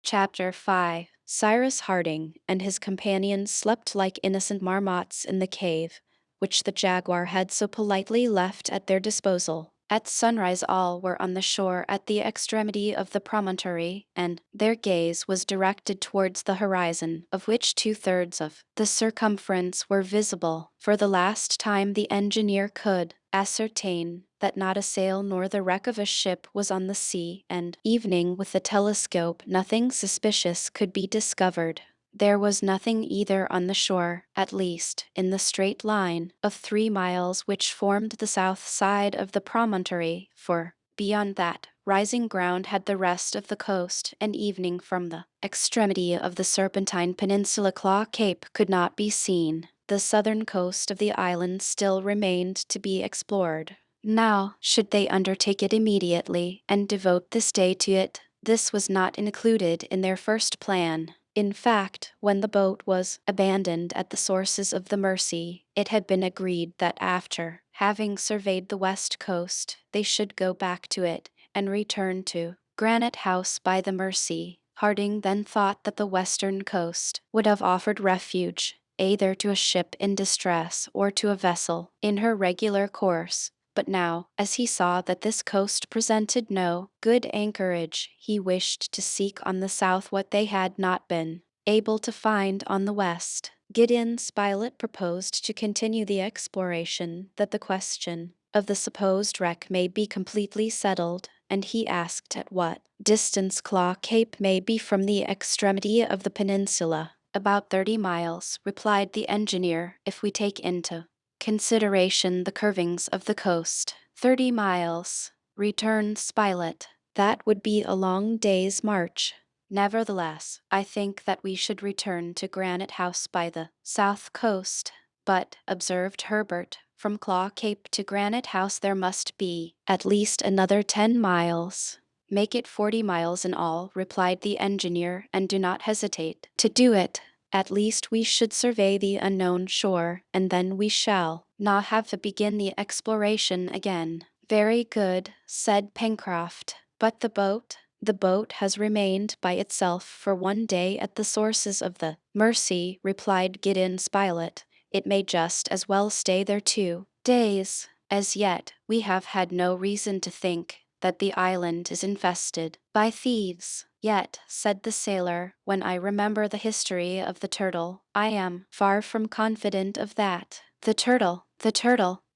Chapter 5. Cyrus Harding and his companions slept like innocent marmots in the cave, which the jaguar had so politely left at their disposal. At sunrise all were on the shore at the extremity of the promontory, and their gaze was directed towards the horizon, of which 2/3 of the circumference were visible. For the last time the engineer could ascertain that not a sail nor the wreck of a ship was on the sea, and, evening with the telescope, nothing suspicious could be discovered. There was nothing either on the shore, at least, in the straight line of 3 miles which formed the south side of the promontory, for, beyond that, rising ground had the rest of the coast, and evening from the extremity of the Serpentine Peninsula Claw Cape could not be seen. The southern coast of the island still remained to be explored. Now, should they undertake it immediately and devote this day to it? This was not included in their first plan. In fact, when the boat was abandoned at the sources of the Mersey, it had been agreed that after having surveyed the west coast, they should go back to it and return to Granite House by the Mersey. Harding then thought that the western coast would have offered refuge either to a ship in distress or to a vessel in her regular course. But now, as he saw that this coast presented no good anchorage, he wished to seek on the south what they had not been able to find on the west. Gideon Spilett proposed to continue the exploration, that the question of the supposed wreck may be completely settled, and he asked at what distance Claw Cape may be from the extremity of the peninsula. About 30 miles, replied the engineer, if we take into consideration the curvings of the coast. 30 miles, returned Spilett. That would be a long day's march. Nevertheless, I think that we should return to Granite House by the south coast. But, observed Herbert, from Claw Cape to Granite House there must be at least another 10 miles. Make it 40 miles in all, replied the engineer, and do not hesitate to do it. At least we should survey the unknown shore, and then we shall not have to begin the exploration again. Very good, said Pencroft. But the boat? The boat has remained by itself for 1 day at the sources of the Mersey, replied Gideon Spilett. It may just as well stay there 2 days. As yet, we have had no reason to think that the island is infested by thieves. Yet, said the sailor, when I remember the history of the turtle, I am far from confident of that. The turtle,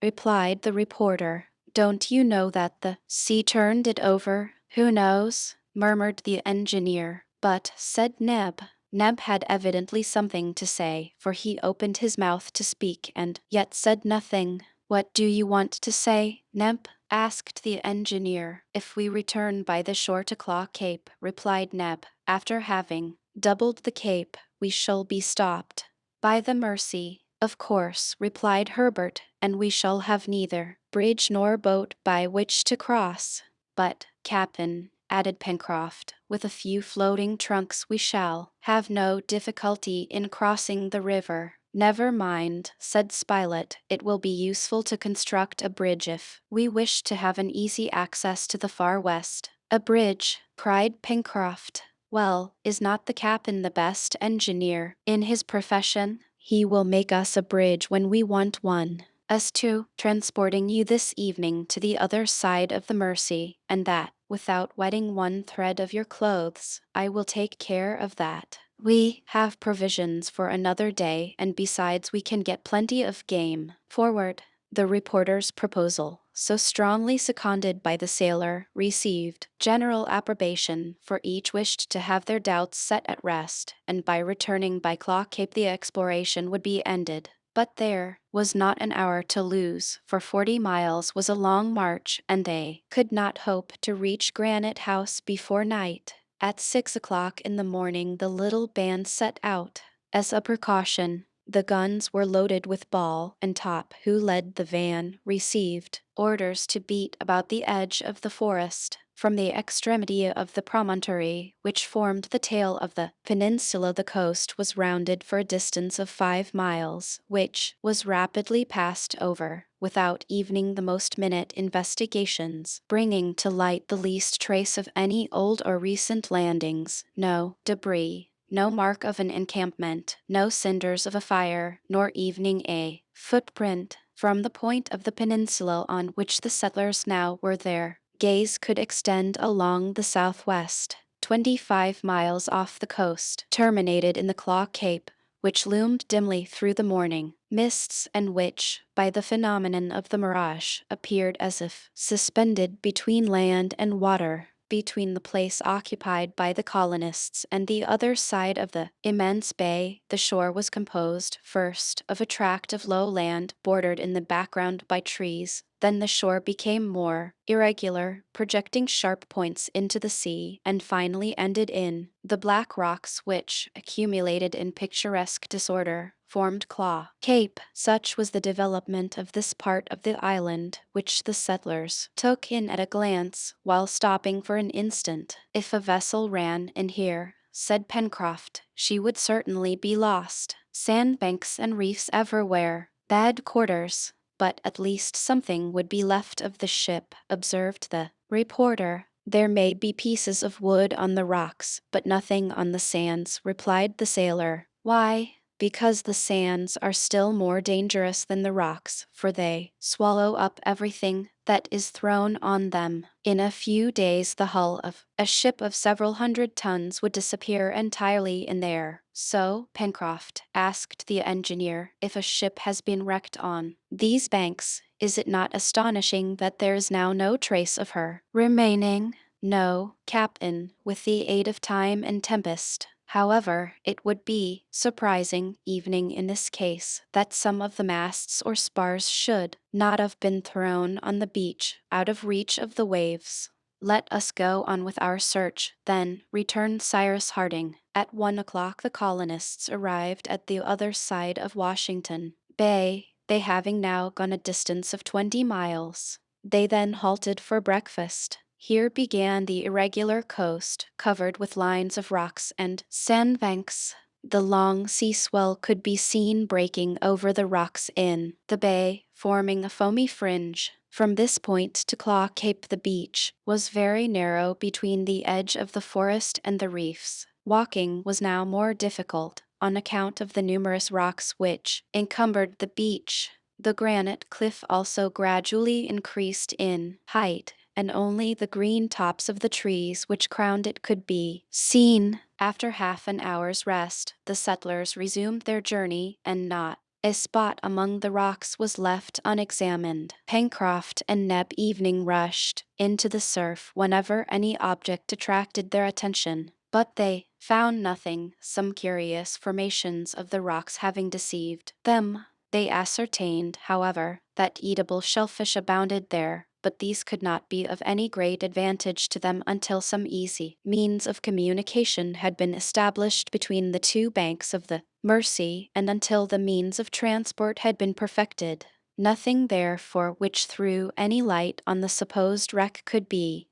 replied the reporter. Don't you know that the sea turned it over? Who knows? Murmured the engineer. But, said Neb. Neb had evidently something to say, for he opened his mouth to speak and yet said nothing. What do you want to say, Neb? Asked the engineer. If we return by the shore to Claw Cape, replied Neb, after having doubled the cape, we shall be stopped by the Mersey. Of course, replied Herbert, and we shall have neither bridge nor boat by which to cross. But, Captain, added Pencroft, with a few floating trunks we shall have no difficulty in crossing the river. Never mind, said Spilett, it will be useful to construct a bridge if we wish to have an easy access to the far west. A bridge, cried Pencroft. Well, is not the captain the best engineer in his profession? He will make us a bridge when we want one. As to transporting you this evening to the other side of the Mersey, and that without wetting one thread of your clothes, I will take care of that. We have provisions for another day, and besides we can get plenty of game. Forward. The reporter's proposal, so strongly seconded by the sailor, received general approbation, for each wished to have their doubts set at rest, and by returning by Claw Cape the exploration would be ended. But there was not an hour to lose, for 40 miles was a long march, and they could not hope to reach Granite House before night. At 6 o'clock in the morning the little band set out. As a precaution, the guns were loaded with ball, and Top, who led the van, received orders to beat about the edge of the forest, From the extremity of the promontory, which formed the tail of the peninsula, the coast was rounded for a distance of 5 miles, which was rapidly passed over, without even the most minute investigations, bringing to light the least trace of any old or recent landings, no debris, no mark of an encampment, no cinders of a fire, nor even a footprint. From the point of the peninsula on which the settlers now were, their gaze could extend along the southwest, 25 miles off the coast, terminated in the Claw Cape, which loomed dimly through the morning mists and which, by the phenomenon of the mirage, appeared as if suspended between land and water, between the place occupied by the colonists and the other side of the immense bay. The shore was composed, first, of a tract of low land bordered in the background by trees. Then the shore became more irregular, projecting sharp points into the sea, and finally ended in the black rocks which, accumulated in picturesque disorder, formed Claw Cape. Such was the development of this part of the island, which the settlers took in at a glance, while stopping for an instant. If a vessel ran in here, said Pencroft, she would certainly be lost. Sandbanks and reefs everywhere, bad quarters. But at least something would be left of the ship, observed the reporter. There may be pieces of wood on the rocks, but nothing on the sands, replied the sailor. Why? Because the sands are still more dangerous than the rocks, for they swallow up everything that is thrown on them. In a few days the hull of a ship of several hundred tons would disappear entirely in there. So, Pencroft asked the engineer, if a ship has been wrecked on these banks, is it not astonishing that there is now no trace of her remaining? No, Captain, with the aid of time and tempest. However, it would be surprising, even in this case, that some of the masts or spars should not have been thrown on the beach, out of reach of the waves. Let us go on with our search, then, returned Cyrus Harding. At 1 o'clock the colonists arrived at the other side of Washington Bay, they having now gone a distance of 20 miles. They then halted for breakfast. Here began the irregular coast, covered with lines of rocks and sandbanks. The long sea swell could be seen breaking over the rocks in the bay, forming a foamy fringe. From this point to Claw Cape the beach was very narrow between the edge of the forest and the reefs. Walking was now more difficult, on account of the numerous rocks which encumbered the beach. The granite cliff also gradually increased in height, and only the green tops of the trees which crowned it could be seen. After half an hour's rest, the settlers resumed their journey, and not a spot among the rocks was left unexamined. Pencroft and Neb evening rushed into the surf whenever any object attracted their attention, but they found nothing, some curious formations of the rocks having deceived them. They ascertained, however, that eatable shellfish abounded there, but these could not be of any great advantage to them until some easy means of communication had been established between the two banks of the Mercy, and until the means of transport had been perfected. Nothing therefore which threw any light on the supposed wreck could be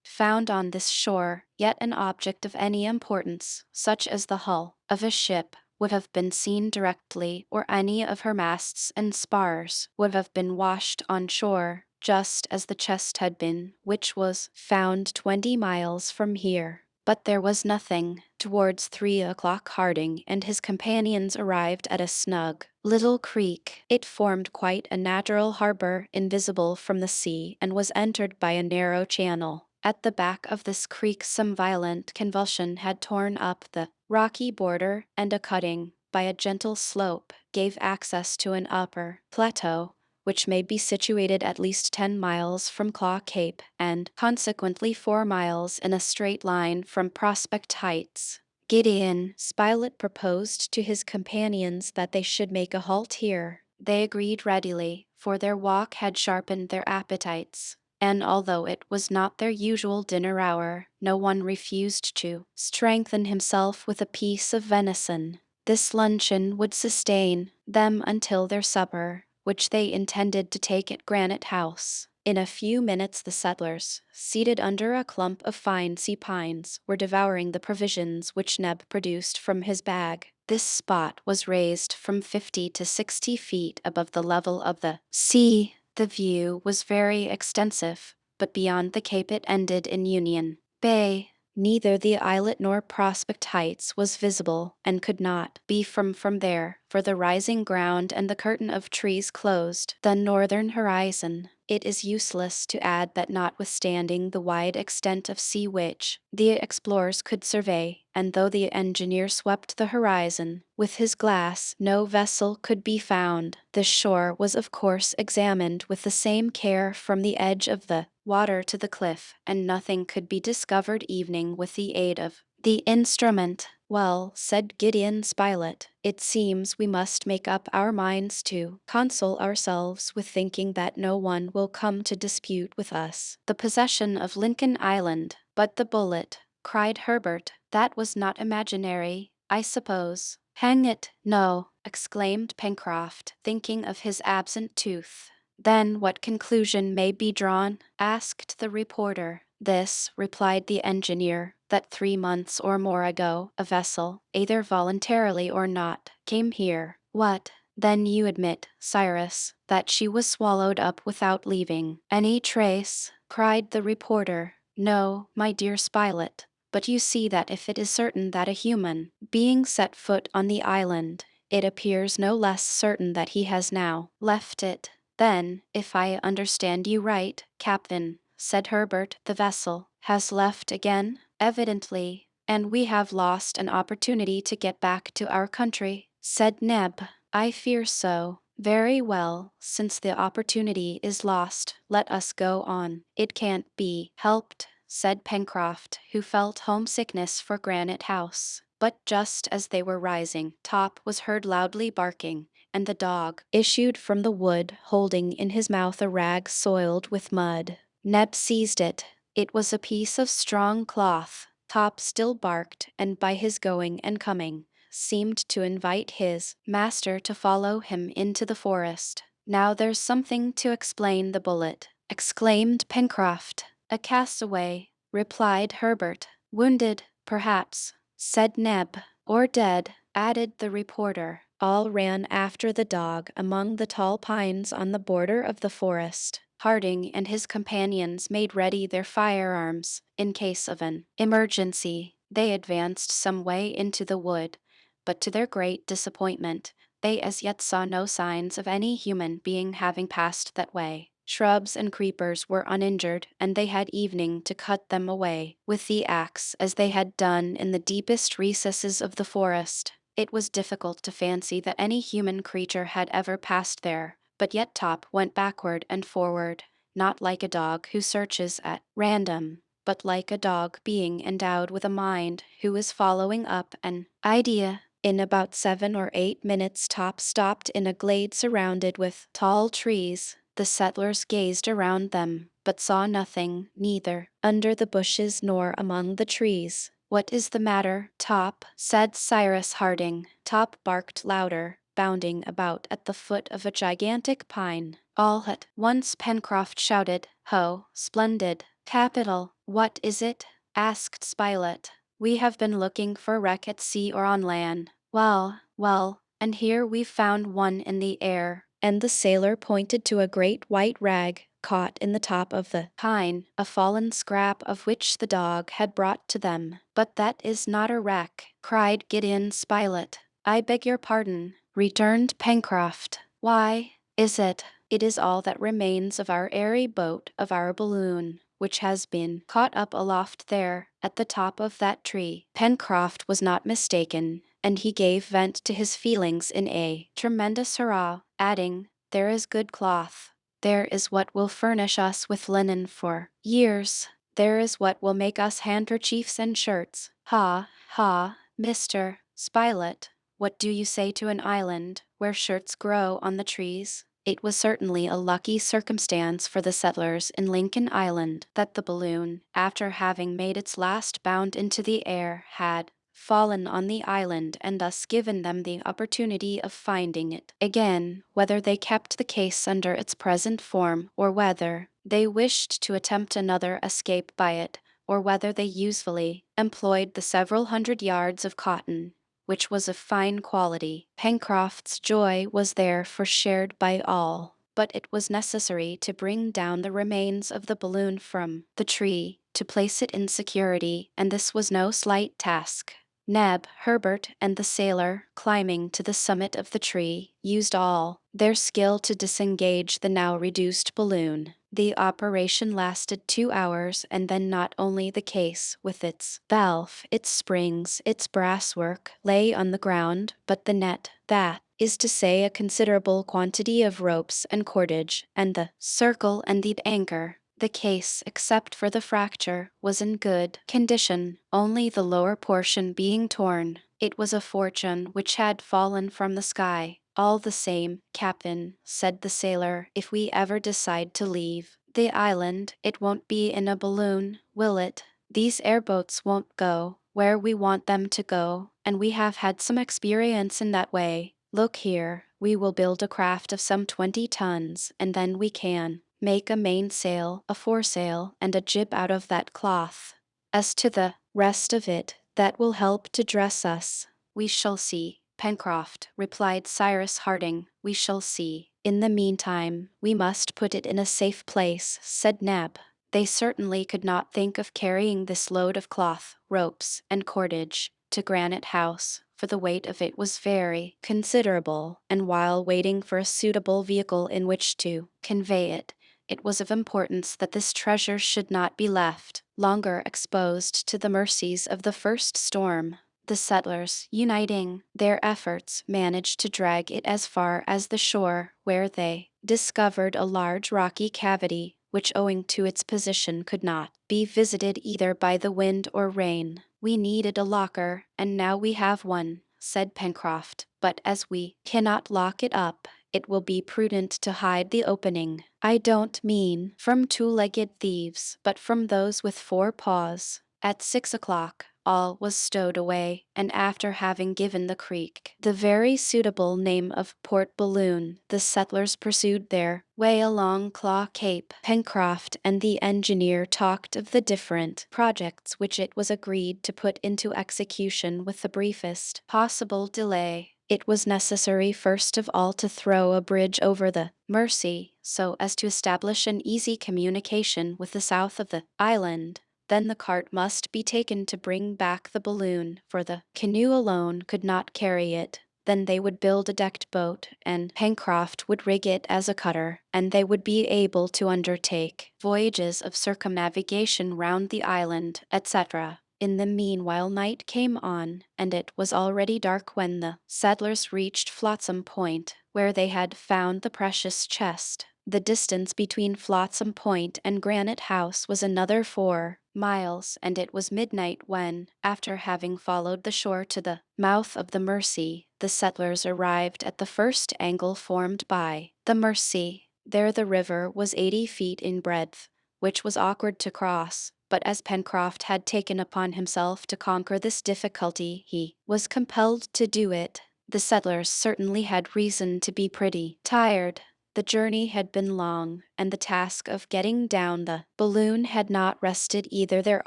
found on this shore, yet an object of any importance, such as the hull of a ship, would have been seen directly, or any of her masts and spars would have been washed on shore, just as the chest had been, which was found 20 miles from here. But there was nothing. Towards 3 o'clock Harding and his companions arrived at a snug little creek. It formed quite a natural harbor, invisible from the sea, and was entered by a narrow channel. At the back of this creek some violent convulsion had torn up the rocky border, and a cutting, by a gentle slope, gave access to an upper plateau, which may be situated at least 10 miles from Claw Cape, and consequently 4 miles in a straight line from Prospect Heights. Gideon Spilett proposed to his companions that they should make a halt here. They agreed readily, for their walk had sharpened their appetites, and although it was not their usual dinner hour, no one refused to strengthen himself with a piece of venison. This luncheon would sustain them until their supper, which they intended to take at Granite House. In a few minutes the settlers, seated under a clump of fine sea pines, were devouring the provisions which Neb produced from his bag. This spot was raised from 50 to 60 feet above the level of the sea. The view was very extensive, but beyond the cape it ended in Union Bay. Neither the islet nor Prospect Heights was visible, and could not be from there, for the rising ground and the curtain of trees closed the northern horizon. It is useless to add that notwithstanding the wide extent of sea which the explorers could survey, and though the engineer swept the horizon with his glass, no vessel could be found. The shore was of course examined with the same care from the edge of the water to the cliff, and nothing could be discovered even with the aid of the instrument. Well, said Gideon Spilett, it seems we must make up our minds to console ourselves with thinking that no one will come to dispute with us the possession of Lincoln Island. But the bullet, cried Herbert, that was not imaginary, I suppose. Hang it, no, exclaimed Pencroft, thinking of his absent tooth. Then what conclusion may be drawn? Asked the reporter. This, replied the engineer, that 3 months or more ago, a vessel, either voluntarily or not, came here. What? Then you admit, Cyrus, that she was swallowed up without leaving any trace? Cried the reporter. No, my dear Spilett, but you see that if it is certain that a human being set foot on the island, it appears no less certain that he has now left it. Then, if I understand you right, Captain, said Herbert, the vessel has left again? Evidently, and we have lost an opportunity to get back to our country, said Neb. I fear so. Very well, since the opportunity is lost, let us go on. It can't be helped, said Pencroft, who felt homesickness for Granite House. But just as they were rising, Top was heard loudly barking, and the dog issued from the wood holding in his mouth a rag soiled with mud. Neb seized it. It was a piece of strong cloth. Top still barked, and by his going and coming, seemed to invite his master to follow him into the forest. Now there's something to explain the bullet, exclaimed Pencroft. A castaway, replied Herbert. Wounded, perhaps, said Neb. Or dead, added the reporter. All ran after the dog among the tall pines on the border of the forest. Harding and his companions made ready their firearms in case of an emergency. They advanced some way into the wood, but to their great disappointment, they as yet saw no signs of any human being having passed that way. Shrubs and creepers were uninjured, and they had evening to cut them away with the axe, as they had done in the deepest recesses of the forest. It was difficult to fancy that any human creature had ever passed there, but yet Top went backward and forward, not like a dog who searches at random, but like a dog being endowed with a mind who is following up an idea. In about 7 or 8 minutes Top stopped in a glade surrounded with tall trees. The settlers gazed around them, but saw nothing, neither under the bushes nor among the trees. What is the matter, Top? Said Cyrus Harding. Top barked louder, bounding about at the foot of a gigantic pine. All at once Pencroft shouted, "Ho, splendid! Capital! What is it?" asked Spilett. "We have been looking for wreck at sea or on land. Well, well, and here we've found one in the air." And the sailor pointed to a great white rag caught in the top of the pine, a fallen scrap of which the dog had brought to them. "But that is not a wreck," cried Gideon Spilett. "I beg your pardon," returned Pencroft. "Why, is it? It is all that remains of our airy boat, of our balloon, which has been caught up aloft there, at the top of that tree." Pencroft was not mistaken, and he gave vent to his feelings in a tremendous hurrah, adding, "There is good cloth. There is what will furnish us with linen for years. There is what will make us handkerchiefs and shirts. Ha, ha, Mr. Spilett, what do you say to an island where shirts grow on the trees?" It was certainly a lucky circumstance for the settlers in Lincoln Island that the balloon, after having made its last bound into the air, had fallen on the island and thus given them the opportunity of finding it again, whether they kept the case under its present form or whether they wished to attempt another escape by it, or whether they usefully employed the several hundred yards of cotton, which was of fine quality. Pencroft's joy was therefore shared by all, but it was necessary to bring down the remains of the balloon from the tree, to place it in security, and this was no slight task. Neb, Herbert, and the sailor, climbing to the summit of the tree, used all their skill to disengage the now reduced balloon. The operation lasted 2 hours, and then not only the case, with its valve, its springs, its brasswork, lay on the ground, but the net, that is to say a considerable quantity of ropes and cordage, and the circle and the anchor. The case, except for the fracture, was in good condition, only the lower portion being torn. It was a fortune which had fallen from the sky. All the same, Captain, said the sailor, if we ever decide to leave the island, it won't be in a balloon, will it? These airboats won't go where we want them to go, and we have had some experience in that way. Look here, we will build a craft of some 20 tons, and then we can make a mainsail, a foresail, and a jib out of that cloth. As to the rest of it, that will help to dress us. We shall see, Pencroft, replied Cyrus Harding. We shall see. In the meantime, we must put it in a safe place, said Neb. They certainly could not think of carrying this load of cloth, ropes, and cordage to Granite House, for the weight of it was very considerable, and while waiting for a suitable vehicle in which to convey it, it was of importance that this treasure should not be left longer exposed to the mercies of the first storm. The settlers, uniting their efforts, managed to drag it as far as the shore, where they discovered a large rocky cavity, which owing to its position could not be visited either by the wind or rain. We needed a locker, and now we have one, said Pencroft, but as we cannot lock it up, it will be prudent to hide the opening. I don't mean from two-legged thieves, but from those with 4 paws. At 6 o'clock, all was stowed away, and after having given the creek the very suitable name of Port Balloon, the settlers pursued their way along Claw Cape. Pencroft and the engineer talked of the different projects which it was agreed to put into execution with the briefest possible delay. It was necessary first of all to throw a bridge over the Mercy, so as to establish an easy communication with the south of the island. Then the cart must be taken to bring back the balloon, for the canoe alone could not carry it. Then they would build a decked boat, and Pencroft would rig it as a cutter, and they would be able to undertake voyages of circumnavigation round the island, etc. In the meanwhile night came on, and it was already dark when the settlers reached Flotsam Point, where they had found the precious chest. The distance between Flotsam Point and Granite House was another 4 miles, and it was midnight when, after having followed the shore to the mouth of the Mercy, the settlers arrived at the first angle formed by the Mercy. There the river was 80 feet in breadth, which was awkward to cross, but as Pencroft had taken upon himself to conquer this difficulty, he was compelled to do it. The settlers certainly had reason to be pretty tired. The journey had been long, and the task of getting down the balloon had not rested either their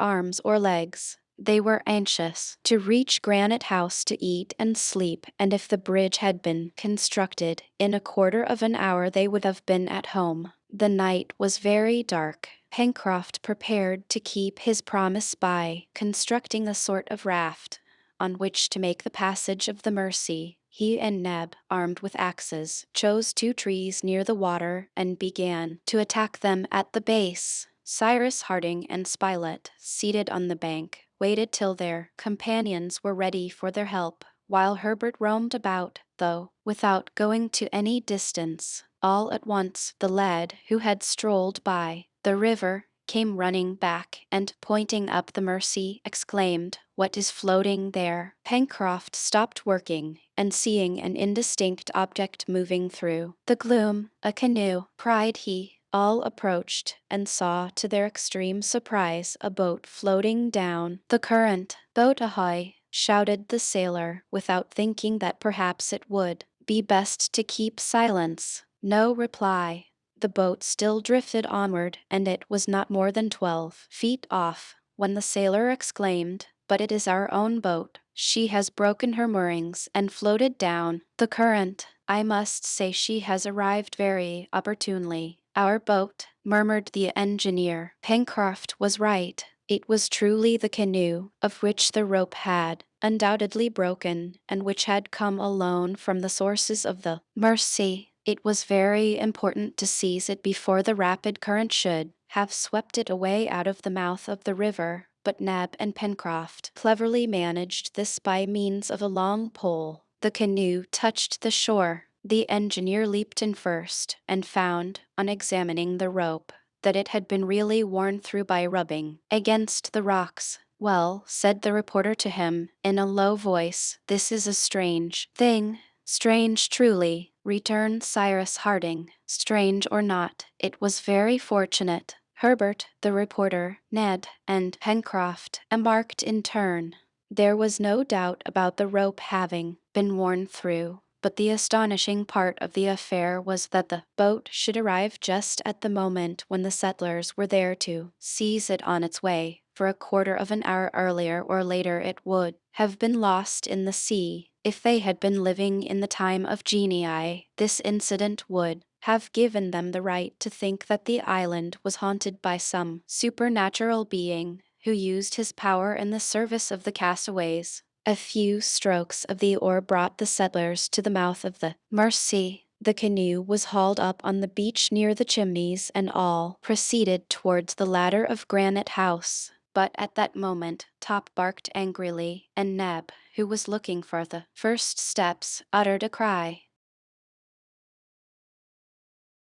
arms or legs. They were anxious to reach Granite House to eat and sleep, and if the bridge had been constructed in a quarter of an hour they would have been at home. The night was very dark. Pencroft prepared to keep his promise by constructing a sort of raft on which to make the passage of the Mercy. He and Neb, armed with axes, chose 2 trees near the water and began to attack them at the base. Cyrus Harding and Spilett, seated on the bank, waited till their companions were ready for their help, while Herbert roamed about, though without going to any distance. All at once the lad who had strolled by the river came running back, and pointing up the Mercy, exclaimed, "What is floating there?" Pencroft stopped working, and seeing an indistinct object moving through the gloom, "A canoe," cried he. All approached, and saw to their extreme surprise a boat floating down the current. "Boat ahoy!" shouted the sailor, without thinking that perhaps it would be best to keep silence. No reply. The boat still drifted onward, and it was not more than 12 feet off when the sailor exclaimed, "But it is our own boat. She has broken her moorings and floated down the current. I must say she has arrived very opportunely." "Our boat," murmured the engineer. Pencroft was right. It was truly the canoe, of which the rope had undoubtedly broken, and which had come alone from the sources of the Mersey. It was very important to seize it before the rapid current should have swept it away out of the mouth of the river, but Neb and Pencroft cleverly managed this by means of a long pole. The canoe touched the shore. The engineer leaped in first, and found, on examining the rope, that it had been really worn through by rubbing against the rocks. "Well," said the reporter to him, in a low voice, "this is a strange thing." "Strange, truly," returned Cyrus Harding. "Strange or not, it was very fortunate." Herbert, the reporter, Ned, and Pencroft embarked in turn. There was no doubt about the rope having been worn through, but the astonishing part of the affair was that the boat should arrive just at the moment when the settlers were there to seize it on its way. For a quarter of an hour earlier or later it would have been lost in the sea. If they had been living in the time of genii, this incident would have given them the right to think that the island was haunted by some supernatural being who used his power in the service of the castaways. A few strokes of the oar brought the settlers to the mouth of the Mersey. The canoe was hauled up on the beach near the Chimneys, and all proceeded towards the ladder of Granite House. But at that moment Top barked angrily, and Neb, who was looking for the first steps, uttered a cry.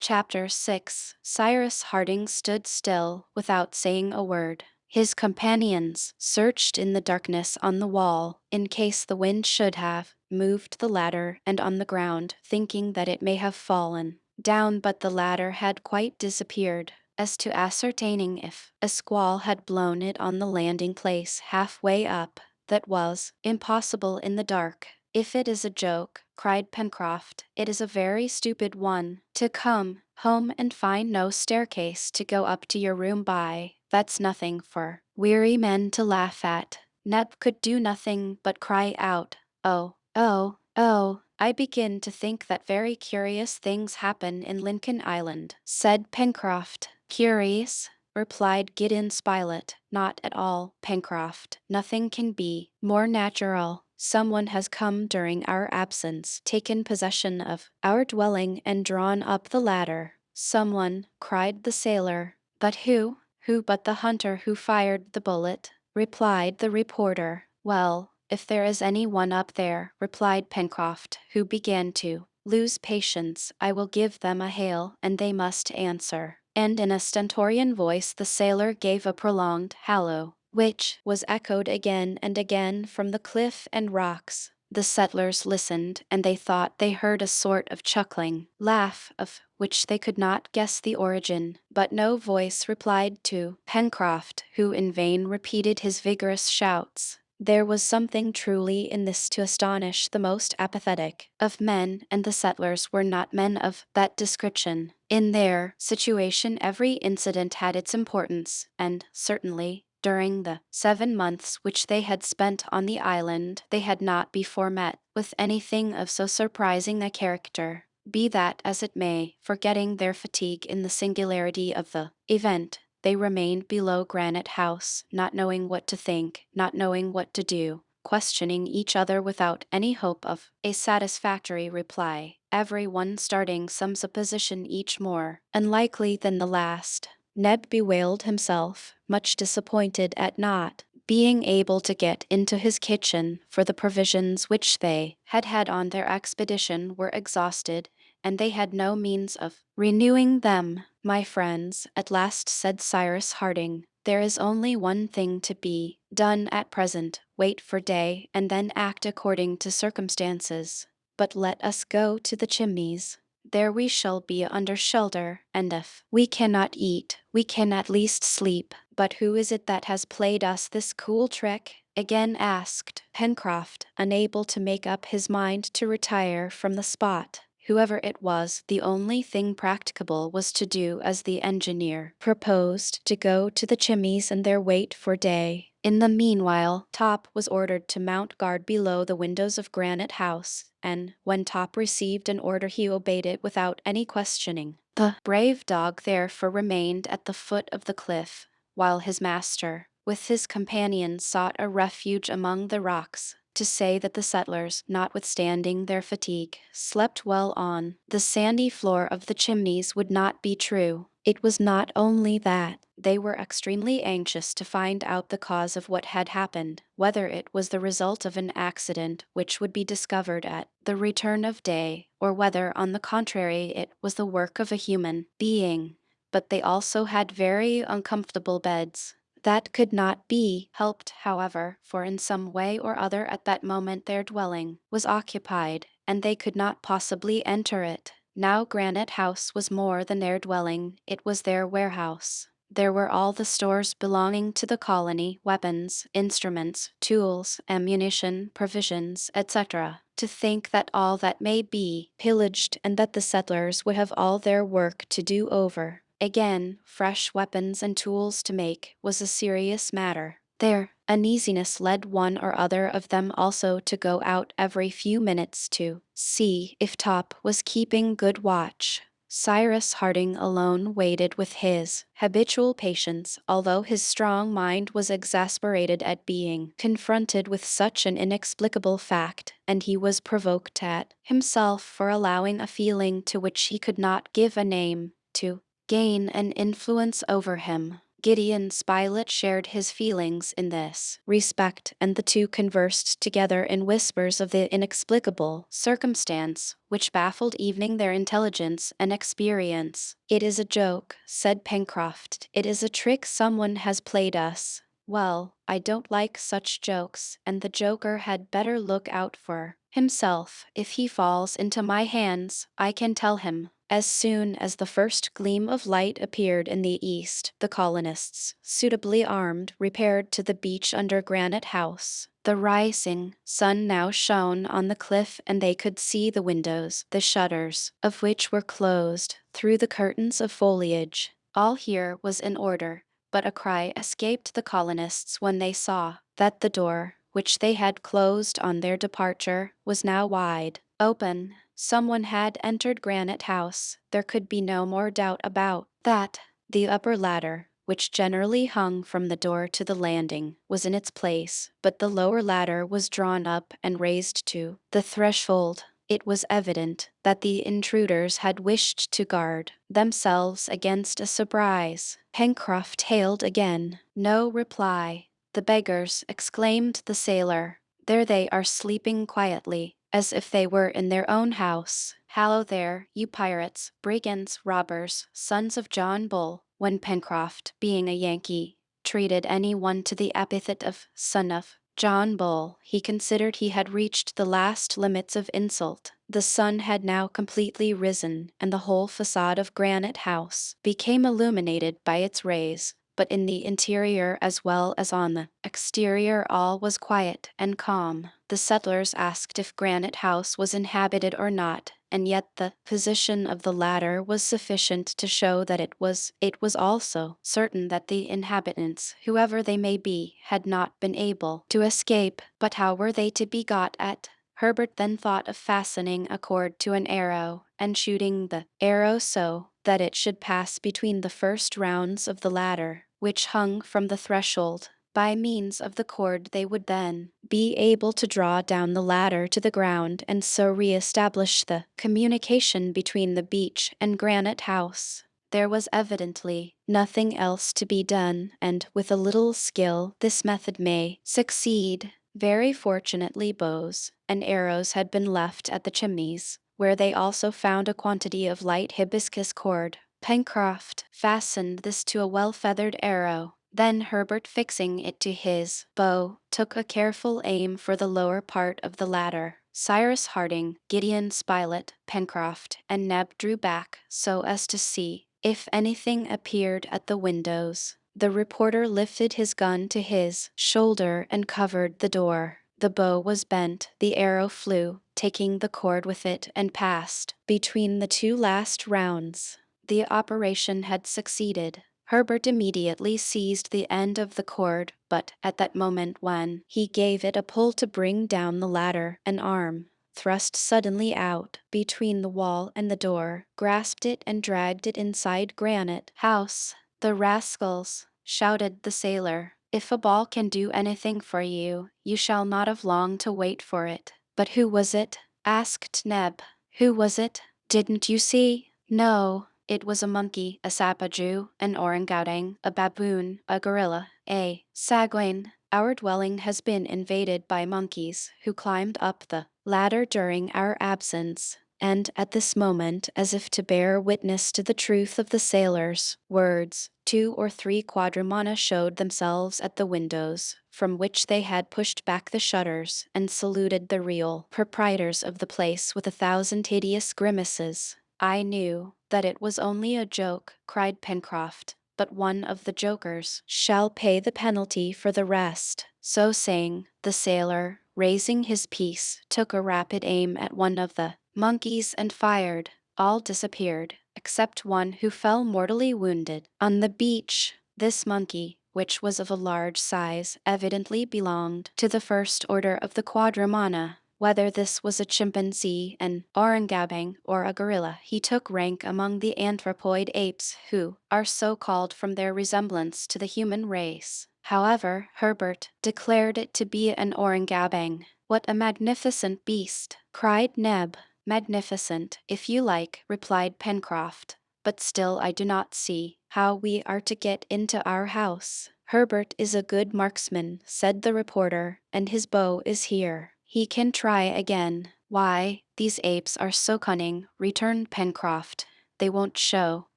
Chapter 6. Cyrus Harding stood still, without saying a word. His companions searched in the darkness on the wall, in case the wind should have moved the ladder, and on the ground, thinking that it may have fallen down, but the ladder had quite disappeared. As to ascertaining if a squall had blown it on the landing place halfway up, that was impossible in the dark. "If it is a joke," cried Pencroft, "it is a very stupid one. To come home and find no staircase to go up to your room by, that's nothing for weary men to laugh at." Neb could do nothing but cry out, "Oh, oh, oh, I begin to think that very curious things happen in Lincoln Island," said Pencroft. "Curious?" replied Gideon Spilett. "Not at all, Pencroft. Nothing can be more natural. Someone has come during our absence, taken possession of our dwelling, and drawn up the ladder." "Someone," cried the sailor. "But who?" "Who but the hunter who fired the bullet?" replied the reporter. "Well, if there is any one up there," replied Pencroft, who began to lose patience, "I will give them a hail, and they must answer." And in a stentorian voice the sailor gave a prolonged hallo, which was echoed again and again from the cliff and rocks. The settlers listened, and they thought they heard a sort of chuckling laugh, of which they could not guess the origin. But no voice replied to Pencroft, who in vain repeated his vigorous shouts. There was something truly in this to astonish the most apathetic of men, and the settlers were not men of that description. In their situation every incident had its importance, and certainly during the 7 months which they had spent on the island they had not before met with anything of so surprising a character. Be that as it may, forgetting their fatigue in the singularity of the event, they remained below Granite House, not knowing what to think, not knowing what to do, questioning each other without any hope of a satisfactory reply, every one starting some supposition each more unlikely than the last. Neb bewailed himself, much disappointed at not being able to get into his kitchen, for the provisions which they had had on their expedition were exhausted, and they had no means of renewing them. "My friends," at last said Cyrus Harding, "there is only one thing to be done at present: wait for day, and then act according to circumstances. But let us go to the Chimneys. There we shall be under shelter, and if we cannot eat, we can at least sleep. But who is it that has played us this cool trick?" again asked Pencroft, unable to make up his mind to retire from the spot. Whoever it was, the only thing practicable was to do as the engineer proposed, to go to the chimneys and there wait for day. In the meanwhile, Top was ordered to mount guard below the windows of Granite House, and when Top received an order he obeyed it without any questioning. The brave dog therefore remained at the foot of the cliff, while his master, with his companions, sought a refuge among the rocks. To say that the settlers, notwithstanding their fatigue, slept well on the sandy floor of the chimneys would not be true. It was not only that they were extremely anxious to find out the cause of what had happened, whether it was the result of an accident which would be discovered at the return of day, or whether, on the contrary, it was the work of a human being. But they also had very uncomfortable beds. That could not be helped, however, for in some way or other at that moment their dwelling was occupied, and they could not possibly enter it. Now Granite House was more than their dwelling, it was their warehouse. There were all the stores belonging to the colony, weapons, instruments, tools, ammunition, provisions, etc. To think that all that may be pillaged and that the settlers would have all their work to do over again, fresh weapons and tools to make, was a serious matter. Their uneasiness led one or other of them also to go out every few minutes to see if Top was keeping good watch. Cyrus Harding alone waited with his habitual patience, although his strong mind was exasperated at being confronted with such an inexplicable fact, and he was provoked at himself for allowing a feeling to which he could not give a name to gain an influence over him. Gideon Spilett shared his feelings in this respect, and the two conversed together in whispers of the inexplicable circumstance which baffled even their intelligence and experience. "It is a joke," said Pencroft. "It is a trick someone has played us. Well, I don't like such jokes, and the joker had better look out for himself. If he falls into my hands, I can tell him." As soon as the first gleam of light appeared in the east, the colonists, suitably armed, repaired to the beach under Granite House. The rising sun now shone on the cliff, and they could see the windows, the shutters of which were closed, through the curtains of foliage. All here was in order, but a cry escaped the colonists when they saw that the door, which they had closed on their departure, was now wide open. Someone had entered Granite House. There could be no more doubt about that. The upper ladder, which generally hung from the door to the landing, was in its place, but the lower ladder was drawn up and raised to the threshold. It was evident that the intruders had wished to guard themselves against a surprise. Pencroft hailed again. No reply. "The beggars!" exclaimed the sailor. "There they are, sleeping quietly, as if they were in their own house. Hallo there, you pirates, brigands, robbers, sons of John Bull." When Pencroft, being a Yankee, treated any one to the epithet of son of John Bull, he considered he had reached the last limits of insult. The sun had now completely risen, and the whole facade of Granite House became illuminated by its rays. But in the interior as well as on the exterior all was quiet and calm. The settlers asked if Granite House was inhabited or not, and yet the position of the latter was sufficient to show that it was. It was also certain that the inhabitants, whoever they may be, had not been able to escape. But how were they to be got at? Herbert then thought of fastening a cord to an arrow, and shooting the arrow so that it should pass between the first rounds of the ladder, which hung from the threshold. By means of the cord they would then be able to draw down the ladder to the ground, and so re-establish the communication between the beach and Granite House. There was evidently nothing else to be done, and with a little skill this method may succeed. Very fortunately bows and arrows had been left at the chimneys, where they also found a quantity of light hibiscus cord. Pencroft fastened this to a well-feathered arrow. Then Herbert, fixing it to his bow, took a careful aim for the lower part of the ladder. Cyrus Harding, Gideon Spilett, Pencroft, and Neb drew back so as to see if anything appeared at the windows. The reporter lifted his gun to his shoulder and covered the door. The bow was bent, the arrow flew, taking the cord with it, and passed between the two last rounds. The operation had succeeded. Herbert immediately seized the end of the cord, but at that moment when he gave it a pull to bring down the ladder, an arm thrust suddenly out between the wall and the door, grasped it and dragged it inside Granite House. "The rascals!" shouted the sailor. "If a ball can do anything for you, you shall not have long to wait for it." "But who was it?" asked Neb. "Who was it? Didn't you see?" "No, it was a monkey, a sapajou, an orangutan, a baboon, a gorilla, a saguin. Our dwelling has been invaded by monkeys who climbed up the ladder during our absence." And at this moment, as if to bear witness to the truth of the sailor's words, 2 or 3 quadrumana showed themselves at the windows, from which they had pushed back the shutters, and saluted the real proprietors of the place with 1,000 hideous grimaces. "I knew that it was only a joke," cried Pencroft, "but one of the jokers shall pay the penalty for the rest." So saying, the sailor, raising his piece, took a rapid aim at one of the monkeys and fired. All disappeared, except one who fell mortally wounded on the beach. This monkey, which was of a large size, evidently belonged to the first order of the quadrumana. Whether this was a chimpanzee, an orangutan, or a gorilla, he took rank among the anthropoid apes, who are so called from their resemblance to the human race. However, Herbert declared it to be an orangutan. "What a magnificent beast!" cried Neb. "Magnificent, if you like," replied Pencroft, "but still I do not see how we are to get into our house." "Herbert is a good marksman," said the reporter, "and his bow is here. He can try again." "Why, these apes are so cunning," returned Pencroft. "They won't show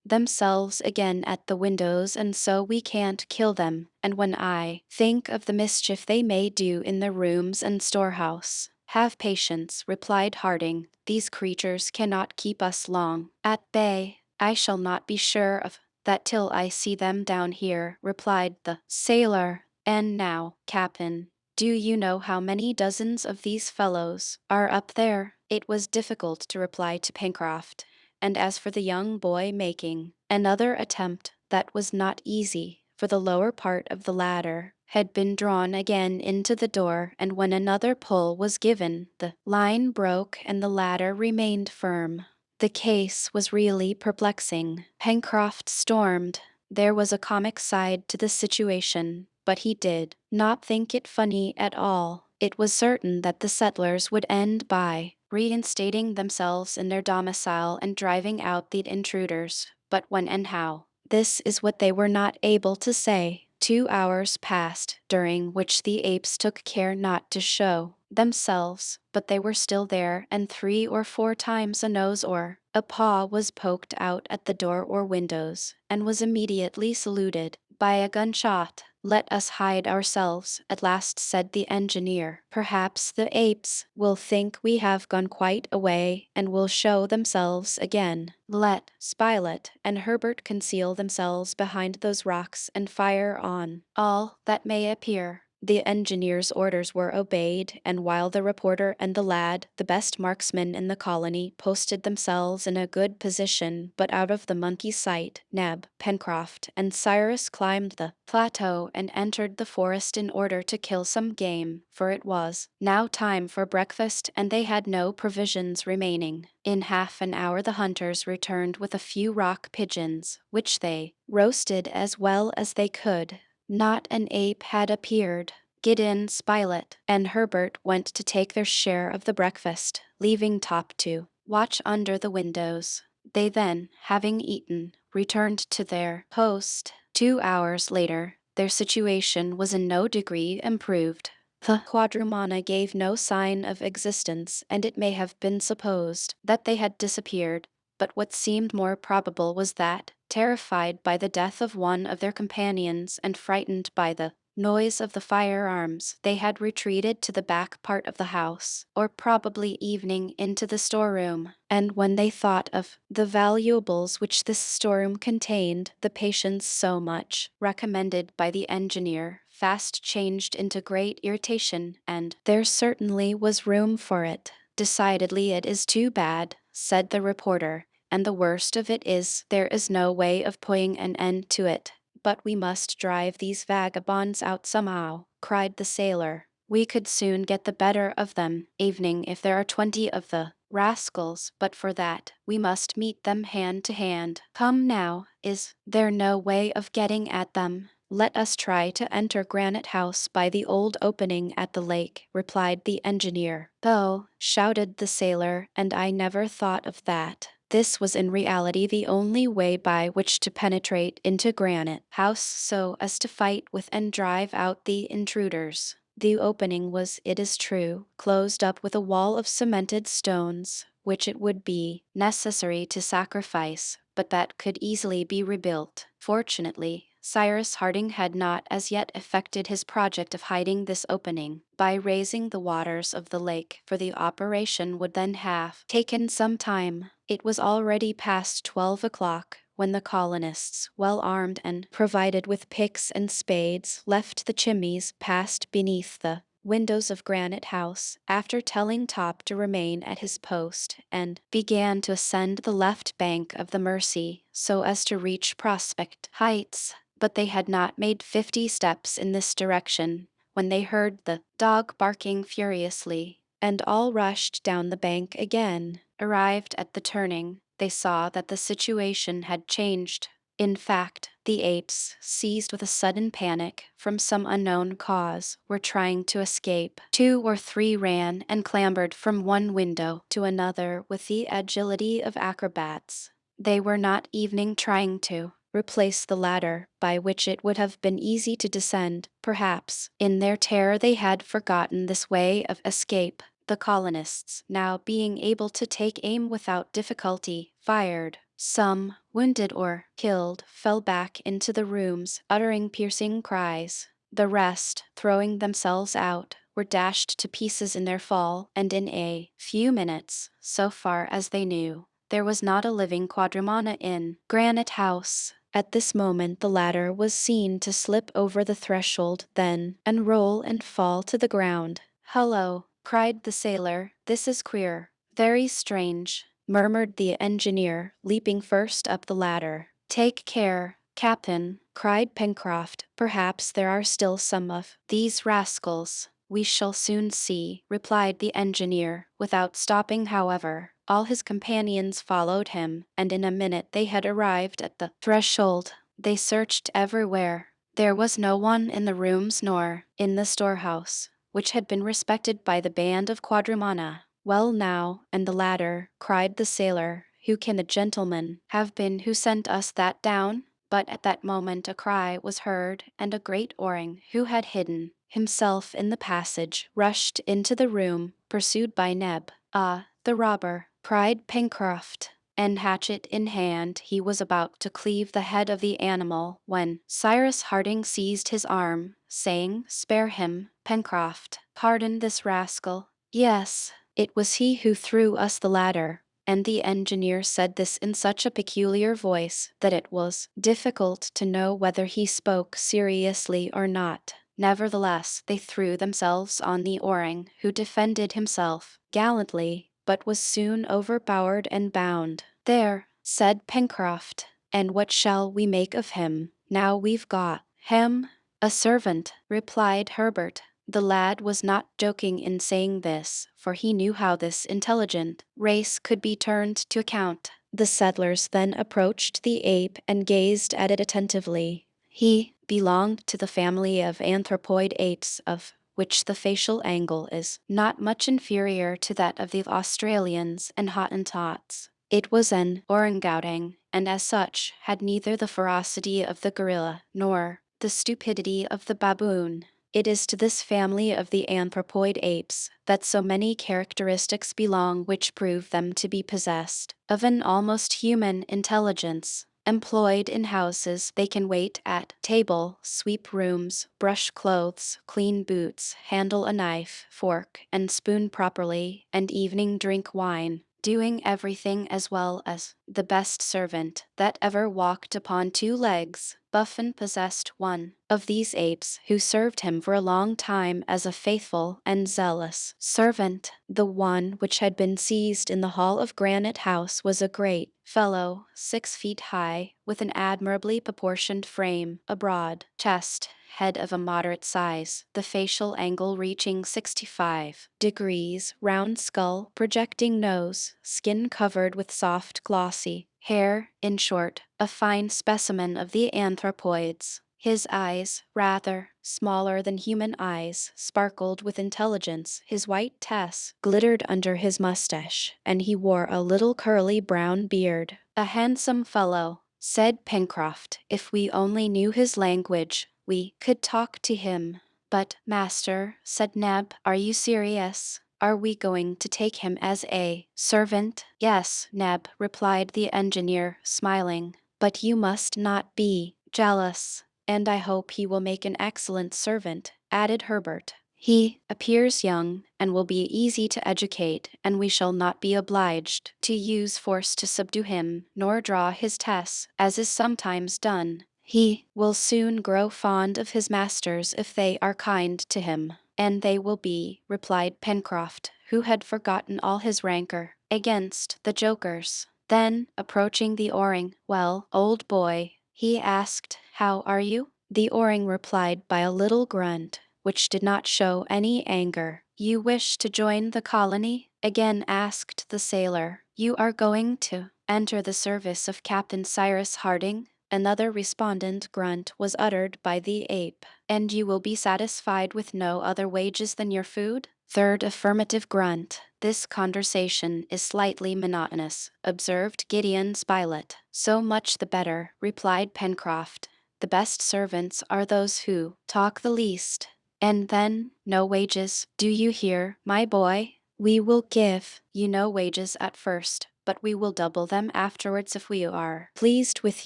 themselves again at the windows, and so we can't kill them. And when I think of the mischief they may do in the rooms and storehouse—" "Have patience," replied Harding. "These creatures cannot keep us long at bay." "I shall not be sure of that till I see them down here," replied the sailor. "And now, Captain, do you know how many dozens of these fellows are up there?" It was difficult to reply to Pencroft, and as for the young boy making another attempt, that was not easy, for the lower part of the ladder had been drawn again into the door, and when another pull was given, the line broke and the ladder remained firm. The case was really perplexing. Pencroft stormed. There was a comic side to the situation, but he did not think it funny at all. It was certain that the settlers would end by reinstating themselves in their domicile and driving out the intruders. But when and how? This is what they were not able to say. 2 hours passed, during which the apes took care not to show themselves, but they were still there, and 3 or 4 times a nose or a paw was poked out at the door or windows, and was immediately saluted by a gunshot. "Let us hide ourselves," at last said the engineer. "Perhaps the apes will think we have gone quite away, and will show themselves again. Let Spilett and Herbert conceal themselves behind those rocks and fire on all that may appear." The engineer's orders were obeyed, and while the reporter and the lad, the best marksmen in the colony, posted themselves in a good position, but out of the monkey's sight, Neb, Pencroft, and Cyrus climbed the plateau and entered the forest in order to kill some game, for it was now time for breakfast, and they had no provisions remaining. In half an hour the hunters returned with a few rock pigeons, which they roasted as well as they could. Not an ape had appeared. Gideon Spilett and Herbert went to take their share of the breakfast, leaving Top to watch under the windows. They then, having eaten, returned to their post. 2 hours later, their situation was in no degree improved. The quadrumana gave no sign of existence, and it may have been supposed that they had disappeared, but what seemed more probable was that, terrified by the death of one of their companions and frightened by the noise of the firearms, they had retreated to the back part of the house, or probably evening into the storeroom. And when they thought of the valuables which this storeroom contained, the patience so much recommended by the engineer fast changed into great irritation, and there certainly was room for it. Decidedly, it is too bad, said the reporter, and the worst of it is there is no way of putting an end to it. But we must drive these vagabonds out somehow, cried the sailor. We could soon get the better of them, evening if there are 20 of the rascals, but for that, we must meet them hand to hand. Come now, is there no way of getting at them? Let us try to enter Granite House by the old opening at the lake, replied the engineer. Oh, shouted the sailor, and I never thought of that. This was in reality the only way by which to penetrate into Granite House so as to fight with and drive out the intruders. The opening was, it is true, closed up with a wall of cemented stones, which it would be necessary to sacrifice, but that could easily be rebuilt. Fortunately, Cyrus Harding had not as yet effected his project of hiding this opening by raising the waters of the lake, for the operation would then have taken some time. It was already past 12 o'clock when the colonists, well armed and provided with picks and spades, left the chimneys, passed beneath the windows of Granite House, after telling Top to remain at his post, and began to ascend the left bank of the Mersey so as to reach Prospect Heights. But they had not made 50 steps in this direction when they heard the dog barking furiously, and all rushed down the bank again. Arrived at the turning, they saw that the situation had changed. In fact, the apes, seized with a sudden panic from some unknown cause, were trying to escape. 2 or 3 ran and clambered from one window to another with the agility of acrobats. They were not even trying to replace the ladder, by which it would have been easy to descend. Perhaps, in their terror, they had forgotten this way of escape. The colonists, now being able to take aim without difficulty, fired. Some, wounded or killed, fell back into the rooms, uttering piercing cries. The rest, throwing themselves out, were dashed to pieces in their fall, and in a few minutes, so far as they knew, there was not a living quadrumana in Granite House. At this moment the ladder was seen to slip over the threshold, then, and roll and fall to the ground. "Hullo!" cried the sailor. "This is queer." "Very strange," murmured the engineer, leaping first up the ladder. "Take care, Captain," cried Pencroft. "Perhaps there are still some of these rascals." "We shall soon see," replied the engineer, without stopping however. All his companions followed him, and in a minute they had arrived at the threshold. They searched everywhere. There was no one in the rooms nor in the storehouse, which had been respected by the band of quadrumana. "Well now, and the ladder," cried the sailor. "Who can the gentleman have been who sent us that down?" But at that moment a cry was heard, and a great orang, who had hidden himself in the passage, rushed into the room, pursued by Neb. "Ah, the robber!" cried Pencroft, and hatchet in hand he was about to cleave the head of the animal, when Cyrus Harding seized his arm, saying, "Spare him, Pencroft. Pardon this rascal." "Yes, it was he who threw us the ladder." And the engineer said this in such a peculiar voice that it was difficult to know whether he spoke seriously or not. Nevertheless, they threw themselves on the orang, who defended himself gallantly, but was soon overpowered and bound. "There," said Pencroft, "and what shall we make of him, now we've got him?" "A servant," replied Herbert. The lad was not joking in saying this, for he knew how this intelligent race could be turned to account. The settlers then approached the ape and gazed at it attentively. He belonged to the family of anthropoid apes, of which the facial angle is not much inferior to that of the Australians and Hottentots. It was an orangutan, and as such had neither the ferocity of the gorilla nor the stupidity of the baboon. It is to this family of the anthropoid apes that so many characteristics belong which prove them to be possessed of an almost human intelligence. Employed in houses, they can wait at table, sweep rooms, brush clothes, clean boots, handle a knife, fork, and spoon properly, and evening drink wine, doing everything as well as the best servant that ever walked upon two legs. Buffon possessed one of these apes who served him for a long time as a faithful and zealous servant. The one which had been seized in the hall of Granite House was a great fellow, 6 feet high, with an admirably proportioned frame, a broad chest, head of a moderate size, the facial angle reaching 65°, round skull, projecting nose, skin covered with soft glossy hair, in short, a fine specimen of the anthropoids. His eyes, rather smaller than human eyes, sparkled with intelligence. His white teeth glittered under his mustache, and he wore a little curly brown beard. "A handsome fellow," said Pencroft. "If we only knew his language, we could talk to him." "But, master," said Neb, "are you serious? Are we going to take him as a servant?" "Yes, Neb," replied the engineer, smiling, "but you must not be jealous." "And I hope he will make an excellent servant," added Herbert. "He appears young, and will be easy to educate, and we shall not be obliged to use force to subdue him, nor draw his tests, as is sometimes done. He will soon grow fond of his masters if they are kind to him." "And they will be," replied Pencroft, who had forgotten all his rancor against the jokers. Then, approaching the Orang, "Well, old boy," he asked, "how are you?" The Orang replied by a little grunt, which did not show any anger. "You wish to join the colony?" again asked the sailor. "You are going to enter the service of Captain Cyrus Harding?" Another respondent grunt was uttered by the ape. "And you will be satisfied with no other wages than your food?" Third affirmative grunt. "This conversation is slightly monotonous," observed Gideon Spilett. "So much the better," replied Pencroft. "The best servants are those who talk the least. And then, no wages, do you hear, my boy? We will give you no wages at first, but we will double them afterwards if we are pleased with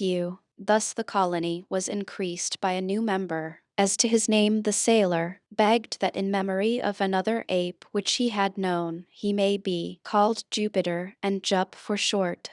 you." Thus the colony was increased by a new member. As to his name, the sailor begged that in memory of another ape which he had known, he may be called Jupiter, and Jup for short.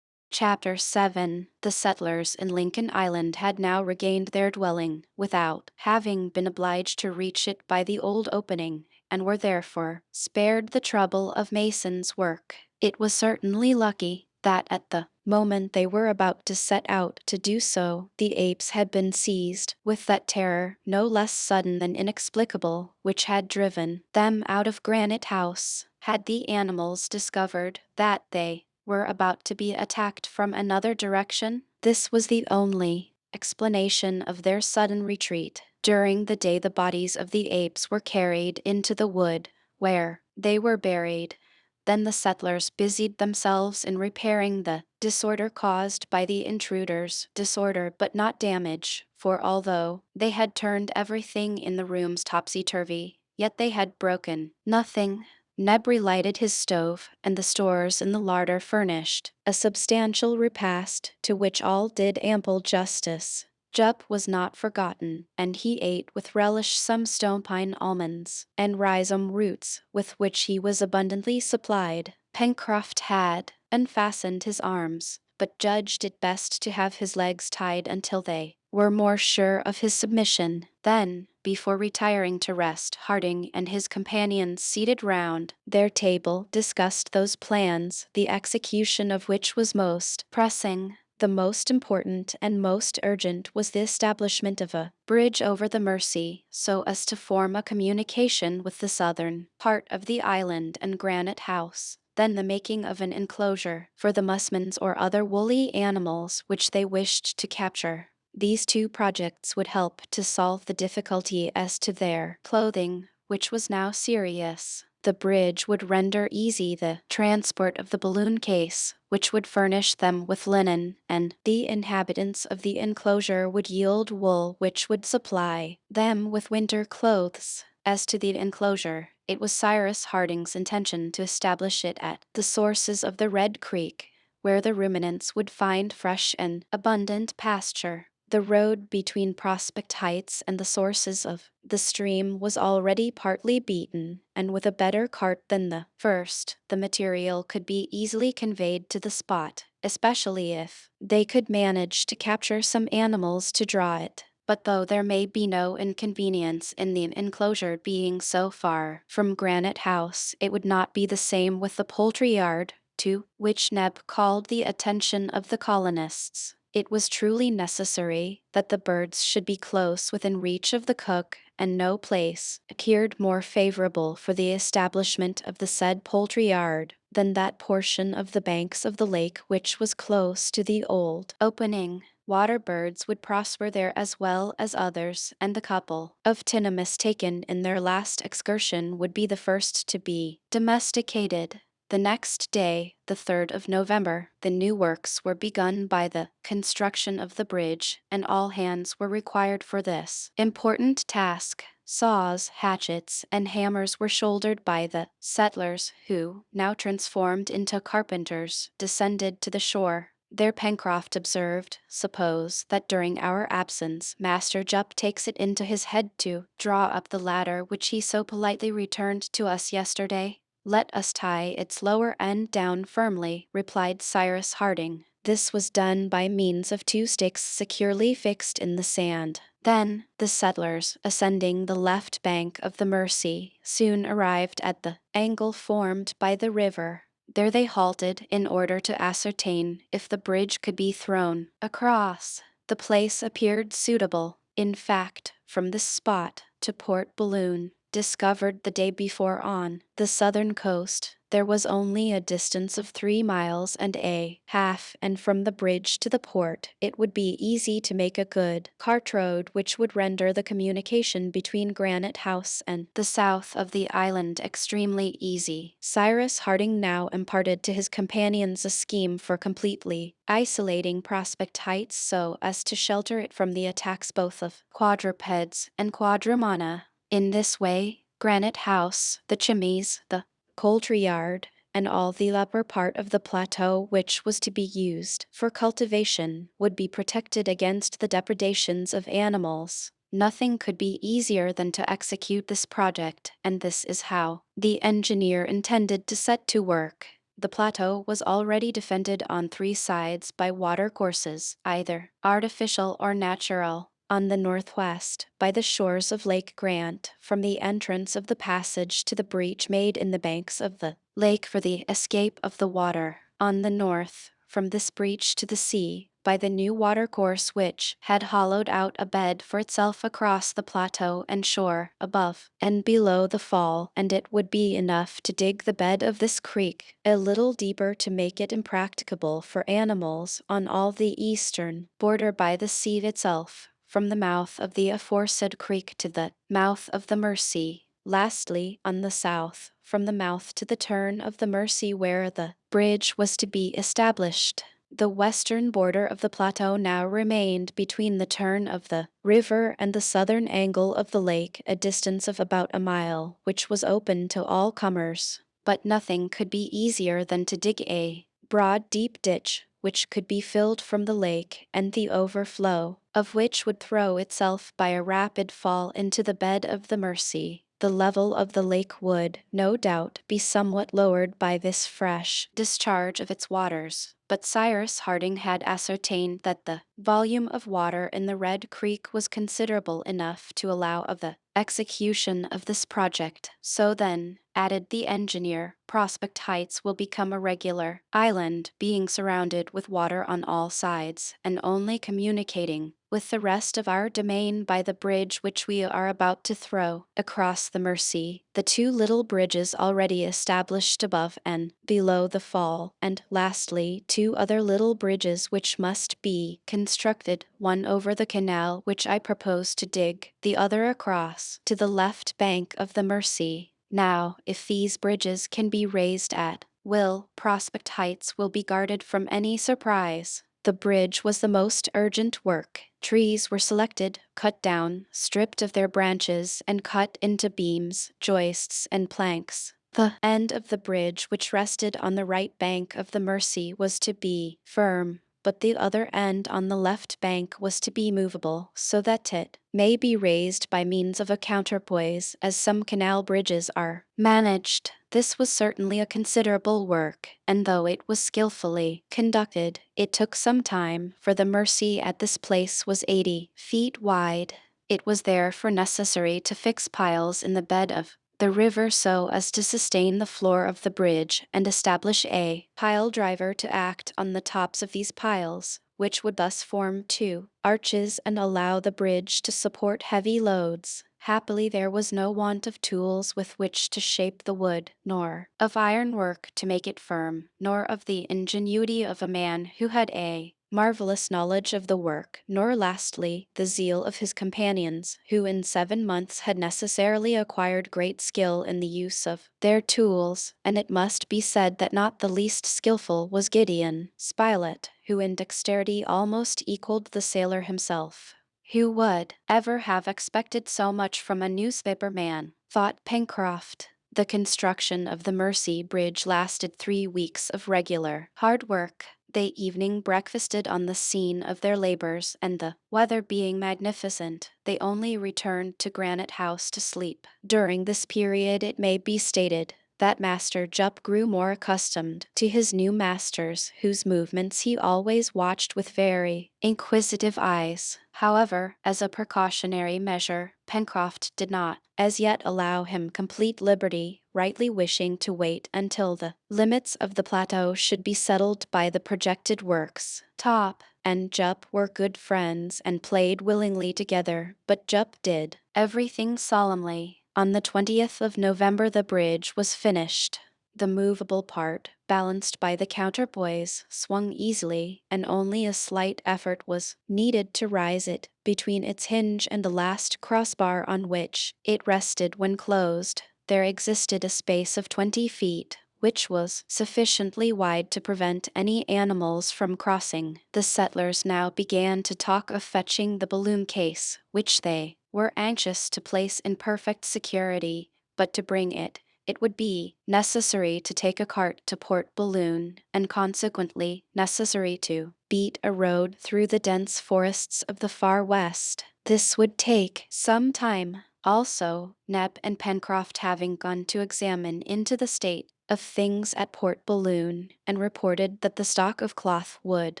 Chapter 7. The settlers in Lincoln Island had now regained their dwelling, without having been obliged to reach it by the old opening, and were therefore spared the trouble of mason's work. It was certainly lucky that at the moment they were about to set out to do so, the apes had been seized with that terror no less sudden than inexplicable, which had driven them out of Granite House. Had the animals discovered that they were about to be attacked from another direction? This was the only explanation of their sudden retreat. During the day the bodies of the apes were carried into the wood, where they were buried. Then the settlers busied themselves in repairing the disorder caused by the intruders. Disorder, but not damage, for although they had turned everything in the rooms topsy-turvy, yet they had broken nothing. Neb relighted his stove, and the stores in the larder furnished a substantial repast, to which all did ample justice. Jup was not forgotten, and he ate with relish some stone-pine almonds and rhizome roots with which he was abundantly supplied. Pencroft had unfastened his arms, but judged it best to have his legs tied until they were more sure of his submission. Then, before retiring to rest, Harding and his companions, seated round their table, discussed those plans, the execution of which was most pressing. The most important and most urgent was the establishment of a bridge over the Mersey, so as to form a communication with the southern part of the island and Granite House. Then the making of an enclosure for the musmons or other woolly animals which they wished to capture. These two projects would help to solve the difficulty as to their clothing, which was now serious. The bridge would render easy the transport of the balloon case, which would furnish them with linen, and the inhabitants of the enclosure would yield wool, which would supply them with winter clothes. As to the enclosure, it was Cyrus Harding's intention to establish it at the sources of the Red Creek, where the ruminants would find fresh and abundant pasture. The road between Prospect Heights and the sources of the stream was already partly beaten, and with a better cart than the first, the material could be easily conveyed to the spot, especially if they could manage to capture some animals to draw it. But though there may be no inconvenience in the enclosure being so far from Granite House, it would not be the same with the poultry yard, to which Neb called the attention of the colonists. It was truly necessary that the birds should be close within reach of the cook, and no place appeared more favorable for the establishment of the said poultry yard than that portion of the banks of the lake which was close to the old opening. Water birds would prosper there as well as others, and the couple of tinamous taken in their last excursion would be the first to be domesticated. The next day, the 3rd of November, the new works were begun by the construction of the bridge, and all hands were required for this important task. Saws, hatchets, and hammers were shouldered by the settlers who, now transformed into carpenters, descended to the shore. There Pencroft observed, suppose that during our absence Master Jup takes it into his head to draw up the ladder which he so politely returned to us yesterday. Let us tie its lower end down firmly, replied Cyrus Harding. This was done by means of 2 sticks securely fixed in the sand. Then the settlers, ascending the left bank of the Mercy, soon arrived at the angle formed by the river. There they halted in order to ascertain if the bridge could be thrown across. The place appeared suitable. In fact, from this spot to Port Balloon, discovered the day before on the southern coast, there was only a distance of 3 miles and a half, and from the bridge to the port it would be easy to make a good cart road which would render the communication between Granite House and the south of the island extremely easy. Cyrus Harding now imparted to his companions a scheme for completely isolating Prospect Heights so as to shelter it from the attacks both of quadrupeds and quadrumana. In this way, Granite House, the Chimneys, the poultry yard, and all the upper part of the plateau which was to be used for cultivation would be protected against the depredations of animals. Nothing could be easier than to execute this project, and this is how the engineer intended to set to work. The plateau was already defended on 3 sides by water courses, either artificial or natural. On the northwest, by the shores of Lake Grant, from the entrance of the passage to the breach made in the banks of the lake for the escape of the water. On the north, from this breach to the sea, by the new watercourse which had hollowed out a bed for itself across the plateau and shore, above and below the fall, and it would be enough to dig the bed of this creek a little deeper to make it impracticable for animals on all the eastern border by the sea itself, from the mouth of the aforesaid creek to the mouth of the Mercy. Lastly, on the south, from the mouth to the turn of the Mercy where the bridge was to be established. The western border of the plateau now remained between the turn of the river and the southern angle of the lake, a distance of about a mile, which was open to all comers. But nothing could be easier than to dig a broad, deep ditch, which could be filled from the lake, and the overflow of which would throw itself by a rapid fall into the bed of the Mercy. The level of the lake would, no doubt, be somewhat lowered by this fresh discharge of its waters, but Cyrus Harding had ascertained that the volume of water in the Red Creek was considerable enough to allow of the execution of this project. So then, added the engineer, Prospect Heights will become a regular island, being surrounded with water on all sides, and only communicating with the rest of our domain by the bridge which we are about to throw across the Mercy, the 2 little bridges already established above and below the fall, and lastly 2 other little bridges which must be constructed, one over the canal which I propose to dig, the other across to the left bank of the Mercy. Now, if these bridges can be raised at will, Prospect Heights will be guarded from any surprise. The bridge was the most urgent work. Trees were selected, cut down, stripped of their branches, and cut into beams, joists, and planks. The end of the bridge which rested on the right bank of the Mersey was to be firm, but the other end on the left bank was to be movable, so that it may be raised by means of a counterpoise, as some canal bridges are managed. This was certainly a considerable work, and though it was skillfully conducted, it took some time, for the Mersey at this place was 80 feet wide. It was therefore necessary to fix piles in the bed of the river so as to sustain the floor of the bridge and establish a pile driver to act on the tops of these piles, which would thus form two arches and allow the bridge to support heavy loads. Happily there was no want of tools with which to shape the wood, nor of ironwork to make it firm, nor of the ingenuity of a man who had a marvelous knowledge of the work, nor lastly the zeal of his companions, who in 7 months had necessarily acquired great skill in the use of their tools, and it must be said that not the least skillful was Gideon Spilett, who in dexterity almost equaled the sailor himself. Who would ever have expected so much from a newspaper man, thought Pencroft. The construction of the Mersey Bridge lasted 3 weeks of regular hard work. They evening breakfasted on the scene of their labors, and the weather being magnificent, they only returned to Granite House to sleep. During this period it may be stated that Master Jup grew more accustomed to his new masters, whose movements he always watched with very inquisitive eyes. However, as a precautionary measure, Pencroft did not as yet allow him complete liberty, rightly wishing to wait until the limits of the plateau should be settled by the projected works. Top and Jup were good friends and played willingly together, but Jup did everything solemnly. On the 20th of November the bridge was finished. The movable part, balanced by the counterpoise, swung easily, and only a slight effort was needed to raise it between its hinge and the last crossbar on which it rested when closed. There existed a space of 20 feet, which was sufficiently wide to prevent any animals from crossing. The settlers now began to talk of fetching the balloon case, which they were anxious to place in perfect security, but to bring it would be necessary to take a cart to Port Balloon, and consequently necessary to beat a road through the dense forests of the far west. This would take some time. Also, Neb and Pencroft having gone to examine into the state of things at Port Balloon, and reported that the stock of cloth would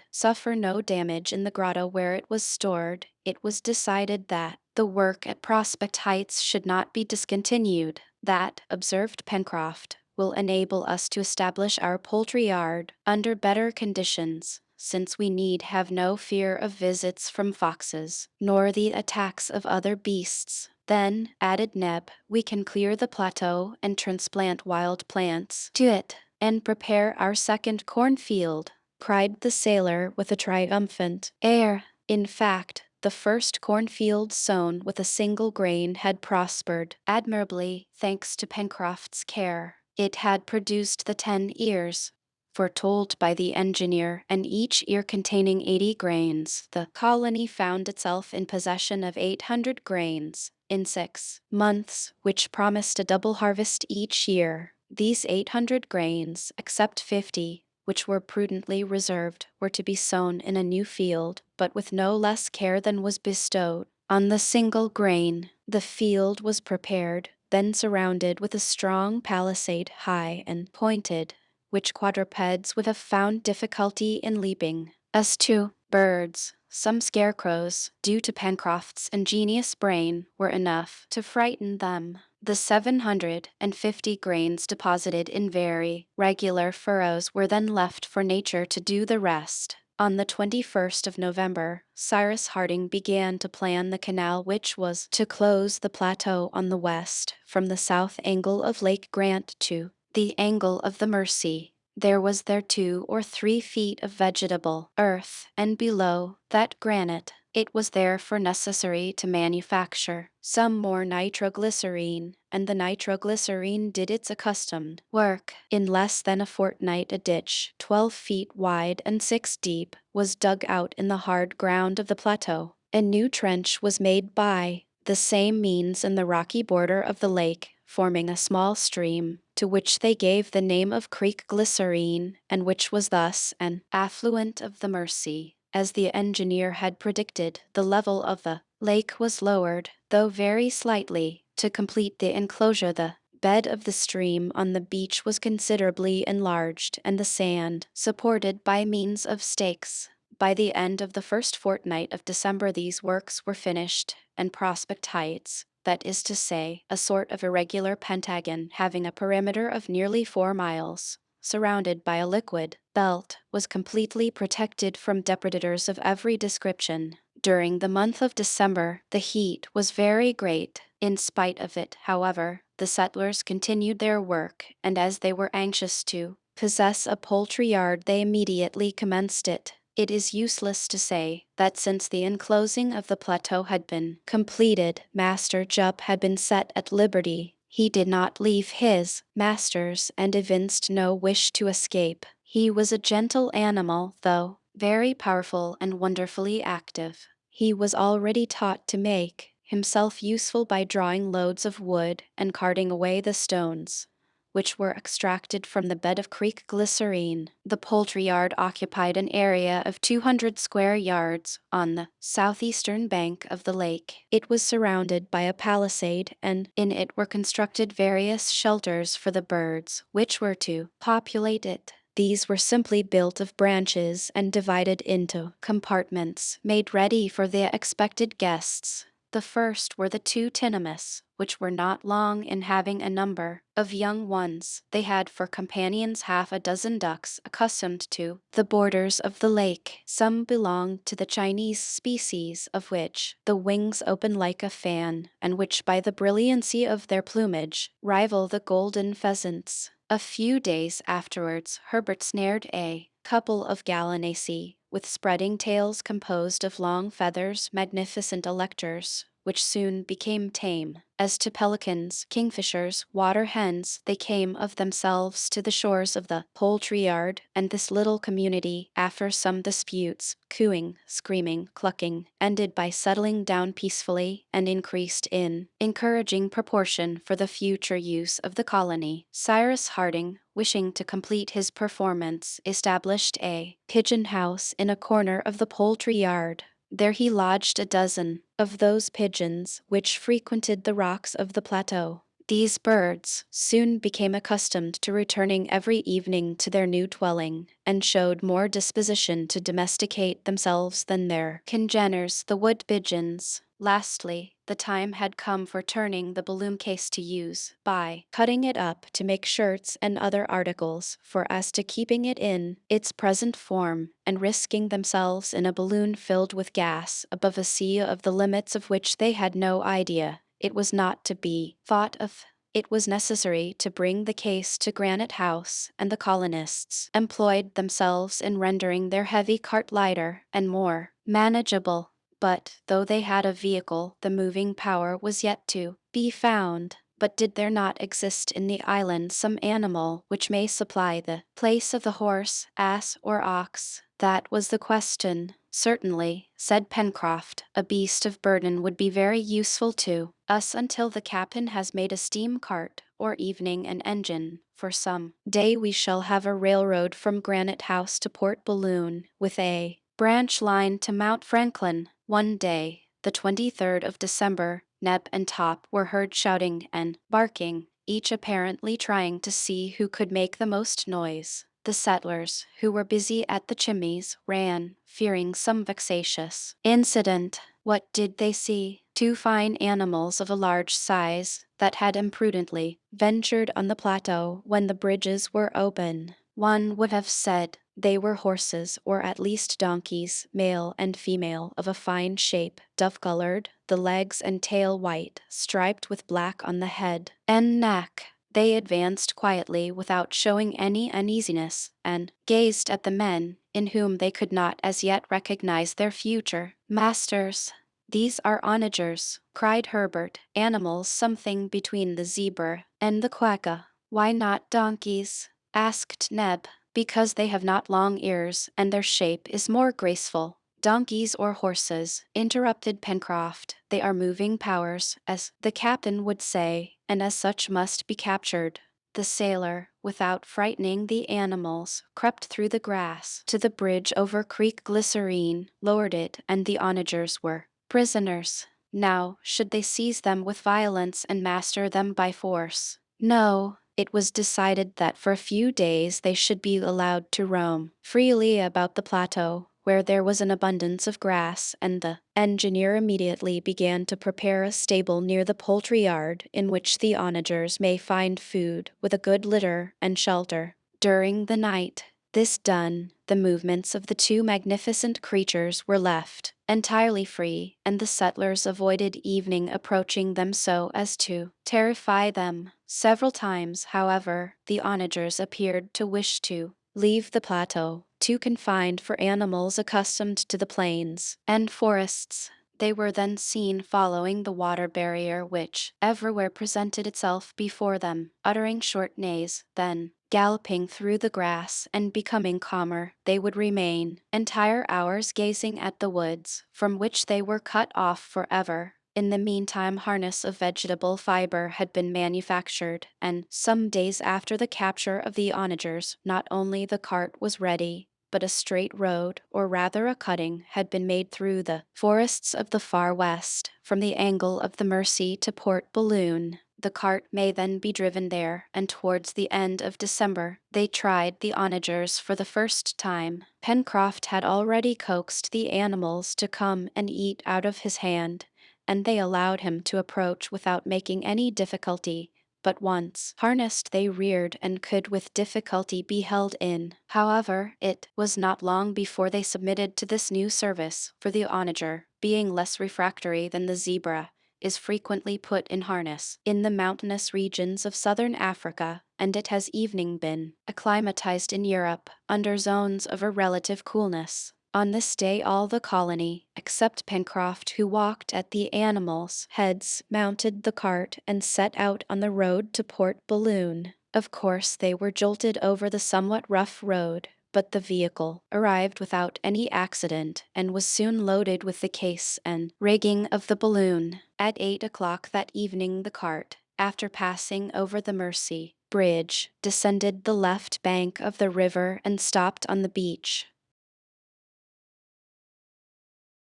suffer no damage in the grotto where it was stored, it was decided that the work at Prospect Heights should not be discontinued. That, observed Pencroft, will enable us to establish our poultry yard under better conditions, since we need have no fear of visits from foxes, nor the attacks of other beasts. Then, added Neb, we can clear the plateau and transplant wild plants to it, and prepare our second cornfield, cried the sailor with a triumphant air. In fact, the first cornfield sown with a single grain had prospered admirably, thanks to Pencroft's care. It had produced the 10 ears foretold by the engineer, and each ear containing 80 grains. The colony found itself in possession of 800 grains in 6 months, which promised a double harvest each year. These 800 grains, except 50, which were prudently reserved, were to be sown in a new field, but with no less care than was bestowed on the single grain. The field was prepared, then surrounded with a strong palisade, high and pointed, which quadrupeds would have found difficulty in leaping. As to birds, some scarecrows, due to Pencroft's ingenious brain, were enough to frighten them. The 750 grains deposited in very regular furrows were then left for nature to do the rest. On the 21st of November, Cyrus Harding began to plan the canal which was to close the plateau on the west, from the south angle of Lake Grant to the angle of the Mersey. There was there 2 or 3 feet of vegetable earth, and below that granite. It was therefore necessary to manufacture some more nitroglycerine, and the nitroglycerine did its accustomed work. In less than a fortnight a ditch, 12 feet wide and 6 deep, was dug out in the hard ground of the plateau. A new trench was made by the same means in the rocky border of the lake, forming a small stream, to which they gave the name of Creek Glycerine, and which was thus an affluent of the Mersey. As the engineer had predicted, the level of the lake was lowered, though very slightly. To complete the enclosure, the bed of the stream on the beach was considerably enlarged, and the sand supported by means of stakes. By the end of the first fortnight of December, these works were finished, and Prospect Heights, that is to say, a sort of irregular pentagon having a perimeter of nearly 4 miles, surrounded by a liquid belt, was completely protected from depredators of every description. During the month of December, the heat was very great. In spite of it, however, the settlers continued their work, and as they were anxious to possess a poultry yard, they immediately commenced it. It is useless to say that since the enclosing of the plateau had been completed, Master Jup had been set at liberty. He did not leave his masters and evinced no wish to escape. He was a gentle animal, though very powerful and wonderfully active. He was already taught to make himself useful by drawing loads of wood and carting away the stones, which were extracted from the bed of Creek Glycerine. The poultry yard occupied an area of 200 square yards on the southeastern bank of the lake. It was surrounded by a palisade, and in it were constructed various shelters for the birds, which were to populate it. These were simply built of branches and divided into compartments, made ready for the expected guests. The first were the 2 tinamous, which were not long in having a number of young ones. They had for companions half a dozen ducks accustomed to the borders of the lake. Some belonged to the Chinese species, of which the wings open like a fan, and which by the brilliancy of their plumage rival the golden pheasants. A few days afterwards, Herbert snared a couple of gallinaceae, with spreading tails composed of long feathers, magnificent electors, which soon became tame. As to pelicans, kingfishers, water hens, they came of themselves to the shores of the poultry yard, and this little community, after some disputes, cooing, screaming, clucking, ended by settling down peacefully and increased in encouraging proportion for the future use of the colony. Cyrus Harding, wishing to complete his performance, established a pigeon house in a corner of the poultry yard. There he lodged a dozen of those pigeons which frequented the rocks of the plateau. These birds soon became accustomed to returning every evening to their new dwelling, and showed more disposition to domesticate themselves than their congeners, the wood pigeons. Lastly, the time had come for turning the balloon case to use, by cutting it up to make shirts and other articles, for as to keeping it in its present form, and risking themselves in a balloon filled with gas, above a sea of the limits of which they had no idea, it was not to be thought of. It was necessary to bring the case to Granite House, and the colonists employed themselves in rendering their heavy cart lighter and more manageable. But, though they had a vehicle, the moving power was yet to be found. But did there not exist in the island some animal which may supply the place of the horse, ass, or ox? That was the question. Certainly, said Pencroft, a beast of burden would be very useful to us until the captain has made a steam cart, or evening an engine. For some day we shall have a railroad from Granite House to Port Balloon, with a branch line to Mount Franklin. One day, the 23rd of December, Neb and Top were heard shouting and barking, each apparently trying to see who could make the most noise. The settlers, who were busy at the chimneys, ran, fearing some vexatious incident. What did they see? 2 fine animals of a large size, that had imprudently ventured on the plateau when the bridges were open. One would have said they were horses, or at least donkeys, male and female, of a fine shape, dove-colored, the legs and tail white, striped with black on the head and neck. They advanced quietly, without showing any uneasiness, and gazed at the men, in whom they could not as yet recognize their future masters. "These are onagers," cried Herbert, "animals something between the zebra and the quagga." "Why not donkeys?" asked Neb. "Because they have not long ears, and their shape is more graceful." "Donkeys or horses," interrupted Pencroft, "they are moving powers, as the captain would say, and as such must be captured." The sailor, without frightening the animals, crept through the grass to the bridge over Creek Glycerine, lowered it, and the onagers were prisoners. Now, should they seize them with violence and master them by force? No, it was decided that for a few days they should be allowed to roam freely about the plateau, where there was an abundance of grass, and the engineer immediately began to prepare a stable near the poultry yard in which the onagers may find food with a good litter and shelter during the night. This done, the movements of the two magnificent creatures were left entirely free, and the settlers avoided evening approaching them so as to terrify them. Several times, however, the onagers appeared to wish to leave the plateau, too confined for animals accustomed to the plains and forests. They were then seen following the water barrier which everywhere presented itself before them, uttering short neighs, then galloping through the grass, and becoming calmer, they would remain entire hours gazing at the woods, from which they were cut off forever. In the meantime, harness of vegetable fiber had been manufactured, and some days after the capture of the onagers, not only the cart was ready, but a straight road, or rather a cutting, had been made through the forests of the far west, from the angle of the Mersey to Port Balloon. The cart may then be driven there, and towards the end of December they tried the onagers for the first time. Pencroft had already coaxed the animals to come and eat out of his hand, and they allowed him to approach without making any difficulty. But once harnessed they reared and could with difficulty be held in. However, it was not long before they submitted to this new service, for the onager, being less refractory than the zebra, is frequently put in harness in the mountainous regions of southern Africa, and it has even been acclimatized in Europe under zones of a relative coolness. On this day all the colony, except Pencroft, who walked at the animals' heads, mounted the cart and set out on the road to Port Balloon. Of course they were jolted over the somewhat rough road, but the vehicle arrived without any accident and was soon loaded with the case and rigging of the balloon. At 8 o'clock that evening the cart, after passing over the Mersey Bridge, descended the left bank of the river and stopped on the beach.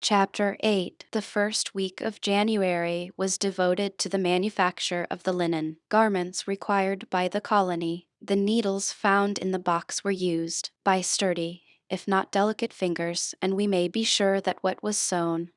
Chapter 8. The first week of January was devoted to the manufacture of the linen garments required by the colony. The needles found in the box were used by sturdy, if not delicate fingers, and we may be sure that what was sewn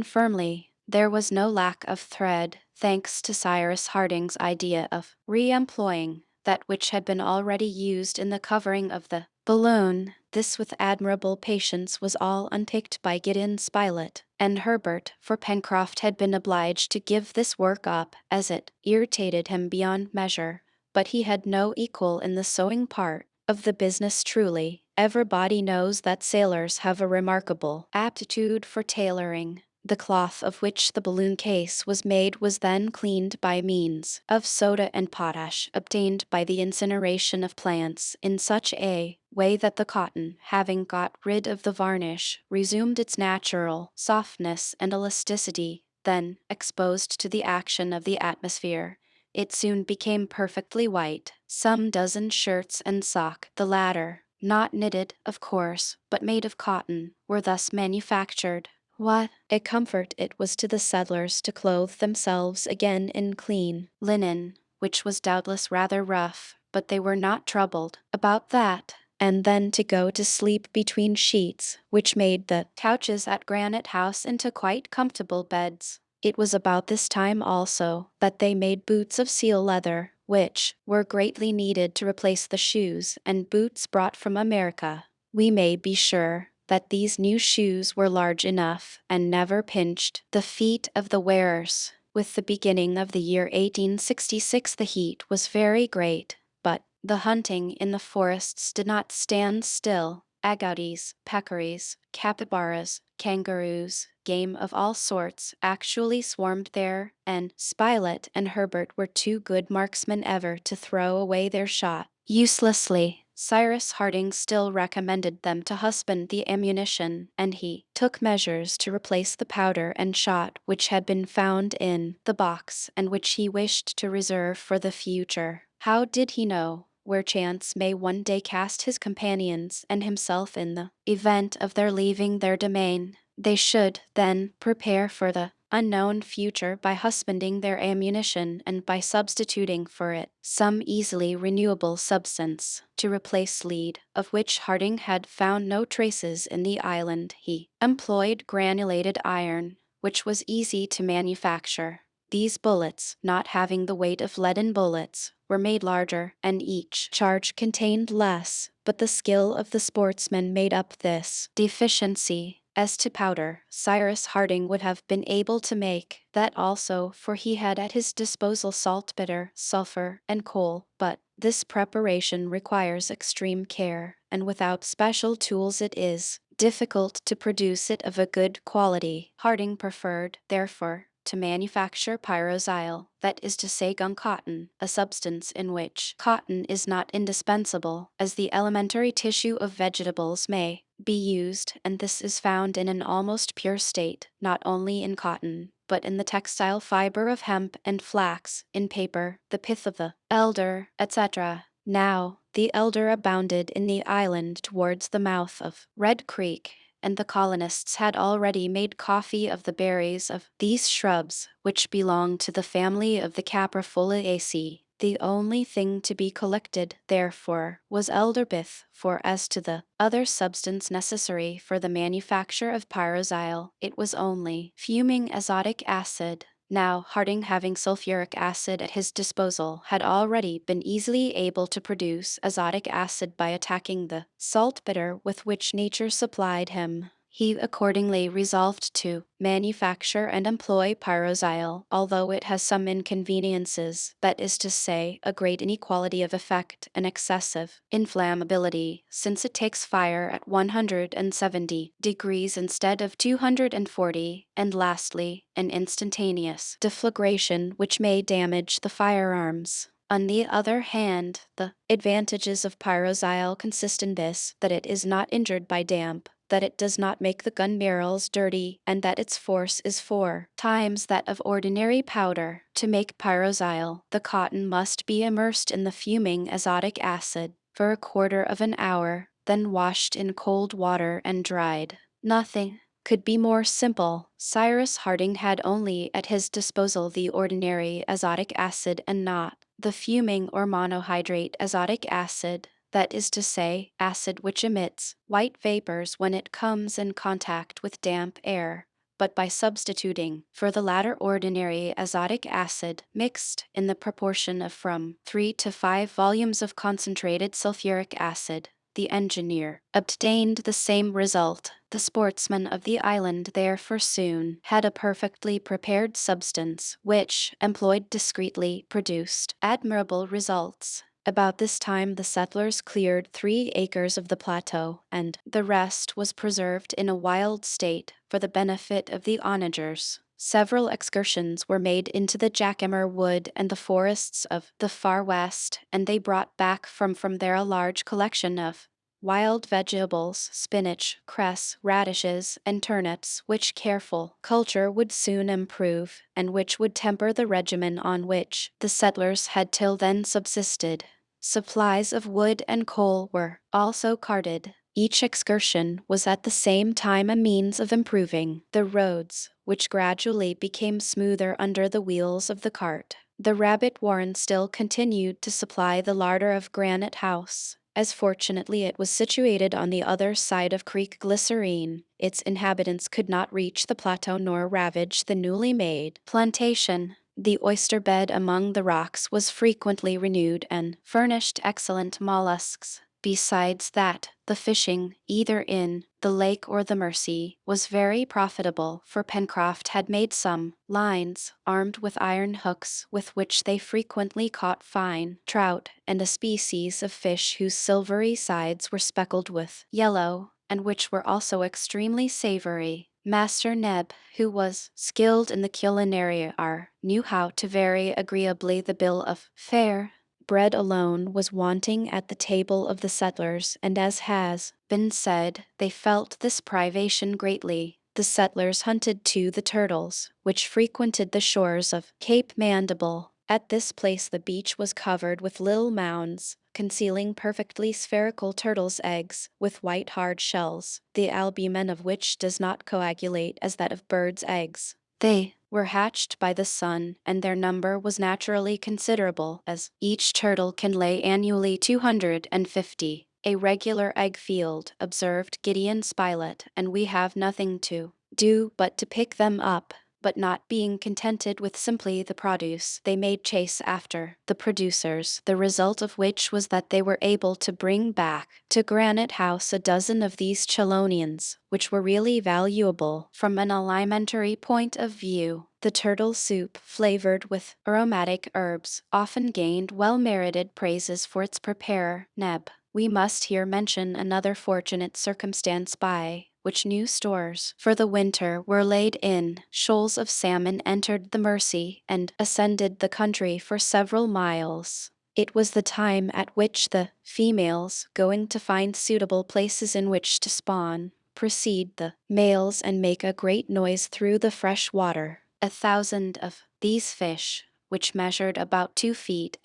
firmly. There was no lack of thread, thanks to Cyrus Harding's idea of re-employing that which had been already used in the covering of the balloon. This with admirable patience was all unpicked by Gideon Spilett and Herbert, for Pencroft had been obliged to give this work up, as it irritated him beyond measure. But he had no equal in the sewing part of the business truly. Everybody knows that sailors have a remarkable aptitude for tailoring. The cloth of which the balloon case was made was then cleaned by means of soda and potash obtained by the incineration of plants in such a way that the cotton, having got rid of the varnish, resumed its natural softness and elasticity. Then, exposed to the action of the atmosphere, it soon became perfectly white. Some dozen shirts and sock, the latter, not knitted, of course, but made of cotton, were thus manufactured. What a comfort it was to the settlers to clothe themselves again in clean linen, which was doubtless rather rough, but they were not troubled about that, and then to go to sleep between sheets, which made the couches at Granite House into quite comfortable beds. It was about this time also that they made boots of seal leather, which were greatly needed to replace the shoes and boots brought from America. We may be sure that these new shoes were large enough and never pinched the feet of the wearers. With the beginning of the year 1866 the heat was very great, but the hunting in the forests did not stand still. Agoutis, peccaries, capybaras, kangaroos, game of all sorts actually swarmed there, and Spilett and Herbert were too good marksmen ever to throw away their shot uselessly. Cyrus Harding still recommended them to husband the ammunition, and he took measures to replace the powder and shot which had been found in the box and which he wished to reserve for the future. How did he know where chance may one day cast his companions and himself in the event of their leaving their domain? They should, then, prepare for the unknown future by husbanding their ammunition and by substituting for it some easily renewable substance to replace lead, of which Harding had found no traces in the island. He employed granulated iron, which was easy to manufacture. These bullets, not having the weight of leaden bullets, were made larger, and each charge contained less, but the skill of the sportsman made up this deficiency. As to powder, Cyrus Harding would have been able to make that also, for he had at his disposal saltpeter, sulfur, and coal, but this preparation requires extreme care, and without special tools it is difficult to produce it of a good quality. Harding preferred, therefore, to manufacture pyroxyle, that is to say gun cotton, a substance in which cotton is not indispensable, as the elementary tissue of vegetables may be used, and this is found in an almost pure state, not only in cotton, but in the textile fiber of hemp and flax, in paper, the pith of the elder, etc. Now, the elder abounded in the island towards the mouth of Red Creek, and the colonists had already made coffee of the berries of these shrubs, which belong to the family of the Caprifoliaceae. The only thing to be collected, therefore, was elderpith, for as to the other substance necessary for the manufacture of pyroxyle, it was only fuming azotic acid. Now, Harding, having sulfuric acid at his disposal, had already been easily able to produce azotic acid by attacking the saltpeter with which nature supplied him. He accordingly resolved to manufacture and employ pyroxyle, although it has some inconveniences, that is to say, a great inequality of effect and excessive inflammability, since it takes fire at 170 degrees instead of 240, and lastly, an instantaneous deflagration which may damage the firearms. On the other hand, the advantages of pyroxyle consist in this, that it is not injured by damp, that it does not make the gun barrels dirty, and that its force is 4 times that of ordinary powder. To make pyroxyle, the cotton must be immersed in the fuming azotic acid for a quarter of an hour, then washed in cold water and dried. Nothing could be more simple. Cyrus Harding had only at his disposal the ordinary azotic acid and not the fuming or monohydrate azotic acid, that is to say, acid which emits white vapors when it comes in contact with damp air. But by substituting for the latter ordinary azotic acid mixed in the proportion of from 3 to 5 volumes of concentrated sulfuric acid, the engineer obtained the same result. The sportsmen of the island therefore soon had a perfectly prepared substance, which, employed discreetly, produced admirable results. About this time the settlers cleared 3 acres of the plateau, and the rest was preserved in a wild state for the benefit of the onagers. Several excursions were made into the Jacamar wood and the forests of the far west, and they brought back from there a large collection of wild vegetables, spinach, cress, radishes, and turnips, which careful culture would soon improve, and which would temper the regimen on which the settlers had till then subsisted. Supplies of wood and coal were also carted. Each excursion was at the same time a means of improving the roads, which gradually became smoother under the wheels of the cart. The rabbit warren still continued to supply the larder of Granite House. As fortunately it was situated on the other side of Creek Glycerine, its inhabitants could not reach the plateau nor ravage the newly made plantation. The oyster bed among the rocks was frequently renewed and furnished excellent mollusks. Besides that, the fishing, either in the lake or the Mersey, was very profitable, for Pencroft had made some lines, armed with iron hooks, with which they frequently caught fine trout and a species of fish whose silvery sides were speckled with yellow, and which were also extremely savory. Master Neb, who was skilled in the culinary art, knew how to vary agreeably the bill of fare. Bread alone was wanting at the table of the settlers, and as has been said, they felt this privation greatly. The settlers hunted too the turtles, which frequented the shores of Cape Mandible, At this place the beach was covered with little mounds, concealing perfectly spherical turtles' eggs with white hard shells, the albumen of which does not coagulate as that of birds' eggs. They were hatched by the sun, and their number was naturally considerable, as each turtle can lay annually 250. A regular egg field, observed Gideon Spilett, and we have nothing to do but to pick them up. But not being contented with simply the produce, they made chase after the producers, the result of which was that they were able to bring back to Granite House a dozen of these chelonians, which were really valuable from an alimentary point of view. The turtle soup, flavored with aromatic herbs, often gained well-merited praises for its preparer, Neb. We must here mention another fortunate circumstance by which new stores for the winter were laid in. Shoals of salmon entered the Mersey and ascended the country for several miles. It was the time at which the females, going to find suitable places in which to spawn, precede the males and make a great noise through the fresh water. 1,000 of these fish, which measured about 2.5 feet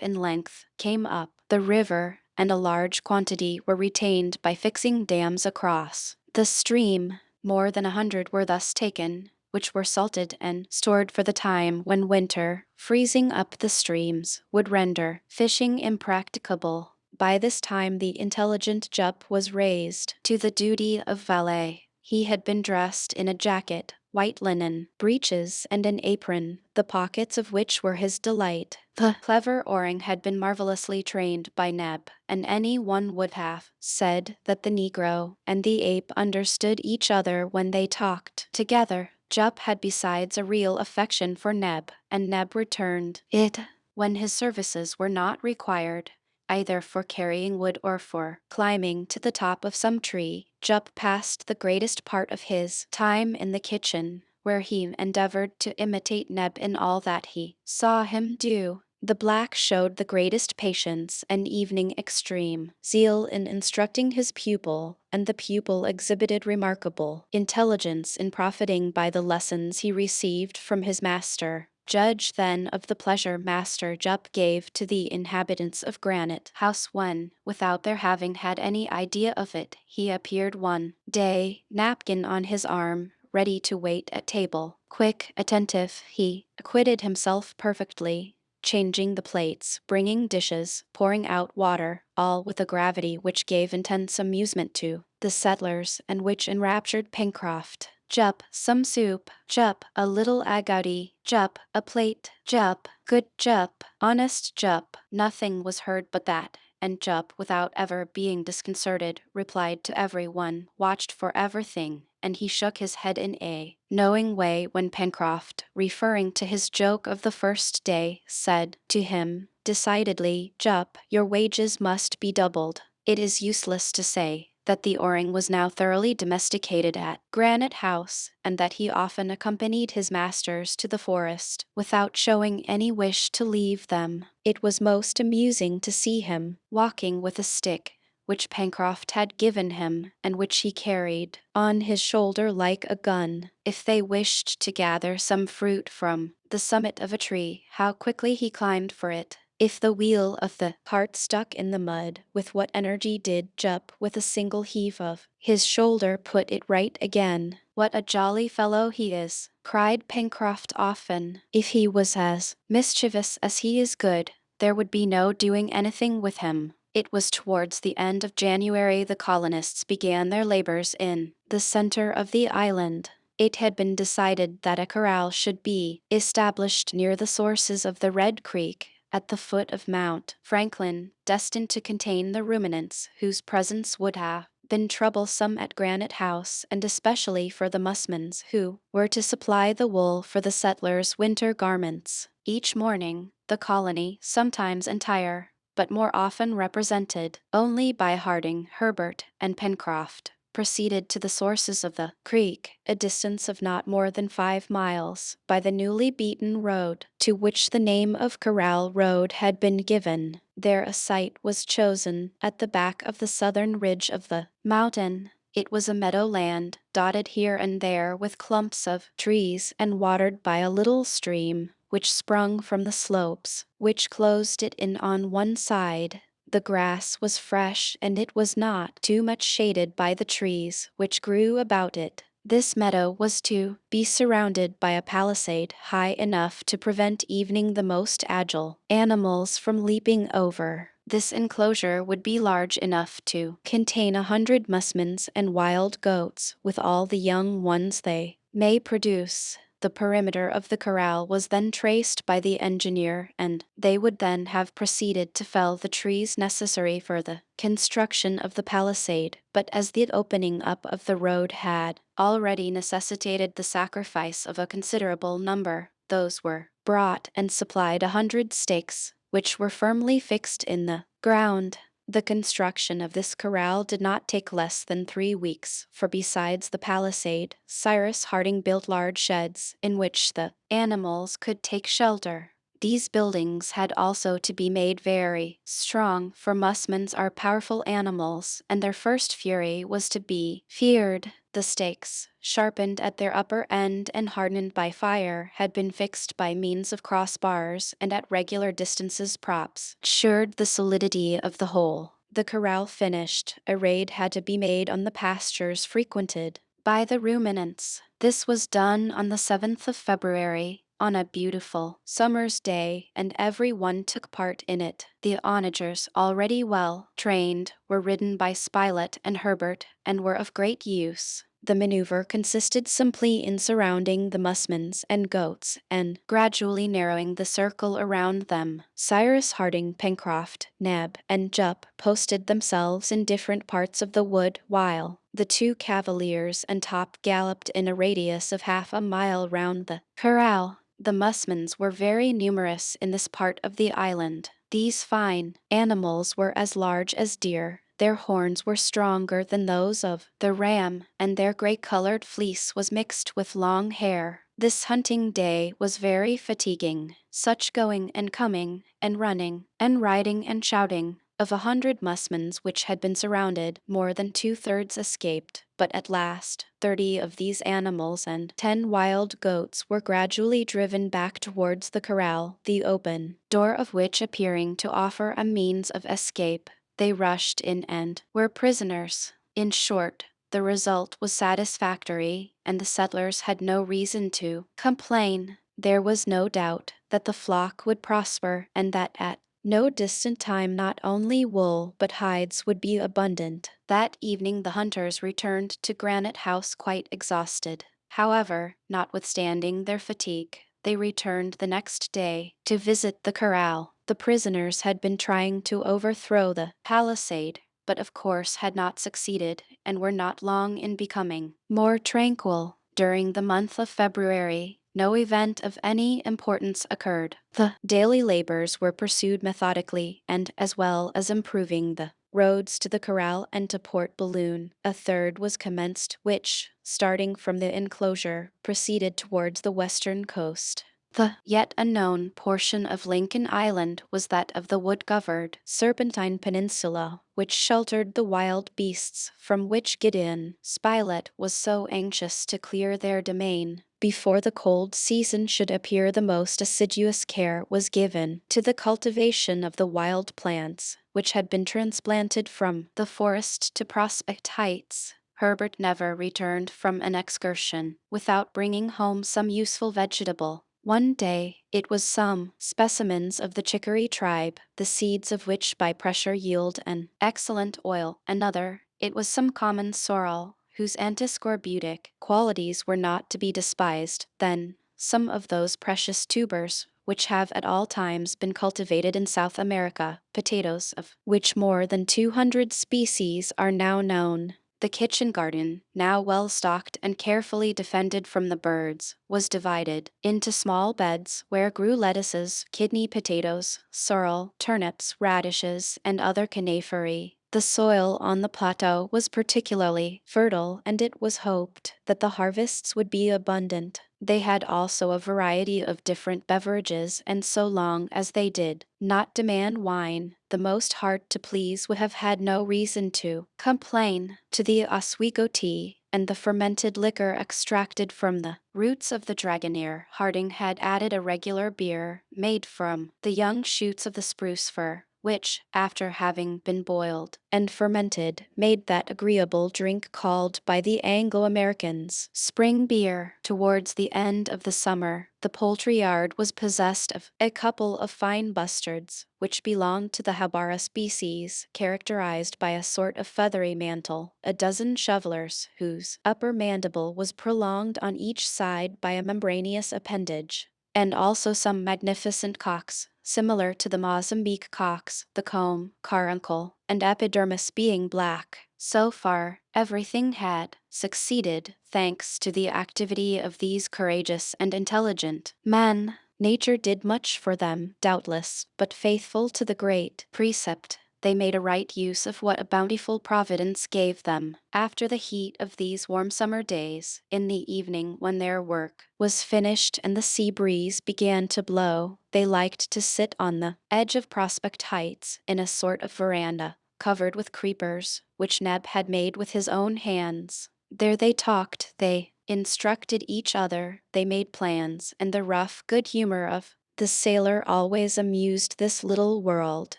in length, came up the river, and a large quantity were retained by fixing dams across the stream. More than 100 were thus taken, which were salted and stored for the time when winter, freezing up the streams, would render fishing impracticable. By this time the intelligent Jup was raised to the duty of valet. He had been dressed in a jacket, white linen, breeches, and an apron, the pockets of which were his delight. The clever Orang had been marvelously trained by Neb, and any one would have said that the Negro and the ape understood each other when they talked together. Jup had besides a real affection for Neb, and Neb returned it when his services were not required, either for carrying wood or for climbing to the top of some tree. Jup passed the greatest part of his time in the kitchen, where he endeavored to imitate Neb in all that he saw him do. The black showed the greatest patience and evening extreme zeal in instructing his pupil, and the pupil exhibited remarkable intelligence in profiting by the lessons he received from his master. Judge then of the pleasure Master Jup gave to the inhabitants of Granite House when, without their having had any idea of it, he appeared one day, napkin on his arm, ready to wait at table. Quick, attentive, he acquitted himself perfectly, changing the plates, bringing dishes, pouring out water, all with a gravity which gave intense amusement to the settlers, and which enraptured Pencroft. Jup, some soup. Jup, a little agouti. Jup, a plate. Jup, good Jup, honest Jup. Nothing was heard but that, and Jup, without ever being disconcerted, replied to every one, watched for everything, and he shook his head in a knowing way when Pencroft, referring to his joke of the first day, said to him, "Decidedly, Jup, your wages must be doubled." It is useless to say that the Orang was now thoroughly domesticated at Granite House, and that he often accompanied his masters to the forest without showing any wish to leave them. It was most amusing to see him walking with a stick, which Pencroft had given him, and which he carried on his shoulder like a gun. If they wished to gather some fruit from the summit of a tree, how quickly he climbed for it! If the wheel of the cart stuck in the mud, with what energy did Jup, with a single heave of his shoulder, put it right again. "What a jolly fellow he is!" cried Pencroft often. "If he was as mischievous as he is good, there would be no doing anything with him." It was towards the end of January the colonists began their labors in the center of the island. It had been decided that a corral should be established near the sources of the Red Creek, at the foot of Mount Franklin, destined to contain the ruminants whose presence would have been troublesome at Granite House, and especially for the musmons who were to supply the wool for the settlers' winter garments. Each morning, the colony, sometimes entire, but more often represented only by Harding, Herbert, and Pencroft, proceeded to the sources of the creek, a distance of not more than 5 miles, by the newly beaten road, to which the name of Corral Road had been given. There a site was chosen at the back of the southern ridge of the mountain. It was a meadow land, dotted here and there with clumps of trees, and watered by a little stream, which sprung from the slopes, which closed it in on one side. The grass was fresh and it was not too much shaded by the trees which grew about it. This meadow was to be surrounded by a palisade high enough to prevent even the most agile animals from leaping over. This enclosure would be large enough to contain 100 musmons and wild goats, with all the young ones they may produce. The perimeter of the corral was then traced by the engineer, and they would then have proceeded to fell the trees necessary for the construction of the palisade. But as the opening up of the road had already necessitated the sacrifice of a considerable number, those were brought and supplied 100 stakes, which were firmly fixed in the ground. The construction of this corral did not take less than 3 weeks, for besides the palisade, Cyrus Harding built large sheds in which the animals could take shelter. These buildings had also to be made very strong, for musmons are powerful animals, and their first fury was to be feared. The stakes, sharpened at their upper end and hardened by fire, had been fixed by means of crossbars, and at regular distances props ensured the solidity of the whole. The corral finished, a raid had to be made on the pastures frequented by the ruminants. This was done on the 7th of February, on a beautiful summer's day, and every one took part in it. The onagers, already well trained, were ridden by Spilett and Herbert, and were of great use. The maneuver consisted simply in surrounding the musmons and goats, and gradually narrowing the circle around them. Cyrus Harding, Pencroft, Neb, and Jup posted themselves in different parts of the wood, while the 2 cavaliers and Top galloped in a radius of half a mile round the corral. The musmons were very numerous in this part of the island. These fine animals were as large as deer. Their horns were stronger than those of the ram, and their gray-colored fleece was mixed with long hair. This hunting day was very fatiguing. Such going and coming, and running, and riding and shouting. Of 100 musmons which had been surrounded, more than 2/3 escaped, but at last 30 of these animals and 10 wild goats were gradually driven back towards the corral, the open door of which appearing to offer a means of escape. They rushed in and were prisoners. In short, the result was satisfactory, and the settlers had no reason to complain. There was no doubt that the flock would prosper, and that at no distant time not only wool but hides would be abundant. That evening the hunters returned to Granite House quite exhausted. However, notwithstanding their fatigue, they returned the next day to visit the corral. The prisoners had been trying to overthrow the palisade, but of course had not succeeded, and were not long in becoming more tranquil. During the month of February, no event of any importance occurred. The daily labors were pursued methodically, and as well as improving the roads to the corral and to Port Balloon, a third was commenced, which, starting from the enclosure, proceeded towards the western coast. The yet unknown portion of Lincoln Island was that of the wood-covered Serpentine Peninsula, which sheltered the wild beasts from which Gideon Spilett was so anxious to clear their domain. Before the cold season should appear, the most assiduous care was given to the cultivation of the wild plants, which had been transplanted from the forest to Prospect Heights. Herbert never returned from an excursion without bringing home some useful vegetable. One day, it was some specimens of the chicory tribe, the seeds of which by pressure yield an excellent oil. Another, it was some common sorrel, whose antiscorbutic qualities were not to be despised. Then, some of those precious tubers which have at all times been cultivated in South America, potatoes, of which more than 200 species are now known. The kitchen garden, now well stocked and carefully defended from the birds, was divided into small beds where grew lettuces, kidney potatoes, sorrel, turnips, radishes, and other coniferæ. The soil on the plateau was particularly fertile, and it was hoped that the harvests would be abundant. They had also a variety of different beverages, and so long as they did not demand wine, the most hard to please would have had no reason to complain. To the Oswego tea and the fermented liquor extracted from the roots of the dragoneer, Harding had added a regular beer made from the young shoots of the spruce fir, which, after having been boiled and fermented, made that agreeable drink called by the Anglo-Americans spring beer. Towards the end of the summer, the poultry yard was possessed of a couple of fine bustards, which belonged to the Habara species, characterized by a sort of feathery mantle, a dozen shovelers, whose upper mandible was prolonged on each side by a membranous appendage, and also some magnificent cocks, similar to the Mozambique cocks, the comb, caruncle, and epidermis being black. So far, everything had succeeded thanks to the activity of these courageous and intelligent men. Nature did much for them, doubtless, but faithful to the great precept, they made a right use of what a bountiful providence gave them. After the heat of these warm summer days, in the evening when their work was finished and the sea breeze began to blow, they liked to sit on the edge of Prospect Heights in a sort of veranda, covered with creepers, which Neb had made with his own hands. There they talked, they instructed each other, they made plans, and the rough good humor of the sailor always amused this little world,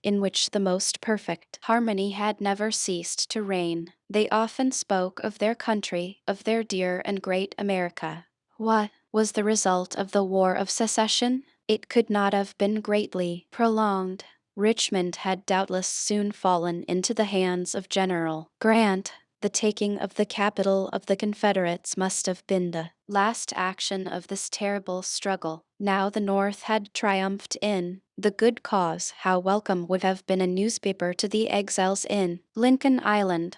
in which the most perfect harmony had never ceased to reign. They often spoke of their country, of their dear and great America. What was the result of the War of Secession? It could not have been greatly prolonged. Richmond had doubtless soon fallen into the hands of General Grant. The taking of the capital of the Confederates must have been the last action of this terrible struggle. Now the North had triumphed in the good cause. How welcome would have been a newspaper to the exiles in Lincoln Island.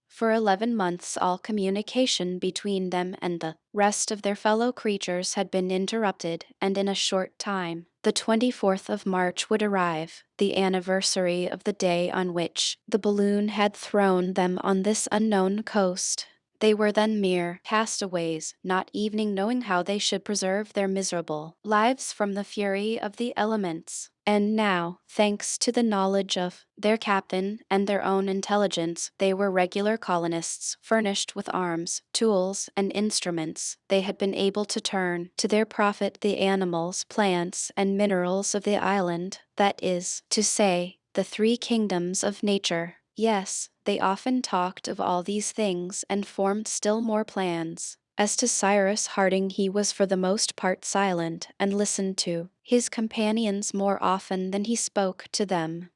For 11 months all communication between them and the rest of their fellow creatures had been interrupted, and in a short time, the 24th of March would arrive, the anniversary of the day on which the balloon had thrown them on this unknown coast. They were then mere castaways, not even knowing how they should preserve their miserable lives from the fury of the elements. And now, thanks to the knowledge of their captain and their own intelligence, they were regular colonists, furnished with arms, tools, and instruments. They had been able to turn to their profit the animals, plants, and minerals of the island, that is to say, the three kingdoms of nature. Yes, they often talked of all these things and formed still more plans. As to Cyrus Harding, he was for the most part silent and listened to his companions more often than he spoke to them.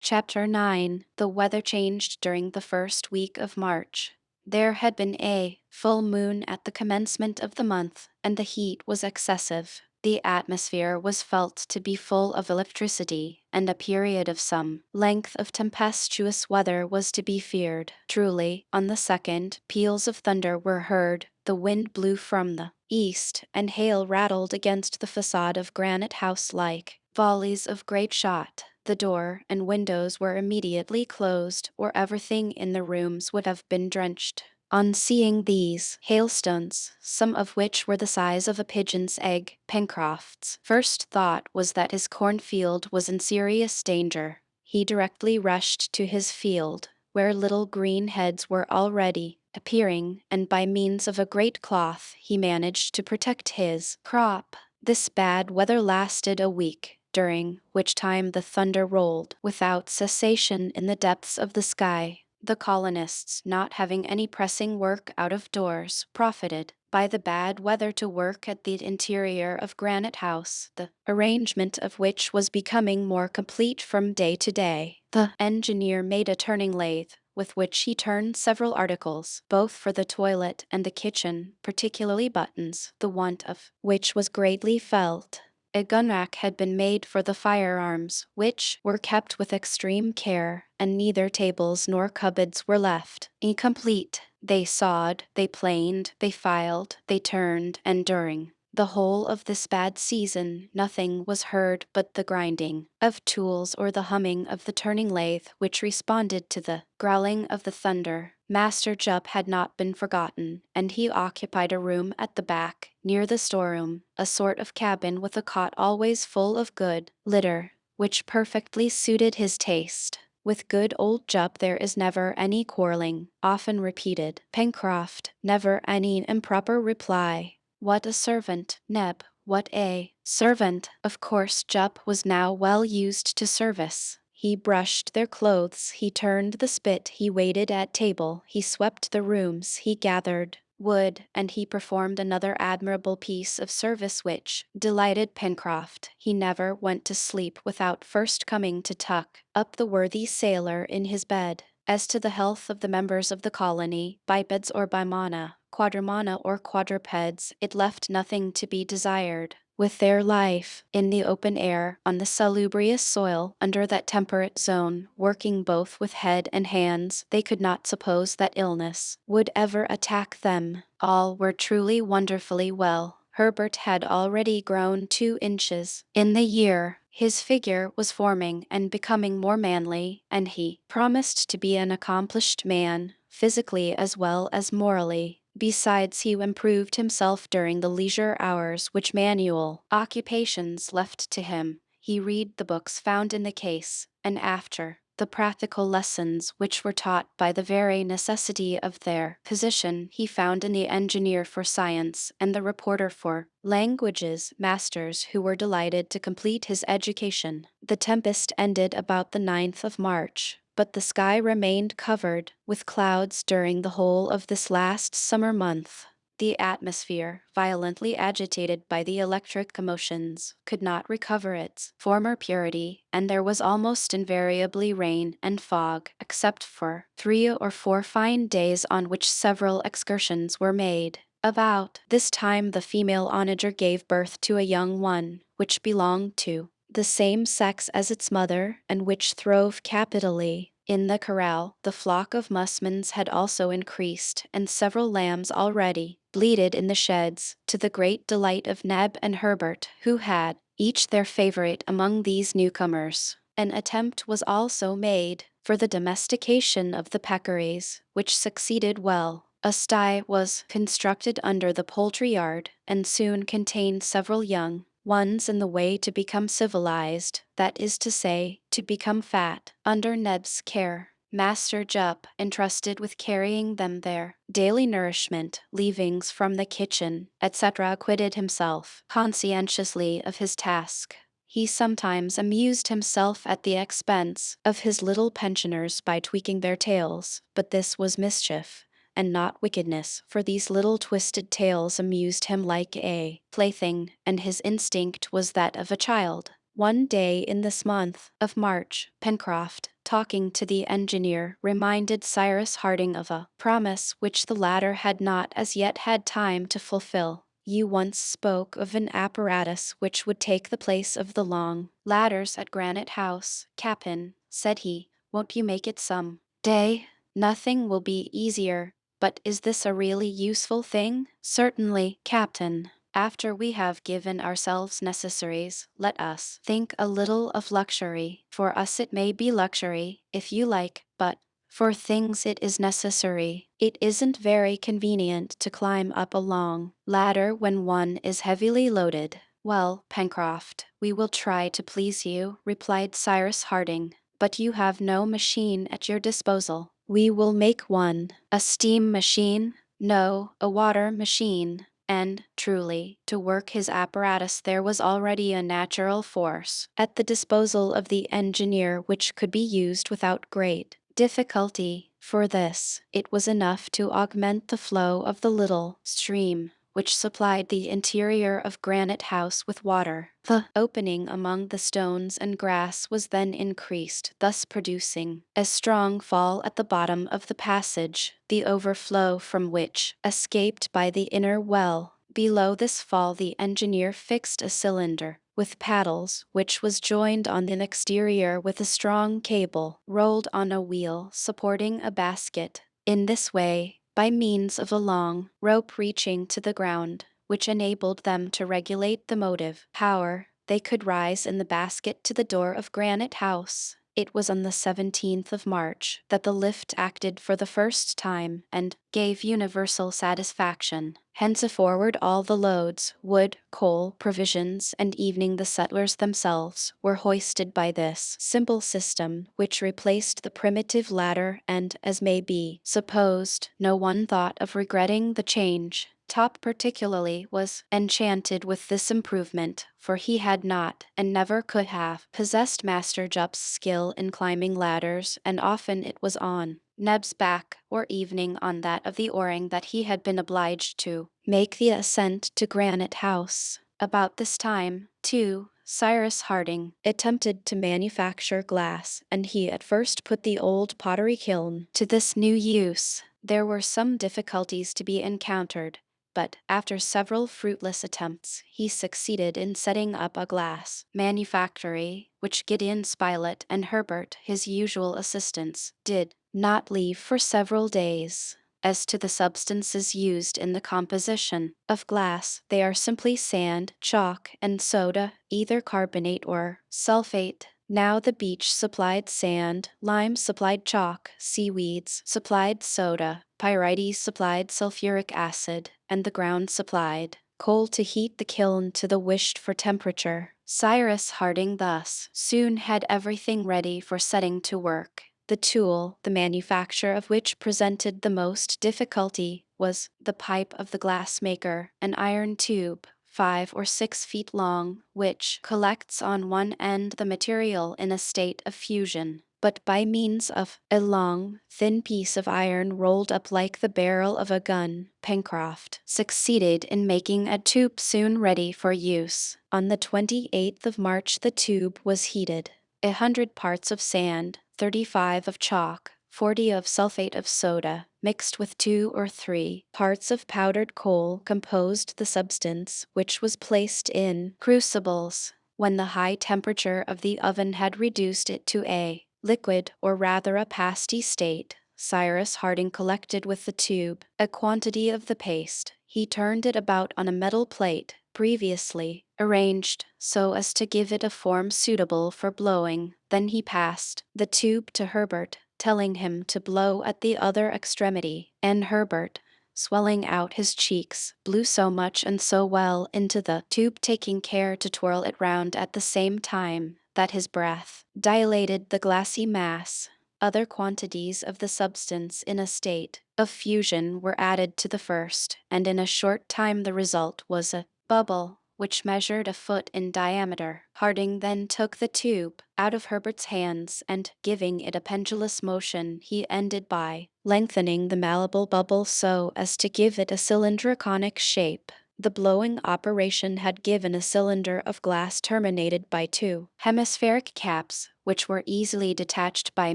Chapter 9. The weather changed during the first week of March. There had been a full moon at the commencement of the month, and the heat was excessive. The atmosphere was felt to be full of electricity, and a period of some length of tempestuous weather was to be feared. Truly, on the 2nd, peals of thunder were heard, the wind blew from the east, and hail rattled against the facade of Granite House like volleys of great shot. The door and windows were immediately closed, or everything in the rooms would have been drenched. On seeing these hailstones, some of which were the size of a pigeon's egg, Pencroft's first thought was that his cornfield was in serious danger. He directly rushed to his field, where little green heads were already appearing, and by means of a great cloth he managed to protect his crop. This bad weather lasted a week, during which time the thunder rolled without cessation in the depths of the sky. The colonists, not having any pressing work out of doors, profited by the bad weather to work at the interior of Granite House, the arrangement of which was becoming more complete from day to day. The engineer made a turning lathe, with which he turned several articles, both for the toilet and the kitchen, particularly buttons, the want of which was greatly felt. A gun rack had been made for the firearms, which were kept with extreme care, and neither tables nor cupboards were left incomplete. They sawed, they planed, they filed, they turned, and during the whole of this bad season nothing was heard but the grinding of tools or the humming of the turning lathe, which responded to the growling of the thunder. Master Jup had not been forgotten, and he occupied a room at the back, near the storeroom, a sort of cabin with a cot always full of good litter, which perfectly suited his taste. With good old Jup there is never any quarreling, often repeated Pencroft, never any improper reply. What a servant, Neb, what a servant! Of course Jup was now well used to service. He brushed their clothes, he turned the spit, he waited at table, he swept the rooms, he gathered wood, and he performed another admirable piece of service which delighted Pencroft. He never went to sleep without first coming to tuck up the worthy sailor in his bed. As to the health of the members of the colony, bipeds or bimana, quadrumana or quadrupeds, it left nothing to be desired. With their life in the open air, on the salubrious soil, under that temperate zone, working both with head and hands, they could not suppose that illness would ever attack them. All were truly wonderfully well. Herbert had already grown 2 inches in the year. His figure was forming and becoming more manly, and he promised to be an accomplished man, physically as well as morally. Besides, he improved himself during the leisure hours which manual occupations left to him. He read the books found in the case, and after the practical lessons which were taught by the very necessity of their position, he found in the engineer for science and the reporter for languages masters who were delighted to complete his education. The tempest ended about the 9th of March. But the sky remained covered with clouds during the whole of this last summer month. The atmosphere, violently agitated by the electric commotions, could not recover its former purity, and there was almost invariably rain and fog, except for 3 or 4 fine days on which several excursions were made. About this time the female onager gave birth to a young one, which belonged to the same sex as its mother, and which throve capitally. In the corral, the flock of musmons had also increased, and several lambs already bleated in the sheds, to the great delight of Neb and Herbert, who had each their favorite among these newcomers. An attempt was also made for the domestication of the peccaries, which succeeded well. A sty was constructed under the poultry yard, and soon contained several young ones in the way to become civilized, that is to say, to become fat, under Neb's care. Master Jup, entrusted with carrying them their daily nourishment, leavings from the kitchen, etc., acquitted himself conscientiously of his task. He sometimes amused himself at the expense of his little pensioners by tweaking their tails, but this was mischief and not wickedness, for these little twisted tails amused him like a plaything, and his instinct was that of a child. One day in this month of March, Pencroft, talking to the engineer, reminded Cyrus Harding of a promise which the latter had not as yet had time to fulfill. You once spoke of an apparatus which would take the place of the long ladders at Granite House, Captain, said he. Won't you make it some day? Nothing will be easier. But is this a really useful thing? Certainly, Captain. After we have given ourselves necessaries, let us think a little of luxury. For us it may be luxury, if you like, but for things it is necessary. It isn't very convenient to climb up a long ladder when one is heavily loaded. Well, Pencroft, we will try to please you, replied Cyrus Harding, but you have no machine at your disposal. We will make one. A steam machine? No, a water machine. And, truly, to work his apparatus there was already a natural force at the disposal of the engineer which could be used without great difficulty. For this, it was enough to augment the flow of the little stream which supplied the interior of Granite House with water. The opening among the stones and grass was then increased, thus producing a strong fall at the bottom of the passage, the overflow from which escaped by the inner well. Below this fall the engineer fixed a cylinder with paddles, which was joined on the exterior with a strong cable rolled on a wheel supporting a basket. In this way, by means of a long rope reaching to the ground, which enabled them to regulate the motive power, they could rise in the basket to the door of Granite House. It was on the 17th of March that the lift acted for the first time and gave universal satisfaction. Henceforward all the loads, wood, coal, provisions, and even the settlers themselves, were hoisted by this simple system, which replaced the primitive ladder, and, as may be supposed, no one thought of regretting the change. Top particularly was enchanted with this improvement, for he had not, and never could have, possessed Master Jup's skill in climbing ladders, and often it was on Neb's back, or evening on that of the Oring, that he had been obliged to make the ascent to Granite House. About this time, too, Cyrus Harding attempted to manufacture glass, and he at first put the old pottery kiln to this new use. There were some difficulties to be encountered, but after several fruitless attempts, he succeeded in setting up a glass manufactory, which Gideon Spilett and Herbert, his usual assistants, did not leave for several days. As to the substances used in the composition of glass, they are simply sand, chalk, and soda, either carbonate or sulfate. Now the beach supplied sand, lime supplied chalk, seaweeds supplied soda, pyrites supplied sulfuric acid, and the ground supplied coal to heat the kiln to the wished-for temperature. Cyrus Harding thus soon had everything ready for setting to work. The tool, the manufacture of which presented the most difficulty, was the pipe of the glassmaker, an iron tube 5 or 6 feet long, which collects on one end the material in a state of fusion, but by means of a long, thin piece of iron rolled up like the barrel of a gun. Pencroft succeeded in making a tube soon ready for use. On the 28th of March the tube was heated. 100 parts of sand, 35 of chalk, 40 of sulfate of soda, mixed with 2 or 3 parts of powdered coal, composed the substance, which was placed in crucibles. When the high temperature of the oven had reduced it to a liquid, or rather a pasty state, Cyrus Harding collected with the tube a quantity of the paste. He turned it about on a metal plate, previously arranged so as to give it a form suitable for blowing. Then he passed the tube to Herbert, telling him to blow at the other extremity, and Herbert, swelling out his cheeks, blew so much and so well into the tube, taking care to twirl it round at the same time, that his breath dilated the glassy mass. Other quantities of the substance in a state of fusion were added to the first, and in a short time the result was a bubble which measured a foot in diameter. Harding then took the tube out of Herbert's hands, and, giving it a pendulous motion, he ended by lengthening the malleable bubble so as to give it a cylindroconic shape. The blowing operation had given a cylinder of glass terminated by 2 hemispheric caps, which were easily detached by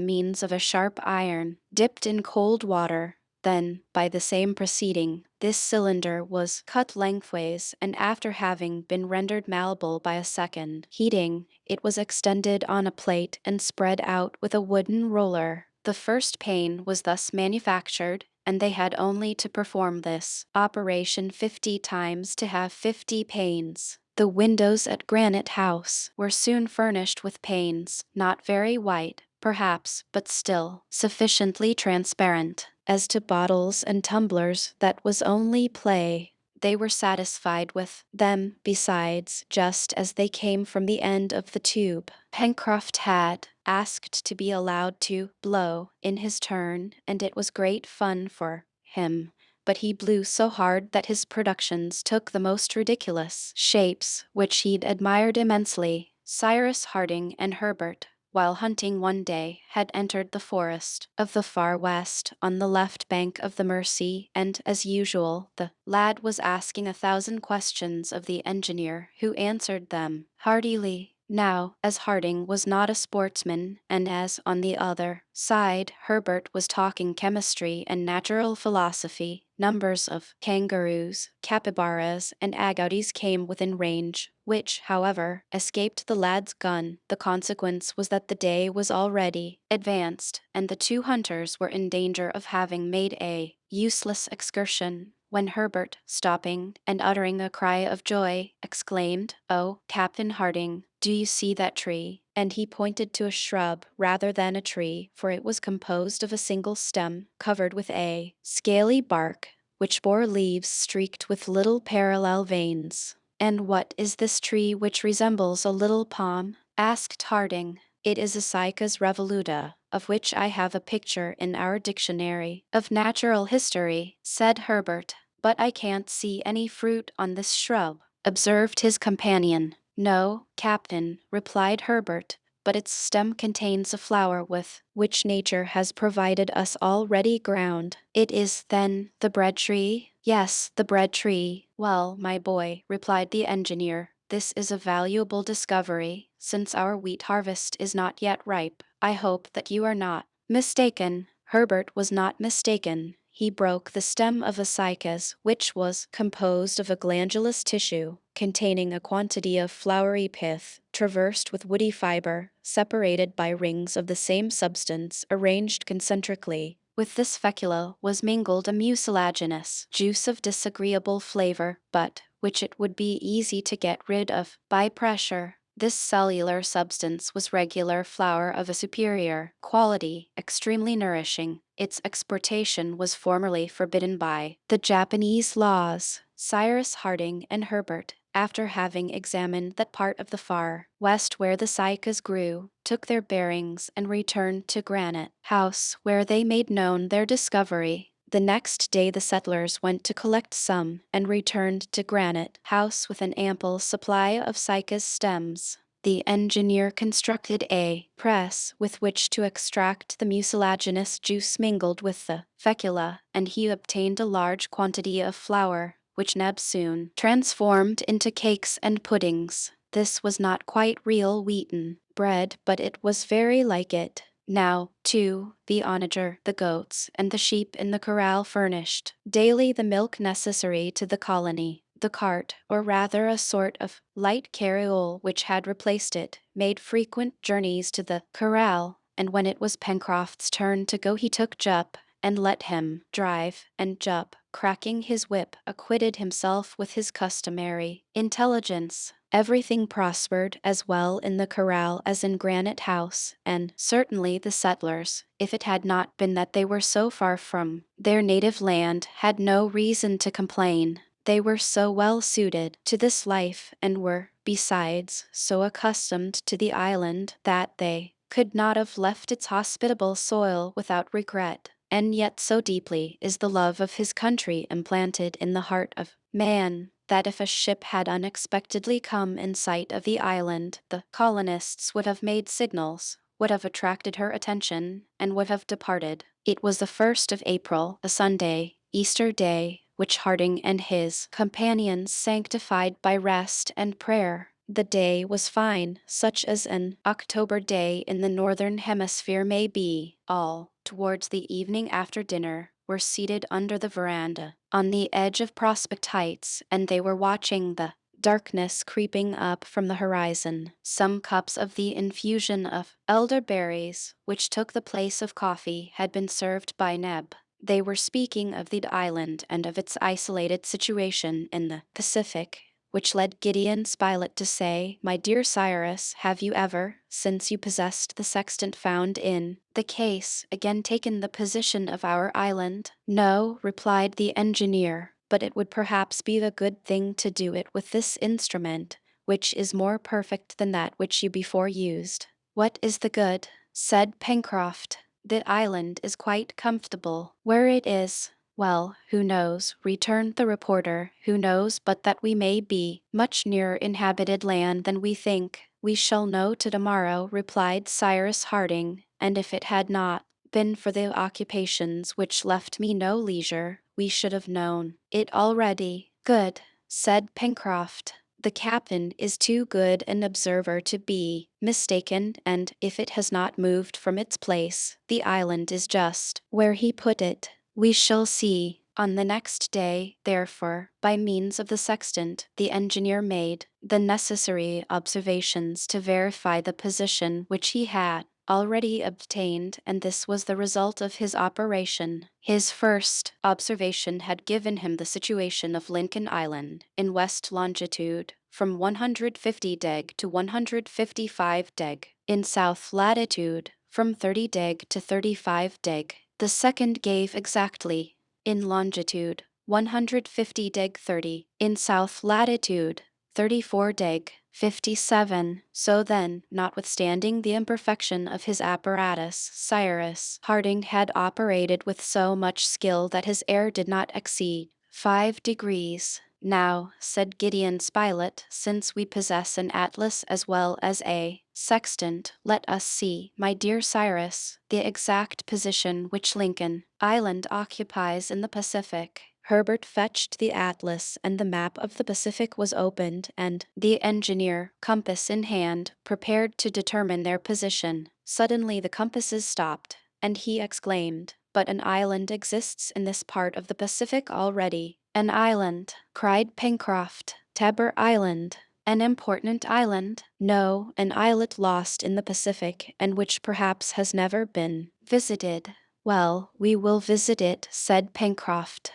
means of a sharp iron dipped in cold water. Then, by the same proceeding, this cylinder was cut lengthways, and after having been rendered malleable by a second heating, it was extended on a plate and spread out with a wooden roller. The first pane was thus manufactured, and they had only to perform this operation 50 times to have 50 panes. The windows at Granite House were soon furnished with panes, not very white, perhaps, but still sufficiently transparent. As to bottles and tumblers, that was only play. They were satisfied with them, besides, just as they came from the end of the tube. Pencroft had asked to be allowed to blow in his turn, and it was great fun for him. But he blew so hard that his productions took the most ridiculous shapes, which he'd admired immensely. Cyrus Harding and Herbert, while hunting one day, had entered the forest of the far west on the left bank of the Mersey, and, as usual, the lad was asking 1,000 questions of the engineer, who answered them heartily. Now, as Harding was not a sportsman, and as, on the other side, Herbert was talking chemistry and natural philosophy, numbers of kangaroos, capybaras, and agoutis came within range, which, however, escaped the lad's gun. The consequence was that the day was already advanced, and the 2 hunters were in danger of having made a useless excursion, when Herbert, stopping and uttering a cry of joy, exclaimed, "Oh, Captain Harding, do you see that tree?" and he pointed to a shrub rather than a tree, for it was composed of a single stem, covered with a scaly bark, which bore leaves streaked with little parallel veins. "And what is this tree which resembles a little palm?" asked Harding. "It is a Cycas revoluta, of which I have a picture in our dictionary of natural history," said Herbert. "But I can't see any fruit on this shrub," observed his companion. "No, Captain," replied Herbert, "but its stem contains a flower with which nature has provided us all ready ground." "It is, then, the bread tree?" "Yes, the bread tree." "Well, my boy," replied the engineer, "this is a valuable discovery, since our wheat harvest is not yet ripe. I hope that you are not mistaken." Herbert was not mistaken. He broke the stem of a cycas, which was composed of a glandulous tissue, containing a quantity of flowery pith, traversed with woody fiber, separated by rings of the same substance arranged concentrically. With this fecula was mingled a mucilaginous juice of disagreeable flavor, but which it would be easy to get rid of by pressure. This cellular substance was regular flour of a superior quality, extremely nourishing. Its exportation was formerly forbidden by the Japanese laws. Cyrus Harding and Herbert, after having examined that part of the far west where the cycas grew, took their bearings and returned to Granite House, where they made known their discovery. The next day the settlers went to collect some, and returned to Granite House with an ample supply of cycas stems. The engineer constructed a press with which to extract the mucilaginous juice mingled with the fecula, and he obtained a large quantity of flour, which Neb soon transformed into cakes and puddings. This was not quite real wheaten bread, but it was very like it. Now, too, the onager, the goats, and the sheep in the corral furnished daily the milk necessary to the colony. The cart, or rather a sort of light carriole which had replaced it, made frequent journeys to the corral, and when it was Pencroft's turn to go he took Jup, and let him drive, and Jup, cracking his whip, acquitted himself with his customary intelligence. Everything prospered as well in the corral as in Granite House, and certainly the settlers, if it had not been that they were so far from their native land, had no reason to complain. They were so well suited to this life, and were, besides, so accustomed to the island, that they could not have left its hospitable soil without regret. And yet so deeply is the love of his country implanted in the heart of man, that if a ship had unexpectedly come in sight of the island, the colonists would have made signals, would have attracted her attention, and would have departed. It was the 1st of April, a Sunday, Easter day, which Harding and his companions sanctified by rest and prayer. The day was fine, such as an October day in the northern hemisphere may be. All, towards the evening after dinner, were seated under the veranda, on the edge of Prospect Heights, and they were watching the darkness creeping up from the horizon. Some cups of the infusion of elderberries, which took the place of coffee, had been served by Neb. They were speaking of the island and of its isolated situation in the Pacific, which led Gideon Spilett to say, "My dear Cyrus, have you ever, since you possessed the sextant found in the case, again taken the position of our island?" "No," replied the engineer, "but it would perhaps be a good thing to do it with this instrument, which is more perfect than that which you before used." "What is the good?" said Pencroft. "The island is quite comfortable where it is." "Well, who knows," returned the reporter, "who knows but that we may be much nearer inhabited land than we think?" "We shall know to-morrow," replied Cyrus Harding, "and if it had not been for the occupations which left me no leisure, we should have known it already." "Good," said Pencroft. "The captain is too good an observer to be mistaken, and if it has not moved from its place, the island is just where he put it. We shall see." On the next day, therefore, by means of the sextant, the engineer made the necessary observations to verify the position which he had already obtained, and this was the result of his operation. His first observation had given him the situation of Lincoln Island, in west longitude from 150 deg to 155 deg. In south latitude, from 30 deg to 35 deg. The second gave exactly. In longitude, 150 deg 30. In south latitude, 34 deg 57. So then, notwithstanding the imperfection of his apparatus, Cyrus Harding had operated with so much skill that his error did not exceed 5 degrees. Now, said Gideon Spilett, since we possess an atlas as well as a sextant, let us see, my dear Cyrus, the exact position which Lincoln Island occupies in the Pacific. Herbert fetched the atlas, and the map of the Pacific was opened, and the engineer, compass in hand, prepared to determine their position. Suddenly the compasses stopped, and he exclaimed, "But an island exists in this part of the Pacific already." "An island," cried Pencroft. "Tabor Island. An important island?" "No, an islet lost in the Pacific, and which perhaps has never been visited." "Well, we will visit it," said Pencroft.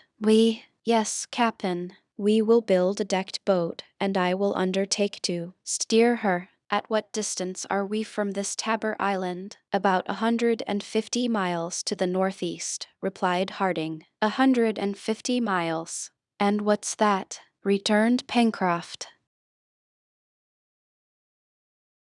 Yes, Captain. We will build a decked boat, and I will undertake to steer her." "At what distance are we from this Tabor Island?" "About 150 miles to the northeast," replied Harding. 150 miles. "And what's that?" returned Pencroft.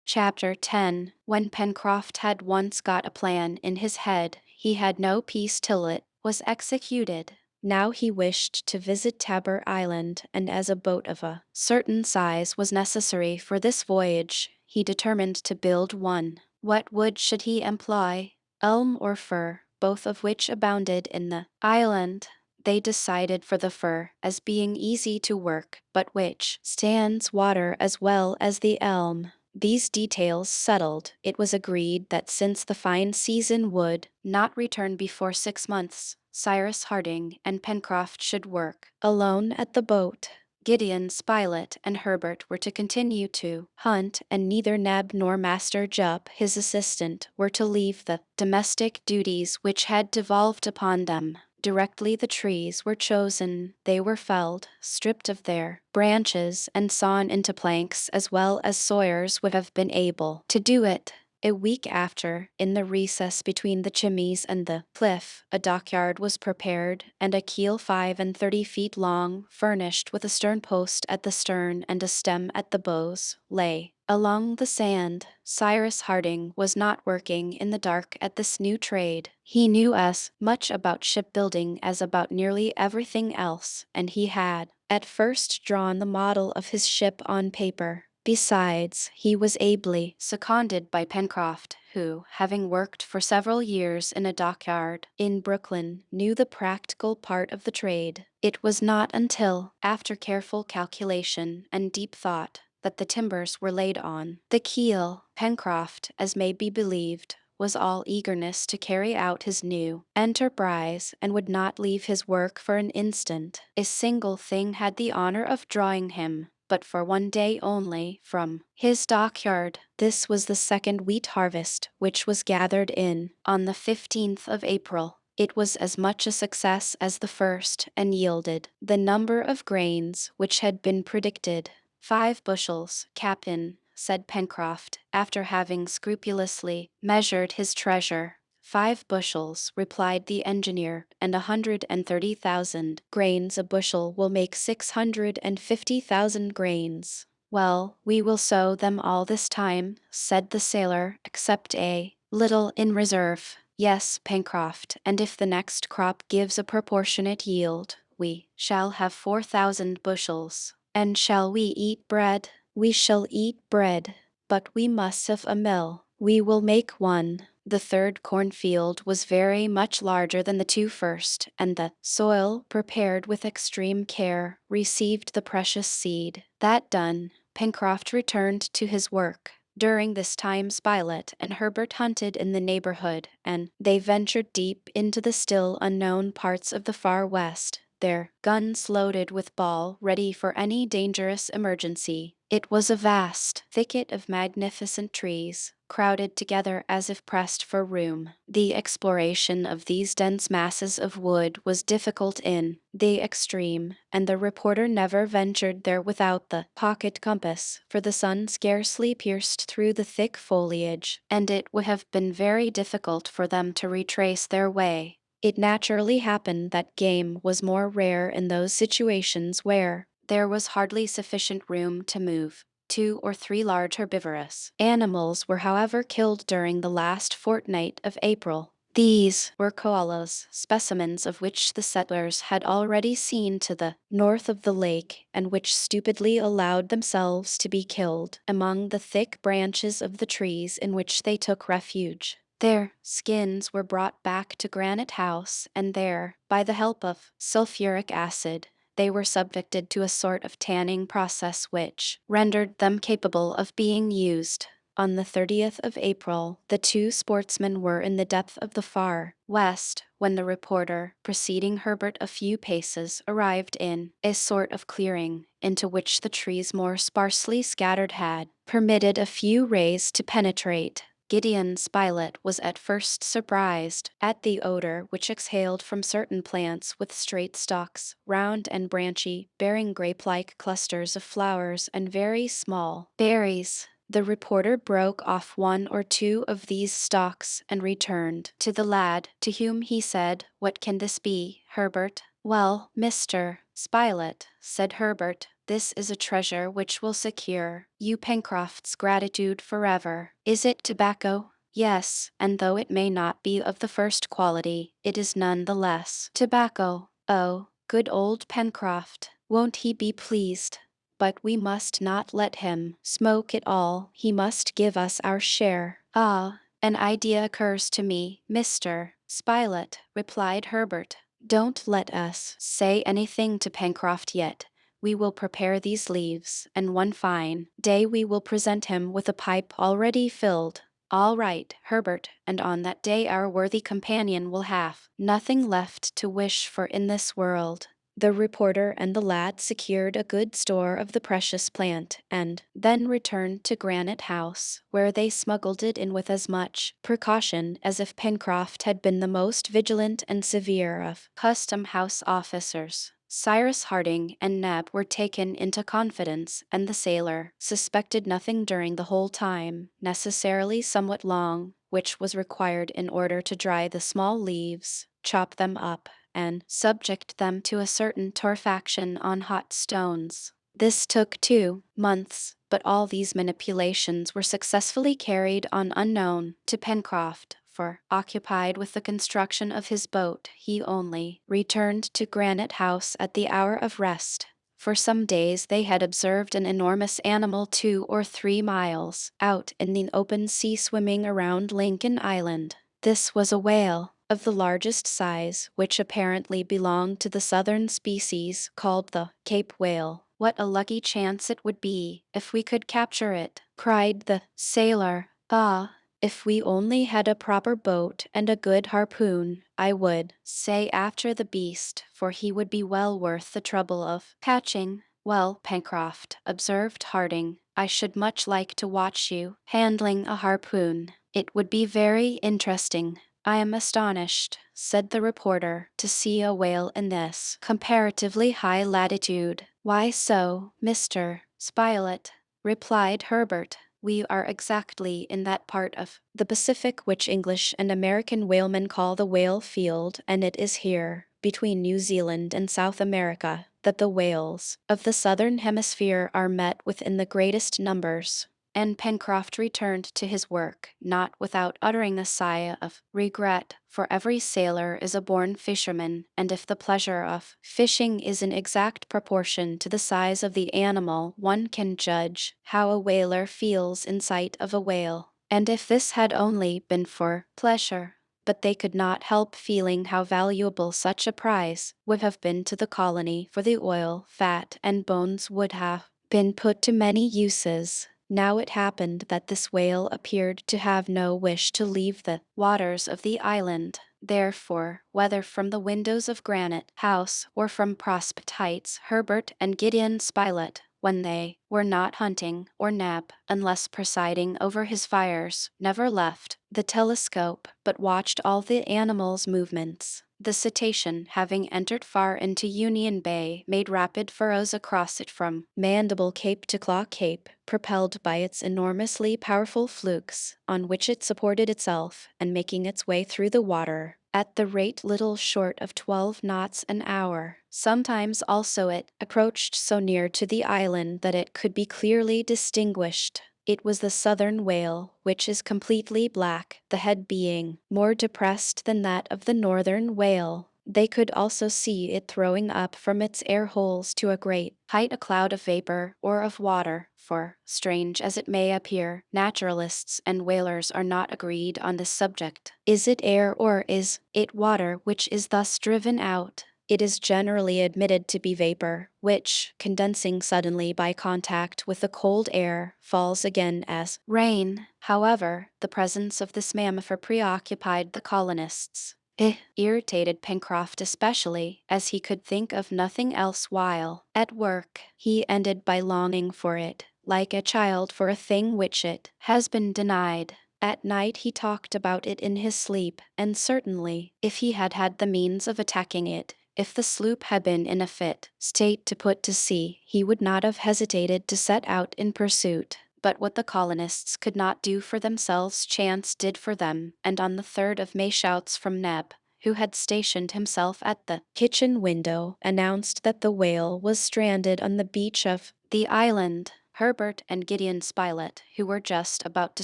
Chapter 10. When Pencroft had once got a plan in his head, he had no peace till it was executed. Now he wished to visit Tabor Island, and as a boat of a certain size was necessary for this voyage, he determined to build one. What wood should he employ? Elm or fir, both of which abounded in the island? They decided for the fir, as being easy to work, but which stands water as well as the elm. These details settled, it was agreed that since the fine season would not return before 6 months, Cyrus Harding and Pencroft should work alone at the boat. Gideon Spilett and Herbert were to continue to hunt, and neither Neb nor Master Jup, his assistant, were to leave the domestic duties which had devolved upon them. Directly the trees were chosen, they were felled, stripped of their branches, and sawn into planks, as well as sawyers would have been able to do it. A week after, in the recess between the chimneys and the cliff, a dockyard was prepared, and a keel 35 feet long, furnished with a stern post at the stern and a stem at the bows, lay along the sand. Cyrus Harding was not working in the dark at this new trade. He knew as much about shipbuilding as about nearly everything else, and he had at first drawn the model of his ship on paper. Besides, he was ably seconded by Pencroft, who, having worked for several years in a dockyard in Brooklyn, knew the practical part of the trade. It was not until, after careful calculation and deep thought, that the timbers were laid on the keel. Pencroft, as may be believed, was all eagerness to carry out his new enterprise, and would not leave his work for an instant. A single thing had the honor of drawing him, but for 1 day only, from his dockyard. This was the second wheat harvest, which was gathered in on the 15th of April. It was as much a success as the first, and yielded the number of grains which had been predicted. 5 bushels, Captain, said Pencroft, after having scrupulously measured his treasure. 5 bushels, replied the engineer, and 130,000 grains a bushel will make 650,000 grains. Well, we will sow them all this time, said the sailor, except a little in reserve. Yes, Pencroft, and if the next crop gives a proportionate yield, we shall have 4,000 bushels. And shall we eat bread? We shall eat bread, but we must have a mill. We will make one. The third cornfield was very much larger than the 2 first, and the soil, prepared with extreme care, received the precious seed. That done, Pencroft returned to his work. During this time Spilett and Herbert hunted in the neighborhood, and they ventured deep into the still unknown parts of the far west, their guns loaded with ball ready for any dangerous emergency. It was a vast thicket of magnificent trees, crowded together as if pressed for room. The exploration of these dense masses of wood was difficult in the extreme, and the reporter never ventured there without the pocket compass, for the sun scarcely pierced through the thick foliage, and it would have been very difficult for them to retrace their way. It naturally happened that game was more rare in those situations where there was hardly sufficient room to move. 2 or 3 large herbivorous animals were, however, killed during the last fortnight of April. These were koalas, specimens of which the settlers had already seen to the north of the lake, and which stupidly allowed themselves to be killed among the thick branches of the trees in which they took refuge. Their skins were brought back to Granite House, and there, by the help of sulfuric acid, they were subjected to a sort of tanning process which rendered them capable of being used. On the 30th of April, the 2 sportsmen were in the depth of the far west when the reporter, preceding Herbert a few paces, arrived in a sort of clearing into which the trees more sparsely scattered had permitted a few rays to penetrate. Gideon Spilett was at first surprised at the odor which exhaled from certain plants with straight stalks, round and branchy, bearing grape-like clusters of flowers and very small berries. The reporter broke off 1 or 2 of these stalks and returned to the lad, to whom he said, "What can this be, Herbert?" "Well, Mr. Spilett," said Herbert, "this is a treasure which will secure you Pencroft's gratitude forever." "Is it tobacco?" "Yes, and though it may not be of the first quality, it is none the less tobacco. Oh, good old Pencroft, won't he be pleased? But we must not let him smoke it all, he must give us our share." "Ah, an idea occurs to me, Mr. Spilett," replied Herbert. "Don't let us say anything to Pencroft yet. We will prepare these leaves, and one fine day we will present him with a pipe already filled." "All right, Herbert, and on that day our worthy companion will have nothing left to wish for in this world." The reporter and the lad secured a good store of the precious plant, and then returned to Granite House, where they smuggled it in with as much precaution as if Pencroft had been the most vigilant and severe of custom-house officers. Cyrus Harding and Neb were taken into confidence, and the sailor suspected nothing during the whole time, necessarily somewhat long, which was required in order to dry the small leaves, chop them up, and subject them to a certain torrefaction on hot stones. This took 2 months, but all these manipulations were successfully carried on unknown to Pencroft, for, occupied with the construction of his boat, he only returned to Granite House at the hour of rest. For some days they had observed an enormous animal 2 or 3 miles out in the open sea swimming around Lincoln Island. This was a whale of the largest size, which apparently belonged to the southern species called the Cape whale. "What a lucky chance it would be if we could capture it," cried the sailor. "Ah, if we only had a proper boat and a good harpoon, I would say after the beast, for he would be well worth the trouble of catching." "Well, Pencroft," observed Harding, "I should much like to watch you handling a harpoon. It would be very interesting." "I am astonished," said the reporter, "to see a whale in this comparatively high latitude." "Why so, Mr. Spilett?" replied Herbert. "We are exactly in that part of the Pacific which English and American whalemen call the whale field, and it is here, between New Zealand and South America, that the whales of the southern hemisphere are met with in the greatest numbers." And Pencroft returned to his work, not without uttering a sigh of regret, for every sailor is a born fisherman, and if the pleasure of fishing is in exact proportion to the size of the animal, one can judge how a whaler feels in sight of a whale. And if this had only been for pleasure, but they could not help feeling how valuable such a prize would have been to the colony, for the oil, fat, and bones would have been put to many uses. Now it happened that this whale appeared to have no wish to leave the waters of the island. Therefore, whether from the windows of Granite House or from Prospect Heights, Herbert and Gideon Spilett when they were not hunting, or Neb, unless presiding over his fires, never left the telescope but watched all the animals' movements. The cetacean, having entered far into Union Bay, made rapid furrows across it from Mandible Cape to Claw Cape, propelled by its enormously powerful flukes, on which it supported itself, and making its way through the water at the rate little short of 12 knots an hour. Sometimes also it approached so near to the island that it could be clearly distinguished. It was the southern whale, which is completely black, the head being more depressed than that of the northern whale. They could also see it throwing up from its air holes to a great height a cloud of vapor or of water, for, strange as it may appear, naturalists and whalers are not agreed on this subject. Is it air or is it water which is thus driven out? It is generally admitted to be vapor, which, condensing suddenly by contact with the cold air, falls again as rain. However, the presence of this mammifer preoccupied the colonists. It irritated Pencroft especially, as he could think of nothing else while at work. He ended by longing for it, like a child for a thing which it has been denied. At night he talked about it in his sleep, and certainly, if he had had the means of attacking it, if the sloop had been in a fit state to put to sea, he would not have hesitated to set out in pursuit. But what the colonists could not do for themselves chance did for them, and on the 3rd of May shouts from Neb, who had stationed himself at the kitchen window, announced that the whale was stranded on the beach of the island. Herbert and Gideon Spilett, who were just about to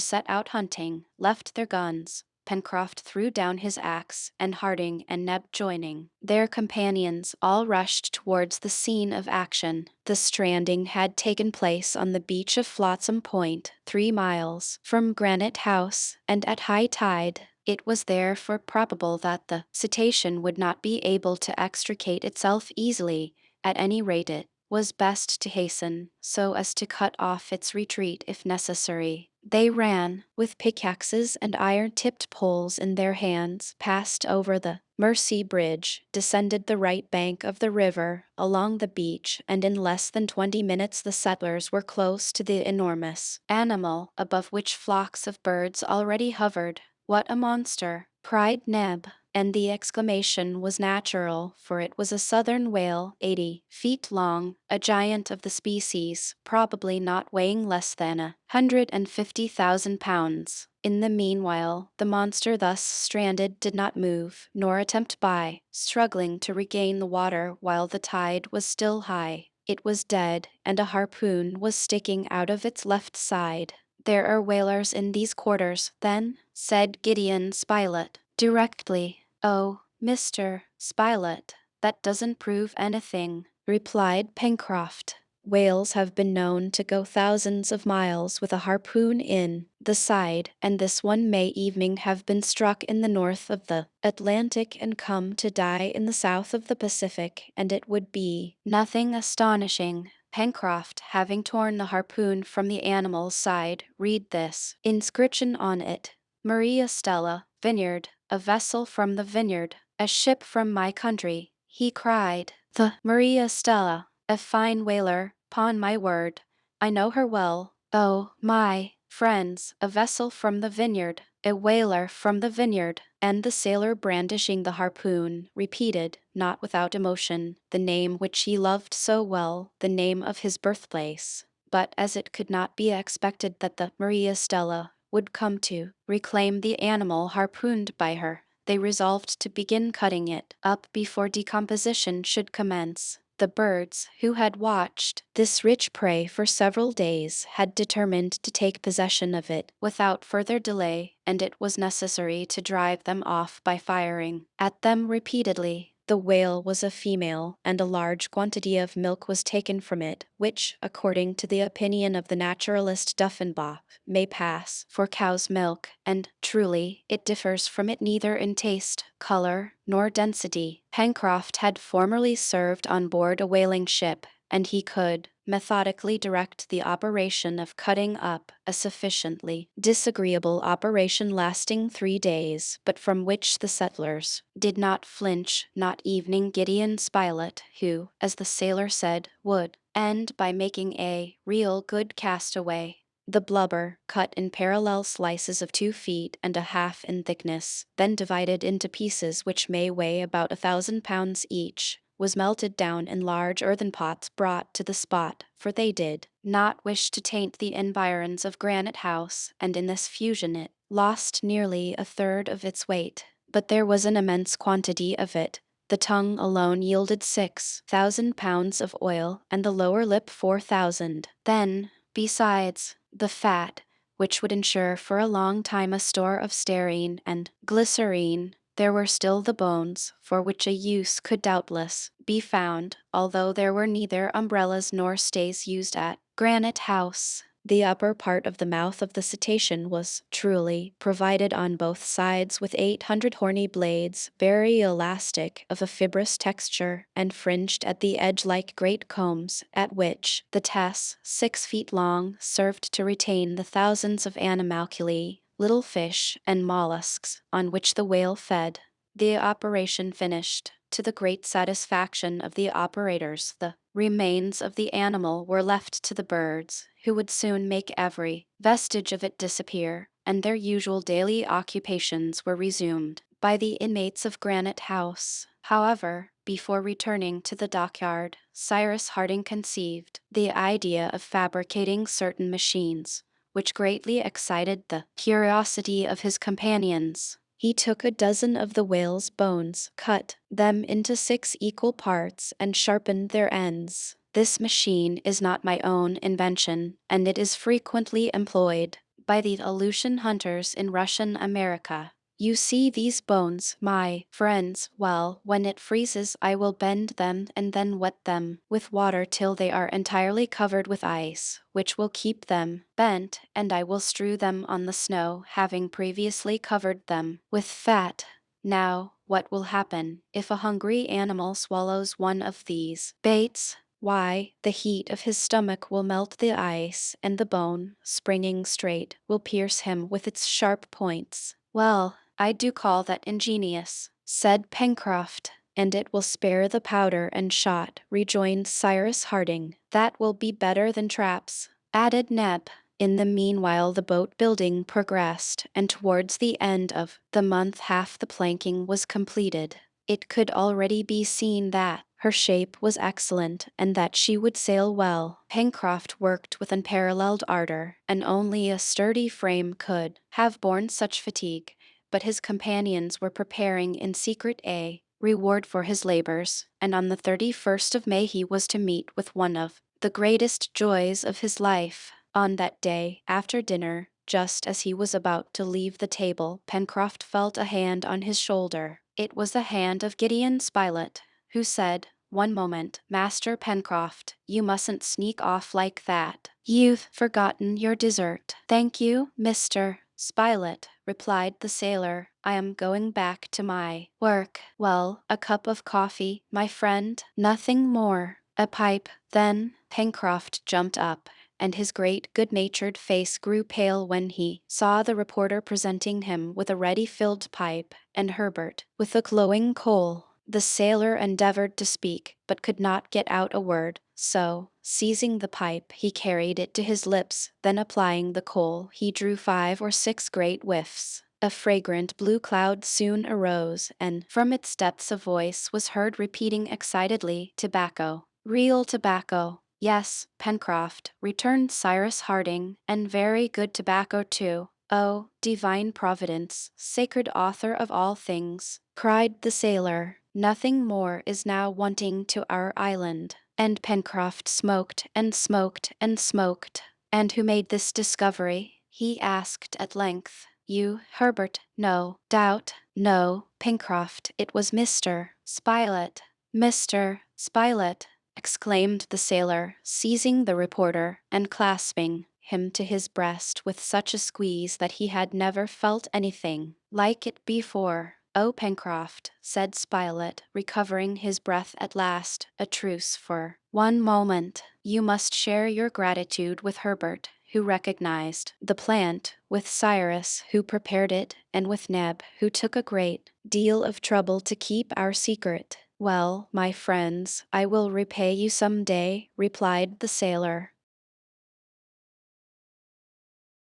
set out hunting, left their guns. Pencroft threw down his axe, and Harding and Neb joining their companions, all rushed towards the scene of action. The stranding had taken place on the beach of Flotsam Point, 3 miles from Granite House, and at high tide. It was therefore probable that the cetacean would not be able to extricate itself easily. At any rate, it was best to hasten, so as to cut off its retreat if necessary. They ran, with pickaxes and iron-tipped poles in their hands, passed over the Mersey Bridge, descended the right bank of the river, along the beach, and in less than 20 minutes the settlers were close to the enormous animal, above which flocks of birds already hovered. "What a monster!" cried Neb. And the exclamation was natural, for it was a southern whale, 80 feet long, a giant of the species, probably not weighing less than 150,000 pounds. In the meanwhile, the monster thus stranded did not move, nor attempt by struggling to regain the water while the tide was still high. It was dead, and a harpoon was sticking out of its left side. "There are whalers in these quarters, then?" said Gideon Spilett. "Directly." "Oh, Mr. Spilett, that doesn't prove anything," replied Pencroft. "Whales have been known to go thousands of miles with a harpoon in the side, and this one May evening have been struck in the north of the Atlantic and come to die in the south of the Pacific, and it would be nothing astonishing." Pencroft, having torn the harpoon from the animal's side, read this inscription on it: "Maria Stella, Vineyard, a vessel from the Vineyard, a ship from my country." He cried, "The Maria Stella, a fine whaler, 'pon my word. I know her well. Oh, my friends, a vessel from the Vineyard, a whaler from the Vineyard." And the sailor, brandishing the harpoon, repeated, not without emotion, the name which he loved so well, the name of his birthplace. But as it could not be expected that the Maria Stella would come to reclaim the animal harpooned by her, they resolved to begin cutting it up before decomposition should commence. The birds, who had watched this rich prey for several days, had determined to take possession of it without further delay, and it was necessary to drive them off by firing at them repeatedly. The whale was a female, and a large quantity of milk was taken from it, which, according to the opinion of the naturalist Duffenbach, may pass for cow's milk, and, truly, it differs from it neither in taste, color, nor density. Pencroft had formerly served on board a whaling ship, and he could methodically direct the operation of cutting up, a sufficiently disagreeable operation lasting 3 days, but from which the settlers did not flinch, not even Gideon Spilett, who, as the sailor said, would and by making a real good castaway. The blubber, cut in parallel slices of 2 feet and a half in thickness, then divided into pieces which may weigh about 1,000 pounds each, was melted down in large earthen pots brought to the spot, for they did not wish to taint the environs of Granite House, and in this fusion it lost nearly a third of its weight. But there was an immense quantity of it. The tongue alone yielded 6,000 pounds of oil, and the lower lip 4,000. Then, besides, the fat, which would ensure for a long time a store of stearine and glycerine, there were still the bones, for which a use could doubtless be found, although there were neither umbrellas nor stays used at Granite House. The upper part of the mouth of the cetacean was truly provided on both sides with 800 horny blades, very elastic, of a fibrous texture, and fringed at the edge like great combs, at which the tess, 6 feet long, served to retain the thousands of animalculae, little fish, and mollusks on which the whale fed. The operation finished, to the great satisfaction of the operators, the remains of the animal were left to the birds, who would soon make every vestige of it disappear, and their usual daily occupations were resumed by the inmates of Granite House. However, before returning to the dockyard, Cyrus Harding conceived the idea of fabricating certain machines, which greatly excited the curiosity of his companions. He took a dozen of the whale's bones, cut them into 6 equal parts, and sharpened their ends. This machine is not my own invention, and it is frequently employed by the Aleutian hunters in Russian America. You see these bones, my friends, well, when it freezes I will bend them and then wet them with water till they are entirely covered with ice, which will keep them bent, and I will strew them on the snow, having previously covered them with fat. Now, what will happen if a hungry animal swallows one of these baits? Why, the heat of his stomach will melt the ice, and the bone, springing straight, will pierce him with its sharp points. Well, I do call that ingenious, said Pencroft. And it will spare the powder and shot, rejoined Cyrus Harding. That will be better than traps, added Neb. In the meanwhile the boat building progressed, and towards the end of the month half the planking was completed. It could already be seen that her shape was excellent, and that she would sail well. Pencroft worked with unparalleled ardor, and only a sturdy frame could have borne such fatigue, but his companions were preparing in secret a reward for his labors, and on the 31st of May he was to meet with one of the greatest joys of his life. On that day, after dinner, just as he was about to leave the table, Pencroft felt a hand on his shoulder. It was the hand of Gideon Spilett, who said, "One moment, Master Pencroft, you mustn't sneak off like that. You've forgotten your dessert." "Thank you, Mr. Spilett," replied the sailor. "I am going back to my work." "Well, a cup of coffee, my friend?" "Nothing more." "A pipe, then?" Pencroft jumped up, and his great good-natured face grew pale when he saw the reporter presenting him with a ready-filled pipe, and Herbert with a glowing coal. The sailor endeavored to speak, but could not get out a word, so, seizing the pipe, he carried it to his lips, then applying the coal, he drew 5 or 6 great whiffs. A fragrant blue cloud soon arose, and from its depths a voice was heard repeating excitedly, "Tobacco, real tobacco." "Yes, Pencroft," returned Cyrus Harding, "and very good tobacco too." "Oh, divine Providence, sacred author of all things," cried the sailor, "nothing more is now wanting to our island." And Pencroft smoked and smoked and smoked. "And who made this discovery?" he asked at length. "You, Herbert?" "No doubt." "No, Pencroft, it was Mr. Spilett." "Mr. Spilett!" exclaimed the sailor, seizing the reporter, and clasping him to his breast with such a squeeze that he had never felt anything like it before. "Oh, Pencroft," said Spilett, recovering his breath at last, "a truce for one moment. You must share your gratitude with Herbert, who recognized the plant, with Cyrus, who prepared it, and with Neb, who took a great deal of trouble to keep our secret. Well, my friends, I will repay you some day, replied the sailor.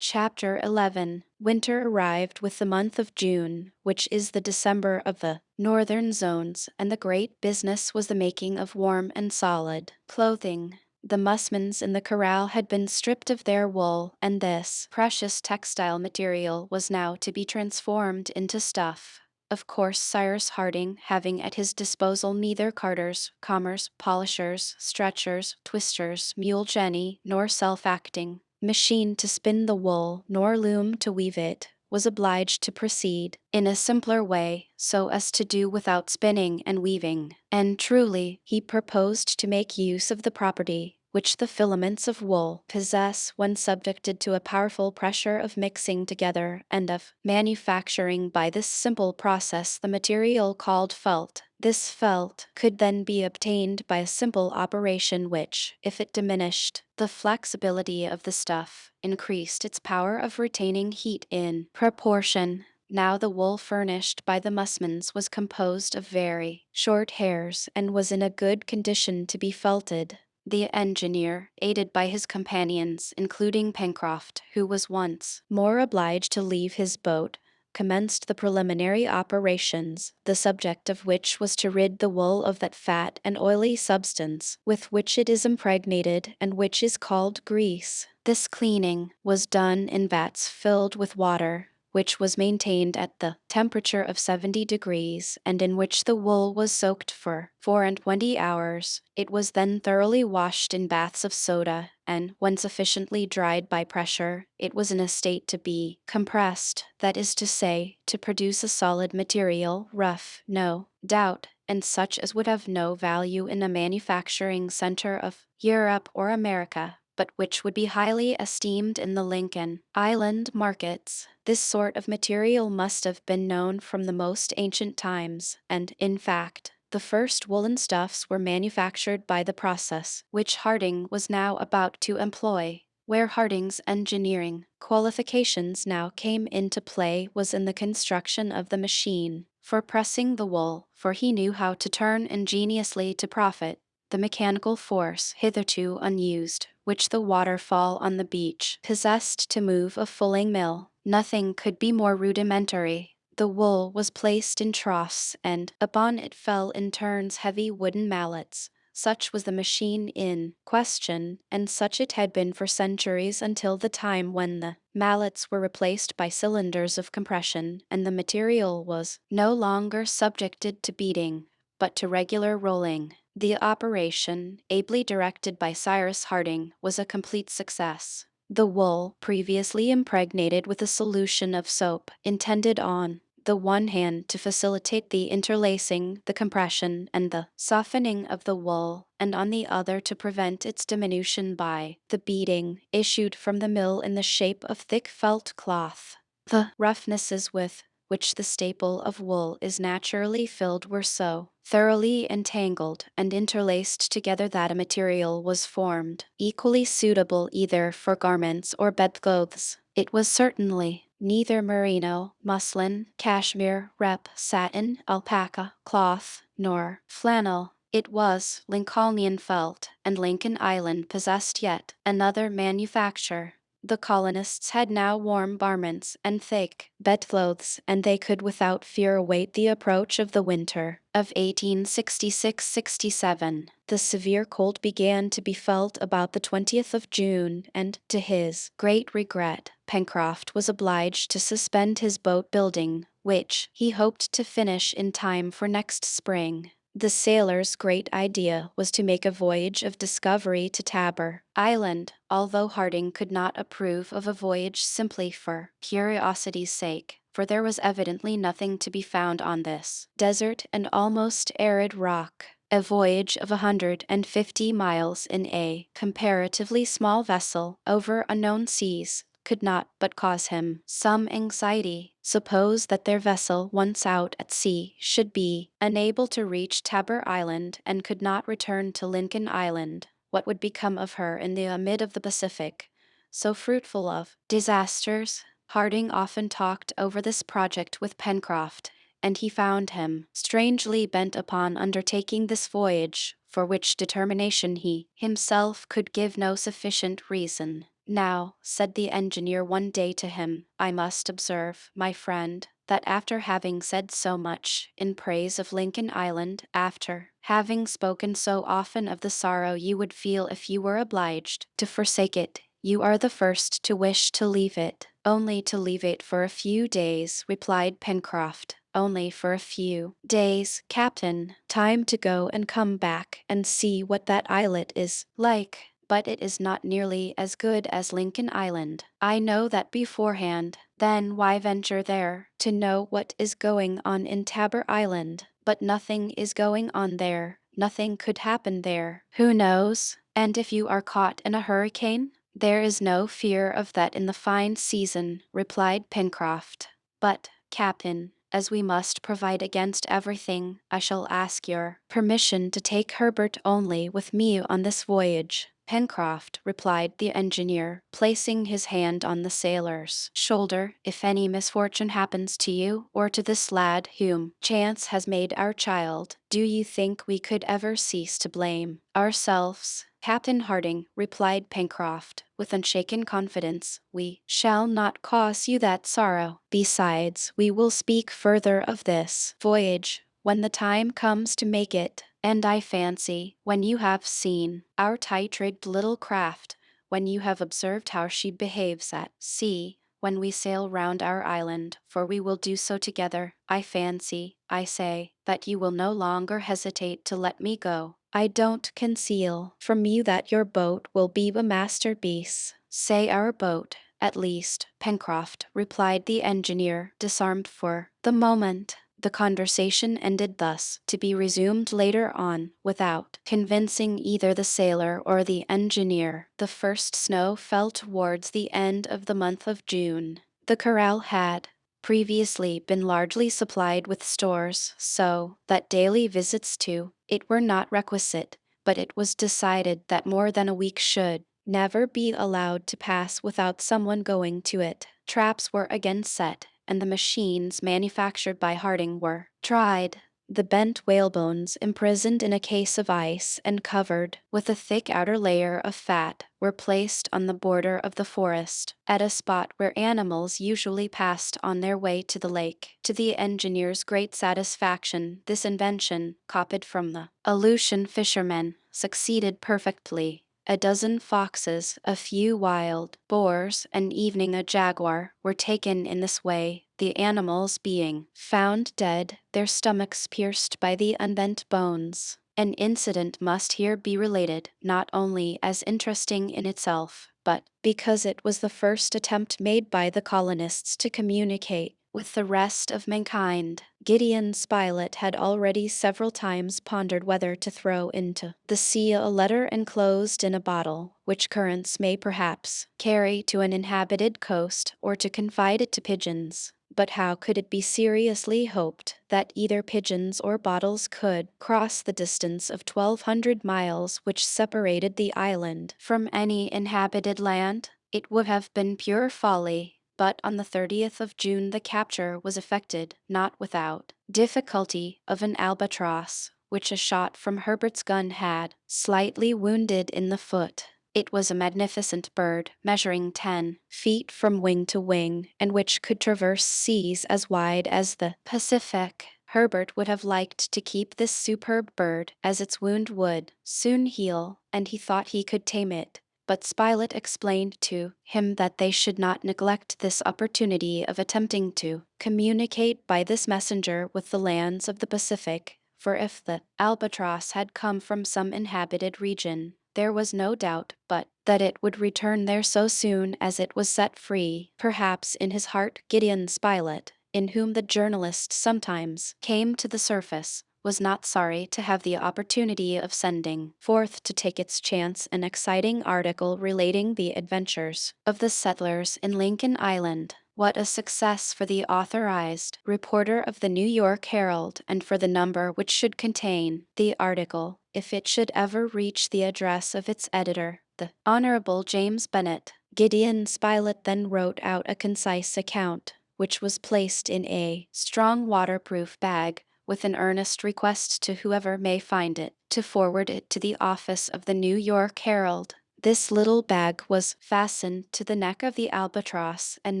Chapter 11. Winter arrived with the month of June, which is the December of the northern zones, and the great business was the making of warm and solid clothing. The musmons in the corral had been stripped of their wool, and this precious textile material was now to be transformed into stuff. Of course, Cyrus Harding, having at his disposal neither carders, combers, polishers, stretchers, twisters, mule jenny, nor self-acting machine to spin the wool, nor loom to weave it, was obliged to proceed in a simpler way, so as to do without spinning and weaving. And truly, he proposed to make use of the property which the filaments of wool possess when subjected to a powerful pressure of mixing together and of manufacturing by this simple process the material called felt. This felt could then be obtained by a simple operation which, if it diminished the flexibility of the stuff, increased its power of retaining heat in proportion. Now the wool furnished by the musmons was composed of very short hairs and was in a good condition to be felted. The engineer, aided by his companions, including Pencroft, who was once more obliged to leave his boat, commenced the preliminary operations, the subject of which was to rid the wool of that fat and oily substance with which it is impregnated and which is called grease. This cleaning was done in vats filled with water, which was maintained at the temperature of 70 degrees, and in which the wool was soaked for 24 hours. It was then thoroughly washed in baths of soda, and, when sufficiently dried by pressure, it was in a state to be compressed, that is to say, to produce a solid material, rough, no doubt, and such as would have no value in a manufacturing center of Europe or America, but which would be highly esteemed in the Lincoln Island markets. This sort of material must have been known from the most ancient times, and, in fact, the first woolen stuffs were manufactured by the process which Harding was now about to employ. Where Harding's engineering qualifications now came into play was in the construction of the machine for pressing the wool, for he knew how to turn ingeniously to profit the mechanical force hitherto unused, which the waterfall on the beach possessed to move a fulling mill. Nothing could be more rudimentary. The wool was placed in troughs, and upon it fell in turns heavy wooden mallets. Such was the machine in question, and such it had been for centuries until the time when the mallets were replaced by cylinders of compression, and the material was no longer subjected to beating, but to regular rolling. The operation, ably directed by Cyrus Harding, was a complete success. The wool, previously impregnated with a solution of soap, intended on the one hand to facilitate the interlacing, the compression, and the softening of the wool, and on the other to prevent its diminution by the beating, issued from the mill in the shape of thick felt cloth. The roughnesses with which the staple of wool is naturally filled were so thoroughly entangled and interlaced together that a material was formed, equally suitable either for garments or bedclothes. It was certainly neither merino, muslin, cashmere, rep, satin, alpaca, cloth, nor flannel. It was Lincolnian felt, and Lincoln Island possessed yet another manufacture. The colonists had now warm garments and thick bedclothes, and they could without fear await the approach of the winter of 1866-67. The severe cold began to be felt about the 20th of June, and, to his great regret, Pencroft was obliged to suspend his boat building, which he hoped to finish in time for next spring. The sailor's great idea was to make a voyage of discovery to Tabor Island, although Harding could not approve of a voyage simply for curiosity's sake, for there was evidently nothing to be found on this desert and almost arid rock. A voyage of 150 miles in a comparatively small vessel over unknown seas could not but cause him some anxiety. Suppose that their vessel, once out at sea, should be unable to reach Tabor Island and could not return to Lincoln Island. What would become of her in the mid of the Pacific, so fruitful of disasters? Harding often talked over this project with Pencroft, and he found him strangely bent upon undertaking this voyage, for which determination he himself could give no sufficient reason. "Now," said the engineer one day to him, "I must observe, my friend, that after having said so much in praise of Lincoln Island, after having spoken so often of the sorrow you would feel if you were obliged to forsake it, you are the first to wish to leave it." "Only to leave it for a few days," replied Pencroft. "Only for a few days, Captain. Time to go and come back and see what that islet is like. But it is not nearly as good as Lincoln Island. I know that beforehand. Then why venture there, to know what is going on in Tabor Island? But nothing is going on there. Nothing could happen there. Who knows? And if you are caught in a hurricane?" "There is no fear of that in the fine season," replied Pencroft. "But, Captain, as we must provide against everything, I shall ask your permission to take Herbert only with me on this voyage." "Pencroft," replied the engineer, placing his hand on the sailor's shoulder, "if any misfortune happens to you, or to this lad whom chance has made our child, do you think we could ever cease to blame ourselves?" "Captain Harding," replied Pencroft, with unshaken confidence, "we shall not cause you that sorrow. Besides, we will speak further of this voyage when the time comes to make it, and I fancy, when you have seen our tight-rigged little craft, when you have observed how she behaves at sea, when we sail round our island, for we will do so together, I fancy, I say, that you will no longer hesitate to let me go. I don't conceal from you that your boat will be a masterpiece." "Say our boat, at least, Pencroft," replied the engineer, disarmed for the moment. The conversation ended thus, to be resumed later on, without convincing either the sailor or the engineer. The first snow fell towards the end of the month of June. The corral had previously been largely supplied with stores, so that daily visits to it were not requisite, but it was decided that more than a week should never be allowed to pass without someone going to it. Traps were again set, and the machines manufactured by Harding were tried. The bent whalebones, imprisoned in a case of ice and covered with a thick outer layer of fat, were placed on the border of the forest, at a spot where animals usually passed on their way to the lake. To the engineer's great satisfaction, this invention, copied from the Aleutian fishermen, succeeded perfectly. A dozen foxes, a few wild boars, and even a jaguar were taken in this way, the animals being found dead, their stomachs pierced by the unbent bones. An incident must here be related, not only as interesting in itself, but because it was the first attempt made by the colonists to communicate with the rest of mankind. Gideon Spilett had already several times pondered whether to throw into the sea a letter enclosed in a bottle, which currents may perhaps carry to an inhabited coast, or to confide it to pigeons. But how could it be seriously hoped that either pigeons or bottles could cross the distance of 1,200 miles which separated the island from any inhabited land? It would have been pure folly. But on the 30th of June the capture was effected, not without difficulty, of an albatross, which a shot from Herbert's gun had slightly wounded in the foot. It was a magnificent bird, measuring 10 feet from wing to wing, and which could traverse seas as wide as the Pacific. Herbert would have liked to keep this superb bird, as its wound would soon heal, and he thought he could tame it. But Spilett explained to him that they should not neglect this opportunity of attempting to communicate by this messenger with the lands of the Pacific, for if the albatross had come from some inhabited region, there was no doubt but that it would return there so soon as it was set free. Perhaps in his heart Gideon Spilett, in whom the journalist sometimes came to the surface, was not sorry to have the opportunity of sending forth to take its chance an exciting article relating the adventures of the settlers in Lincoln Island. What a success for the authorized reporter of the New York Herald, and for the number which should contain the article, if it should ever reach the address of its editor, the Honorable James Bennet. Gideon Spilett then wrote out a concise account which was placed in a strong waterproof bag, with an earnest request to whoever may find it to forward it to the office of the New York Herald. This little bag was fastened to the neck of the albatross and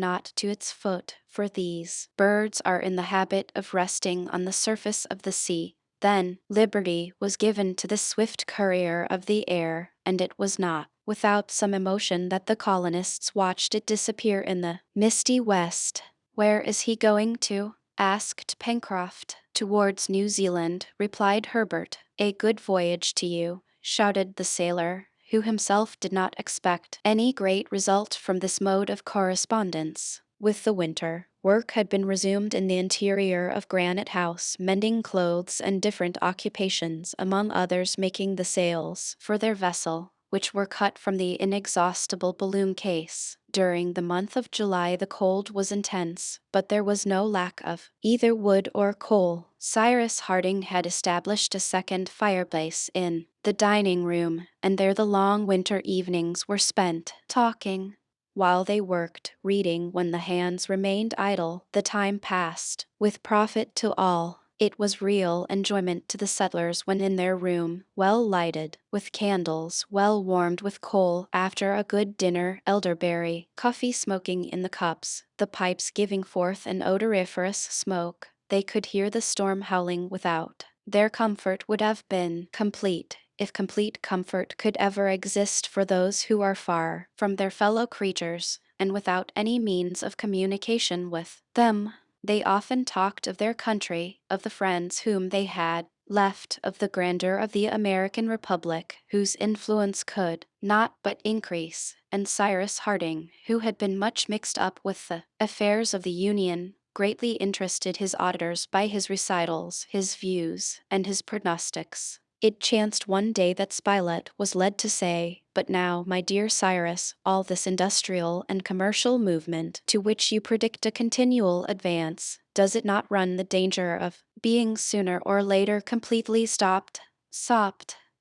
not to its foot, for these birds are in the habit of resting on the surface of the sea. Then liberty was given to the swift courier of the air, and it was not without some emotion that the colonists watched it disappear in the misty west. "Where is he going to?" asked Pencroft. "Towards New Zealand," replied Herbert. "A good voyage to you," shouted the sailor, who himself did not expect any great result from this mode of correspondence. With the winter, work had been resumed in the interior of Granite House, mending clothes and different occupations, among others making the sails for their vessel, which were cut from the inexhaustible balloon case. During the month of July the cold was intense, but there was no lack of either wood or coal. Cyrus Harding had established a second fireplace in the dining room, and there the long winter evenings were spent, talking while they worked, reading when the hands remained idle. The time passed with profit to all. It was real enjoyment to the settlers when in their room, well lighted, with candles, well warmed with coal after a good dinner, elderberry, coffee smoking in the cups, the pipes giving forth an odoriferous smoke. They could hear the storm howling without. Their comfort would have been complete if complete comfort could ever exist for those who are far from their fellow creatures and without any means of communication with them. They often talked of their country, of the friends whom they had left, of the grandeur of the American Republic, whose influence could not but increase, and Cyrus Harding, who had been much mixed up with the affairs of the Union, greatly interested his auditors by his recitals, his views, and his prognostics. It chanced one day that Spilett was led to say, "But now, my dear Cyrus, all this industrial and commercial movement, to which you predict a continual advance, does it not run the danger of being sooner or later completely stopped?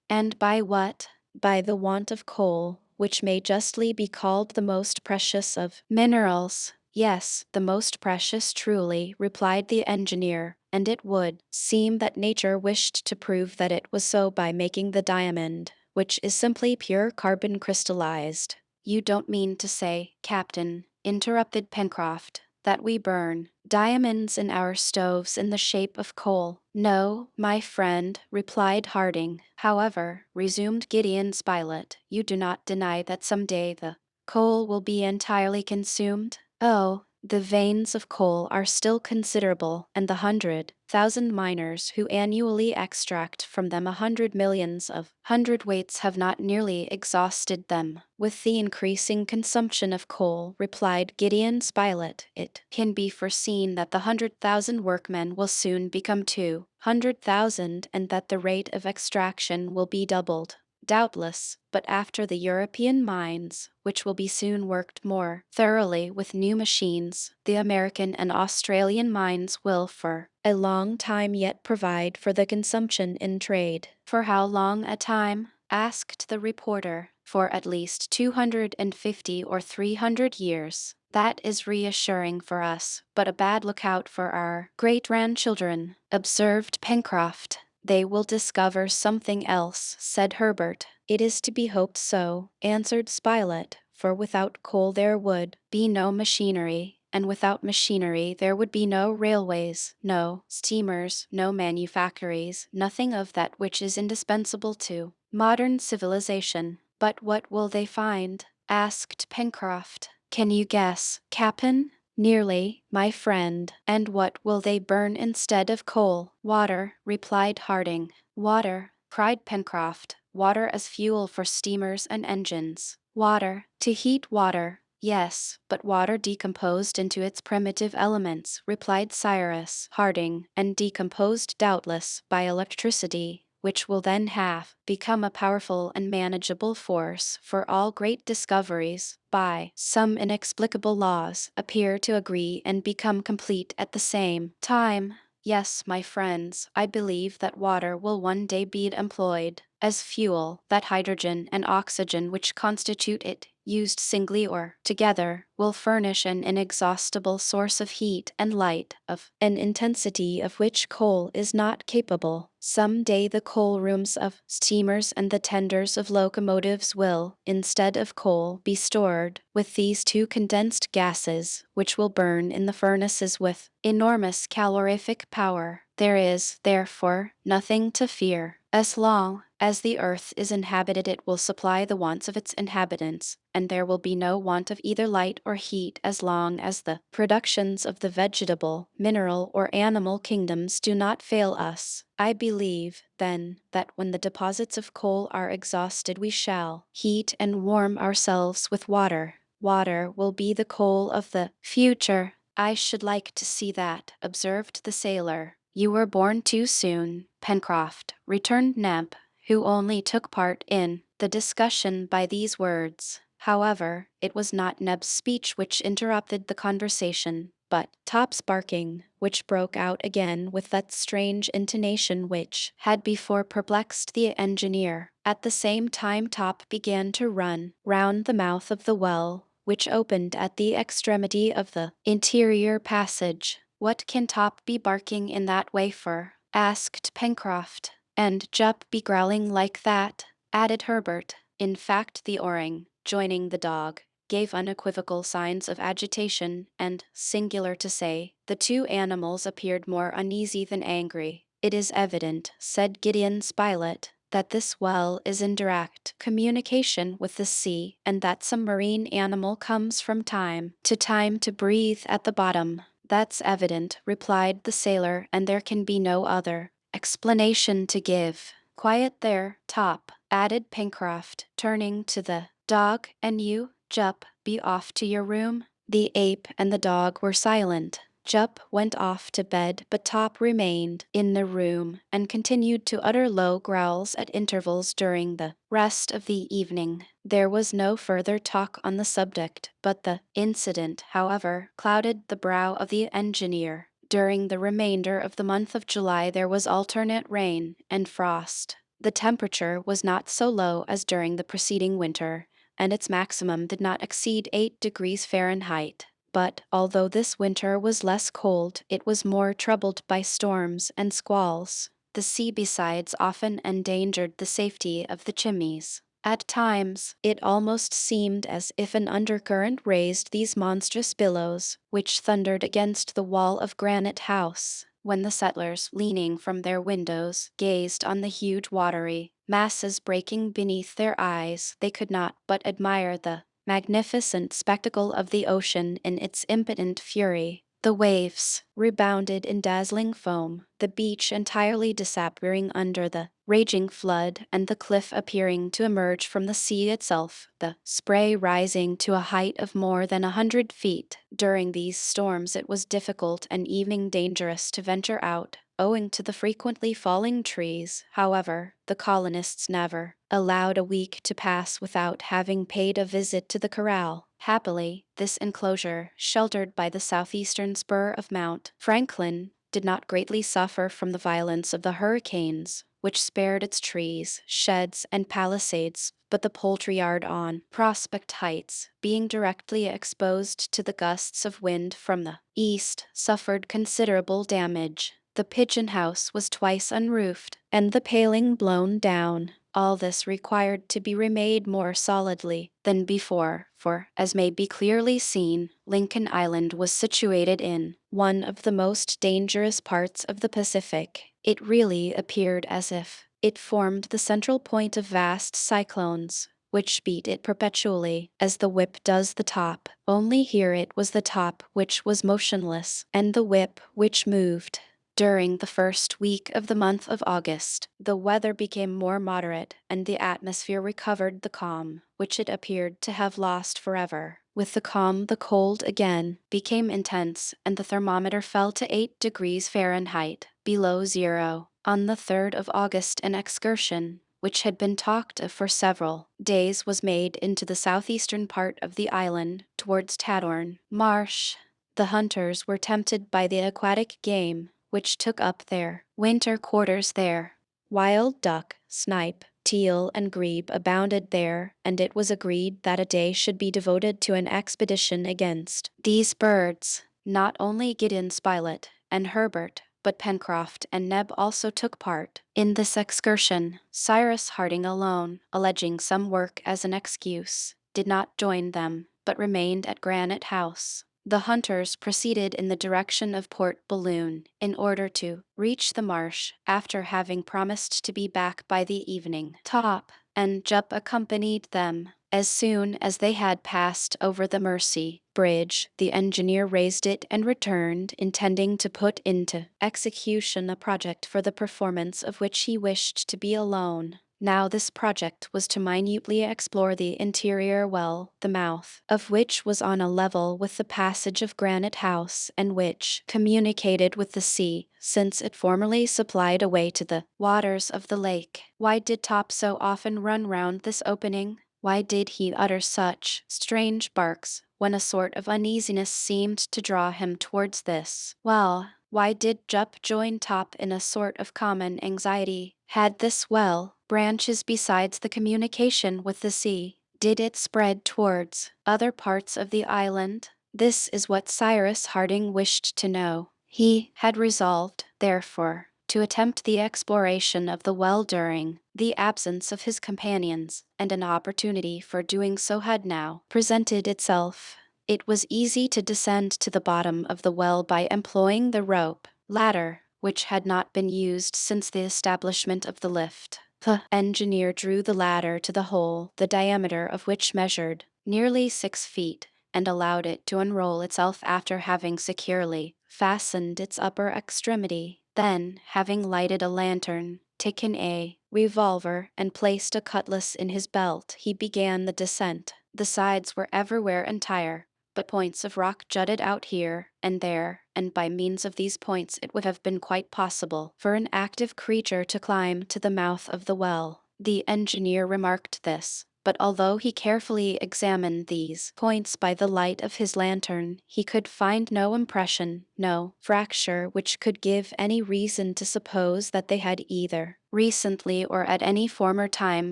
And by what? By the want of coal, which may justly be called the most precious of minerals." "Yes, the most precious truly," replied the engineer, "and it would seem that nature wished to prove that it was so by making the diamond, which is simply pure carbon crystallized." "You don't mean to say, Captain," interrupted Pencroft, "that we burn diamonds in our stoves in the shape of coal?" "No, my friend," replied Harding. "However," resumed Gideon Spilett, "you do not deny that some day the coal will be entirely consumed?" "Oh, the veins of coal are still considerable, and the 100,000 miners who annually extract from them 100 millions of hundredweights have not nearly exhausted them." "With the increasing consumption of coal," replied Gideon Spilett, "it can be foreseen that the 100,000 workmen will soon become 200,000, and that the rate of extraction will be doubled." "Doubtless, but after the European mines, which will be soon worked more thoroughly with new machines, the American and Australian mines will for a long time yet provide for the consumption in trade." "For how long a time?" asked the reporter. "For at least 250 or 300 years. That is reassuring for us, but a bad lookout for our great-grandchildren," observed Pencroft. "They will discover something else," said Herbert. "It is to be hoped so," answered Spilett, "for without coal there would be no machinery, and without machinery there would be no railways, no steamers, no manufactories, nothing of that which is indispensable to modern civilization." "But what will they find?" asked Pencroft. "Can you guess, Captain?" "Nearly, my friend." "And what will they burn instead of coal?" "Water," replied Harding. "Water!" cried Pencroft. "Water as fuel for steamers and engines." "Water, to heat water." "Yes, but water decomposed into its primitive elements," replied Cyrus Harding, "and decomposed doubtless by electricity, which will then have become a powerful and manageable force, for all great discoveries, by some inexplicable laws, appear to agree and become complete at the same time. Yes, my friends, I believe that water will one day be employed as fuel. That hydrogen and oxygen which constitute it, used singly or together, will furnish an inexhaustible source of heat and light, of an intensity of which coal is not capable. Some day the coal rooms of steamers and the tenders of locomotives will, instead of coal, be stored with these two condensed gases, which will burn in the furnaces with enormous calorific power. There is, therefore, nothing to fear. As long as the earth is inhabited, it will supply the wants of its inhabitants, and there will be no want of either light or heat as long as the productions of the vegetable, mineral, or animal kingdoms do not fail us. I believe, then, that when the deposits of coal are exhausted, we shall heat and warm ourselves with water. Water will be the coal of the future. I should like to see that, observed the sailor. You were born too soon, Pencroft, returned Neb, who only took part in the discussion by these words. However, it was not Neb's speech which interrupted the conversation, but Top's barking, which broke out again with that strange intonation which had before perplexed the engineer. At the same time Top began to run round the mouth of the well, which opened at the extremity of the interior passage. "What can Top be barking in that way for?" asked Pencroft. "And Jup be growling like that?" added Herbert. In fact, the orang, joining the dog, gave unequivocal signs of agitation, and, singular to say, the two animals appeared more uneasy than angry. "It is evident," said Gideon Spilett, "that this well is in direct communication with the sea, and that some marine animal comes from time to breathe at the bottom." "That's evident," replied the sailor, "and there can be no other explanation to give." "Quiet there, Top," added Pencroft, turning to the dog, "and you, Jup, be off to your room." The ape and the dog were silent. Jup went off to bed, but Top remained in the room, and continued to utter low growls at intervals during the rest of the evening. There was no further talk on the subject, but the incident, however, clouded the brow of the engineer. During the remainder of the month of July there was alternate rain and frost. The temperature was not so low as during the preceding winter, and its maximum did not exceed 8 degrees Fahrenheit. But, although this winter was less cold, it was more troubled by storms and squalls. The sea, besides, often endangered the safety of the chimneys. At times, it almost seemed as if an undercurrent raised these monstrous billows, which thundered against the wall of Granite House. When the settlers, leaning from their windows, gazed on the huge watery masses breaking beneath their eyes, they could not but admire the magnificent spectacle of the ocean in its impotent fury. The waves rebounded in dazzling foam, the beach entirely disappearing under the raging flood, and the cliff appearing to emerge from the sea itself, the spray rising to a height of more than 100 feet. During these storms it was difficult and even dangerous to venture out, owing to the frequently falling trees. However, the colonists never allowed a week to pass without having paid a visit to the corral. Happily, this enclosure, sheltered by the southeastern spur of Mount Franklin, did not greatly suffer from the violence of the hurricanes, which spared its trees, sheds, and palisades, but the poultry yard on Prospect Heights, being directly exposed to the gusts of wind from the east, suffered considerable damage. The pigeon house was twice unroofed, and the paling blown down. All this required to be remade more solidly than before, for, as may be clearly seen, Lincoln Island was situated in one of the most dangerous parts of the Pacific. It really appeared as if it formed the central point of vast cyclones, which beat it perpetually, as the whip does the top, only here it was the top which was motionless, and the whip which moved. During the first week of the month of August, the weather became more moderate, and the atmosphere recovered the calm, which it appeared to have lost forever. With the calm, the cold again became intense, and the thermometer fell to 8 degrees Fahrenheit, below zero. On the 3rd of August, an excursion, which had been talked of for several days, was made into the southeastern part of the island, towards Tadorn Marsh. The hunters were tempted by the aquatic game, which took up their winter quarters there. Wild duck, snipe, teal, and grebe abounded there, and it was agreed that a day should be devoted to an expedition against these birds. Not only Gideon Spilett and Herbert, but Pencroft and Neb also took part in this excursion. Cyrus Harding alone, alleging some work as an excuse, did not join them, but remained at Granite House. The hunters proceeded in the direction of Port Balloon in order to reach the marsh after having promised to be back by the evening. Top and Jup accompanied them. As soon as they had passed over the Mercy Bridge, the engineer raised it and returned, intending to put into execution a project for the performance of which he wished to be alone. Now this project was to minutely explore the interior well, the mouth of which was on a level with the passage of Granite House, and which communicated with the sea, since it formerly supplied a way to the waters of the lake. Why did Top so often run round this opening? Why did he utter such strange barks when a sort of uneasiness seemed to draw him towards this? Well, why did Jup join Top in a sort of common anxiety? Had this well branches besides the communication with the sea? Did it spread towards other parts of the island? This is what Cyrus Harding wished to know. He had resolved, therefore, to attempt the exploration of the well during the absence of his companions, and an opportunity for doing so had now presented itself. It was easy to descend to the bottom of the well by employing the rope ladder, which had not been used since the establishment of the lift. The engineer drew the ladder to the hole, the diameter of which measured nearly 6 feet, and allowed it to unroll itself after having securely fastened its upper extremity. Then, having lighted a lantern, taken a revolver, and placed a cutlass in his belt, he began the descent. The sides were everywhere entire, but points of rock jutted out here and there, and by means of these points it would have been quite possible for an active creature to climb to the mouth of the well. The engineer remarked this, but although he carefully examined these points by the light of his lantern, he could find no impression, no fracture which could give any reason to suppose that they had either recently or at any former time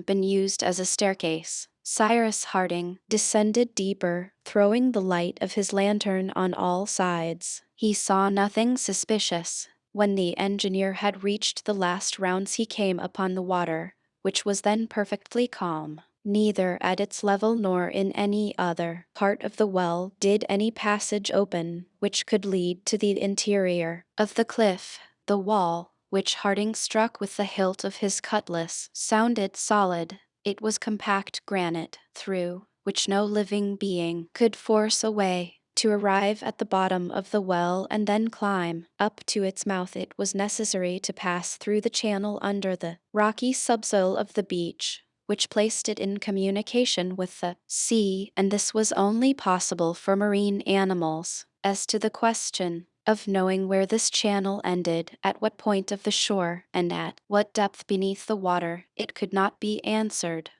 been used as a staircase. Cyrus Harding descended deeper, throwing the light of his lantern on all sides. He saw nothing suspicious. When the engineer had reached the last rounds he came upon the water, which was then perfectly calm. Neither at its level nor in any other part of the well did any passage open which could lead to the interior of the cliff. The wall, which Harding struck with the hilt of his cutlass, sounded solid. It was compact granite, through which no living being could force a way. To arrive at the bottom of the well and then climb up to its mouth, it was necessary to pass through the channel under the rocky subsoil of the beach, which placed it in communication with the sea, and this was only possible for marine animals. As to the question of knowing where this channel ended, at what point of the shore, and at what depth beneath the water, it could not be answered.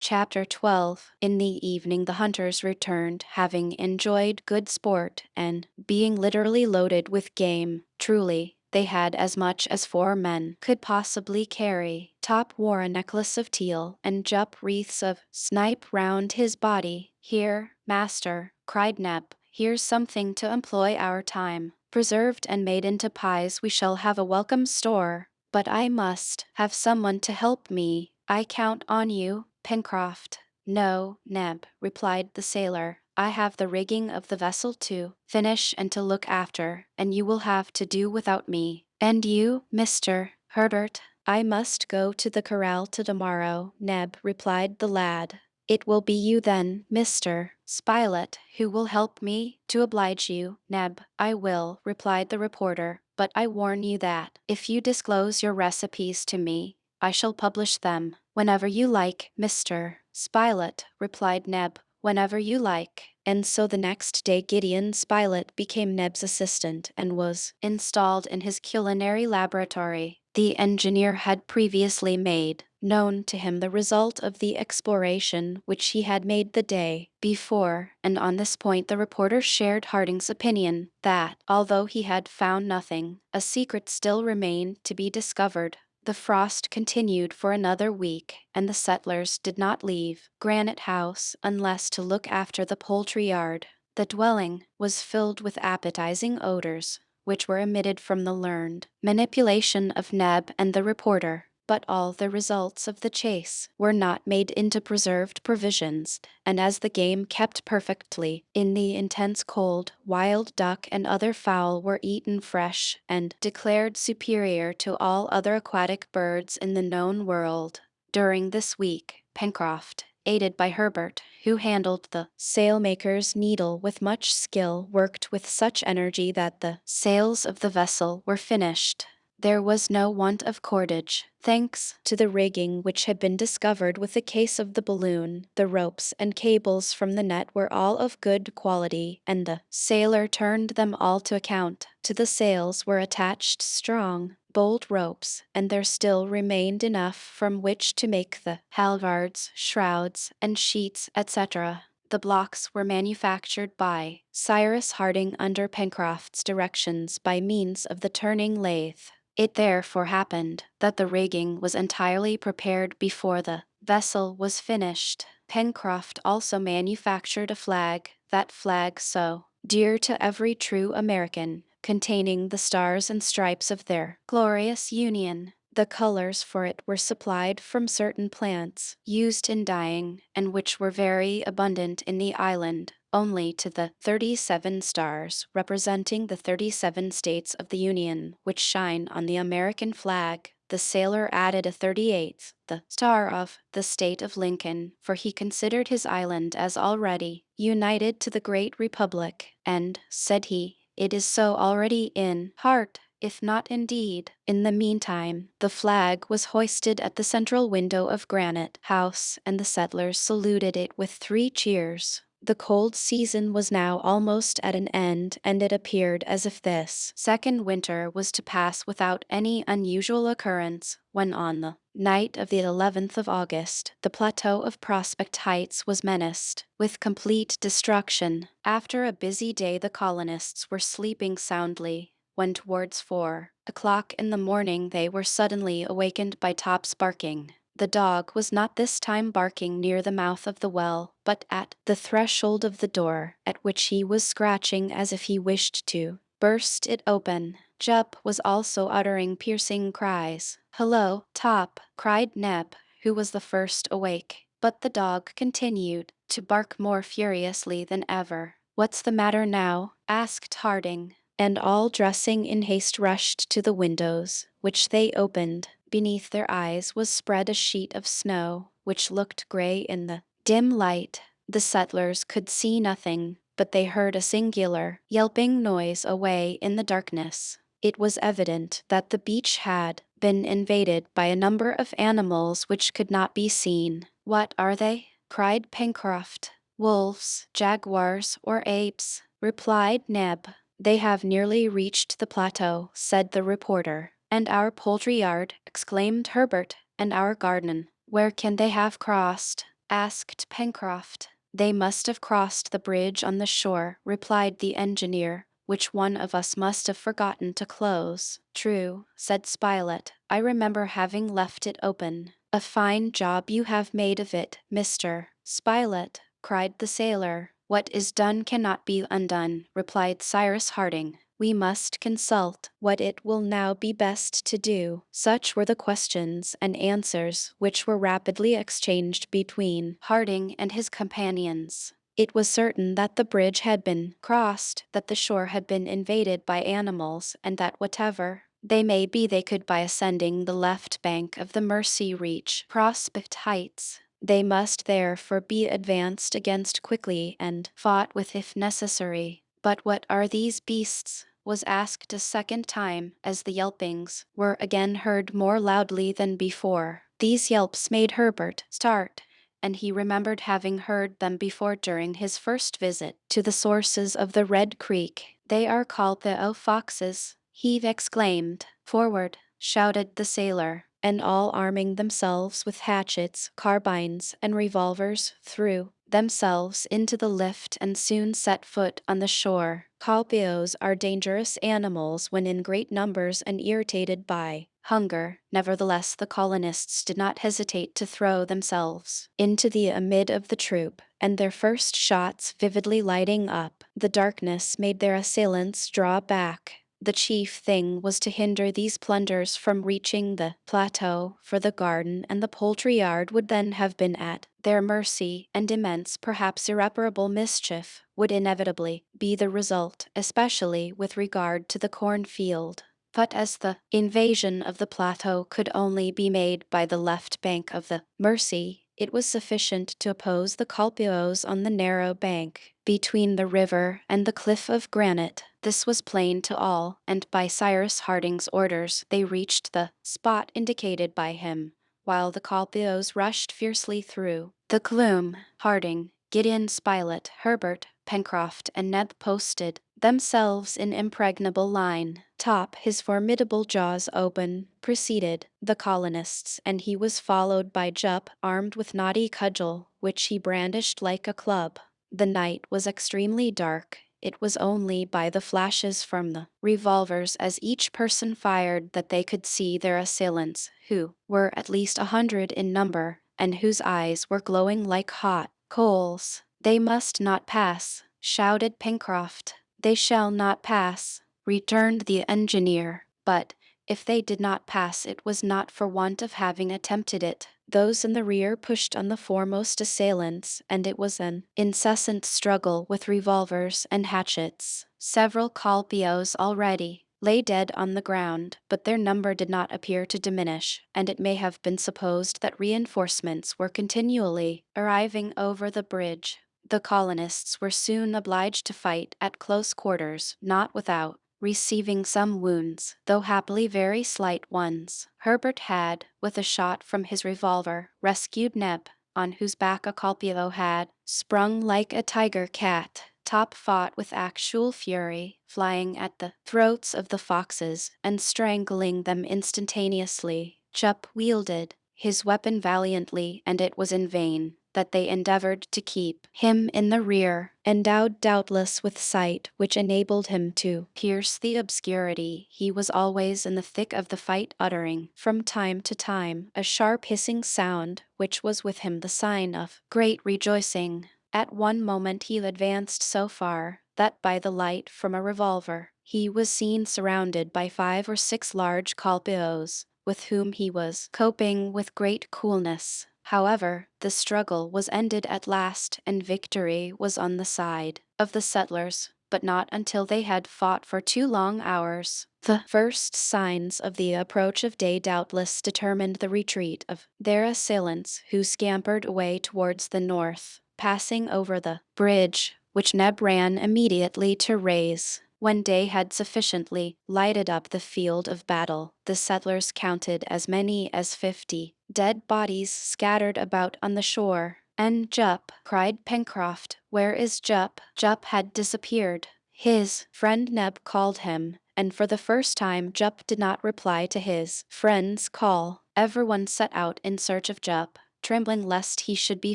Chapter 12. In the evening the hunters returned, having enjoyed good sport, and being literally loaded with game. Truly, they had as much as 4 men could possibly carry. Top wore a necklace of teal, and Jup wreaths of snipe round his body. "Here, master," cried Neb, "here's something to employ our time. Preserved and made into pies, we shall have a welcome store. But I must have someone to help me. I count on you, Pencroft." "No, Neb," replied the sailor, "I have the rigging of the vessel to finish and to look after, and you will have to do without me." "And you, Mr. Herbert?" "I must go to the corral tomorrow, Neb," replied the lad. "It will be you then, Mr. Spilett, who will help me?" "To oblige you, Neb, I will," replied the reporter, "but I warn you that, if you disclose your recipes to me, I shall publish them." "Whenever you like, Mr. Spilett," replied Neb, "whenever you like." And so the next day Gideon Spilett became Neb's assistant and was installed in his culinary laboratory. The engineer had previously made known to him the result of the exploration which he had made the day before, and on this point the reporter shared Harding's opinion that, although he had found nothing, a secret still remained to be discovered. The frost continued for another week, and the settlers did not leave Granite House unless to look after the poultry yard. The dwelling was filled with appetizing odors, which were emitted from the learned manipulation of Neb and the reporter. But all the results of the chase were not made into preserved provisions, and as the game kept perfectly in the intense cold, wild duck and other fowl were eaten fresh and declared superior to all other aquatic birds in the known world. During this week, Pencroft, aided by Herbert, who handled the sailmaker's needle with much skill, worked with such energy that the sails of the vessel were finished. There was no want of cordage, thanks to the rigging which had been discovered with the case of the balloon. The ropes and cables from the net were all of good quality, and the sailor turned them all to account. To the sails were attached strong, bold ropes, and there still remained enough from which to make the halvards, shrouds, and sheets, etc. The blocks were manufactured by Cyrus Harding under Pencroft's directions by means of the turning lathe. It therefore happened that the rigging was entirely prepared before the vessel was finished. Pencroft also manufactured a flag, that flag so dear to every true American, containing the stars and stripes of their glorious Union. The colors for it were supplied from certain plants used in dyeing, and which were very abundant in the island, only to the 37 stars representing the 37 states of the Union, which shine on the American flag. The sailor added a 38th, the star of the state of Lincoln, for he considered his island as already united to the great republic, and, said he, it is so already in heart, if not indeed. In the meantime, the flag was hoisted at the central window of Granite House, and the settlers saluted it with 3 cheers. The cold season was now almost at an end, and it appeared as if this second winter was to pass without any unusual occurrence, when on the night of the 11th of August, the plateau of Prospect Heights was menaced with complete destruction. After a busy day the colonists were sleeping soundly, when towards 4 o'clock in the morning they were suddenly awakened by Top's barking. The dog was not this time barking near the mouth of the well, but at the threshold of the door, at which he was scratching as if he wished to burst it open. Jup was also uttering piercing cries. "Hello, Top!" cried Neb, who was the first awake. But the dog continued to bark more furiously than ever. "What's the matter now?" asked Harding, and all dressing in haste rushed to the windows, which they opened. Beneath their eyes was spread a sheet of snow, which looked gray in the dim light. The settlers could see nothing, but they heard a singular, yelping noise away in the darkness. It was evident that the beach had been invaded by a number of animals which could not be seen. "What are they?" cried Pencroft. "Wolves, jaguars, or apes," replied Neb. "They have nearly reached the plateau," said the reporter. "And our poultry yard," exclaimed Herbert, "and our garden. Where can they have crossed?" asked Pencroft. "They must have crossed the bridge on the shore," replied the engineer, "which one of us must have forgotten to close." "True," said Spilett, "I remember having left it open." "A fine job you have made of it, Mr. Spilett," cried the sailor. "What is done cannot be undone," replied Cyrus Harding. "We must consult what it will now be best to do." Such were the questions and answers which were rapidly exchanged between Harding and his companions. It was certain that the bridge had been crossed, that the shore had been invaded by animals, and that whatever they may be they could by ascending the left bank of the Mercy reach Prospect Heights. They must therefore be advanced against quickly and fought with if necessary. "But what are these beasts?" was asked a second time, as the yelpings were again heard more loudly than before. These yelps made Herbert start, and he remembered having heard them before during his first visit to the sources of the Red Creek. "They are called the foxes," he exclaimed. "Forward!" shouted the sailor, and all arming themselves with hatchets, carbines, and revolvers, threw themselves into the lift and soon set foot on the shore. Calpios are dangerous animals when in great numbers and irritated by hunger. Nevertheless, the colonists did not hesitate to throw themselves into the amid of the troop, and their first shots vividly lighting up the darkness made their assailants draw back. The chief thing was to hinder these plunders from reaching the plateau, for the garden and the poultry yard would then have been at their mercy, and immense, perhaps irreparable mischief would inevitably be the result, especially with regard to the cornfield. But as the invasion of the plateau could only be made by the left bank of the Mersey, it was sufficient to oppose the Calpios on the narrow bank between the river and the cliff of granite. This was plain to all, and by Cyrus Harding's orders they reached the spot indicated by him, while the Calpios rushed fiercely through the gloom. Harding, Gideon Spilett, Herbert, Pencroft, and Neb posted themselves in impregnable line. Top, his formidable jaws open, preceded the colonists, and he was followed by Jup, armed with knotty cudgel, which he brandished like a club. The night was extremely dark. It was only by the flashes from the revolvers as each person fired that they could see their assailants, who were at least 100 in number, and whose eyes were glowing like hot coals. "They must not pass," shouted Pencroft. "They shall not pass," returned the engineer. But if they did not pass, it was not for want of having attempted it. Those in the rear pushed on the foremost assailants, and it was an incessant struggle with revolvers and hatchets. Several Calpios already lay dead on the ground, but their number did not appear to diminish, and it may have been supposed that reinforcements were continually arriving over the bridge. The colonists were soon obliged to fight at close quarters, not without receiving some wounds, though happily very slight ones. Herbert had, with a shot from his revolver, rescued Neb, on whose back a Calpio had sprung like a tiger cat. Top fought with actual fury, flying at the throats of the foxes and strangling them instantaneously. Jup wielded his weapon valiantly, and it was in vain that they endeavored to keep him in the rear. Endowed doubtless with sight which enabled him to pierce the obscurity, he was always in the thick of the fight, uttering from time to time a sharp hissing sound which was with him the sign of great rejoicing. At one moment he advanced so far that by the light from a revolver he was seen surrounded by 5 or 6 large Calpios, with whom he was coping with great coolness. However, the struggle was ended at last, and victory was on the side of the settlers, but not until they had fought for 2 long hours. The first signs of the approach of day doubtless determined the retreat of their assailants, who scampered away towards the north, passing over the bridge, which Neb ran immediately to raise. When day had sufficiently lighted up the field of battle, the settlers counted as many as 50 dead bodies scattered about on the shore. "And Jup," cried Pencroft, "where is Jup?" Jup had disappeared. His friend Neb called him, and for the first time Jup did not reply to his friend's call. Everyone set out in search of Jup, trembling lest he should be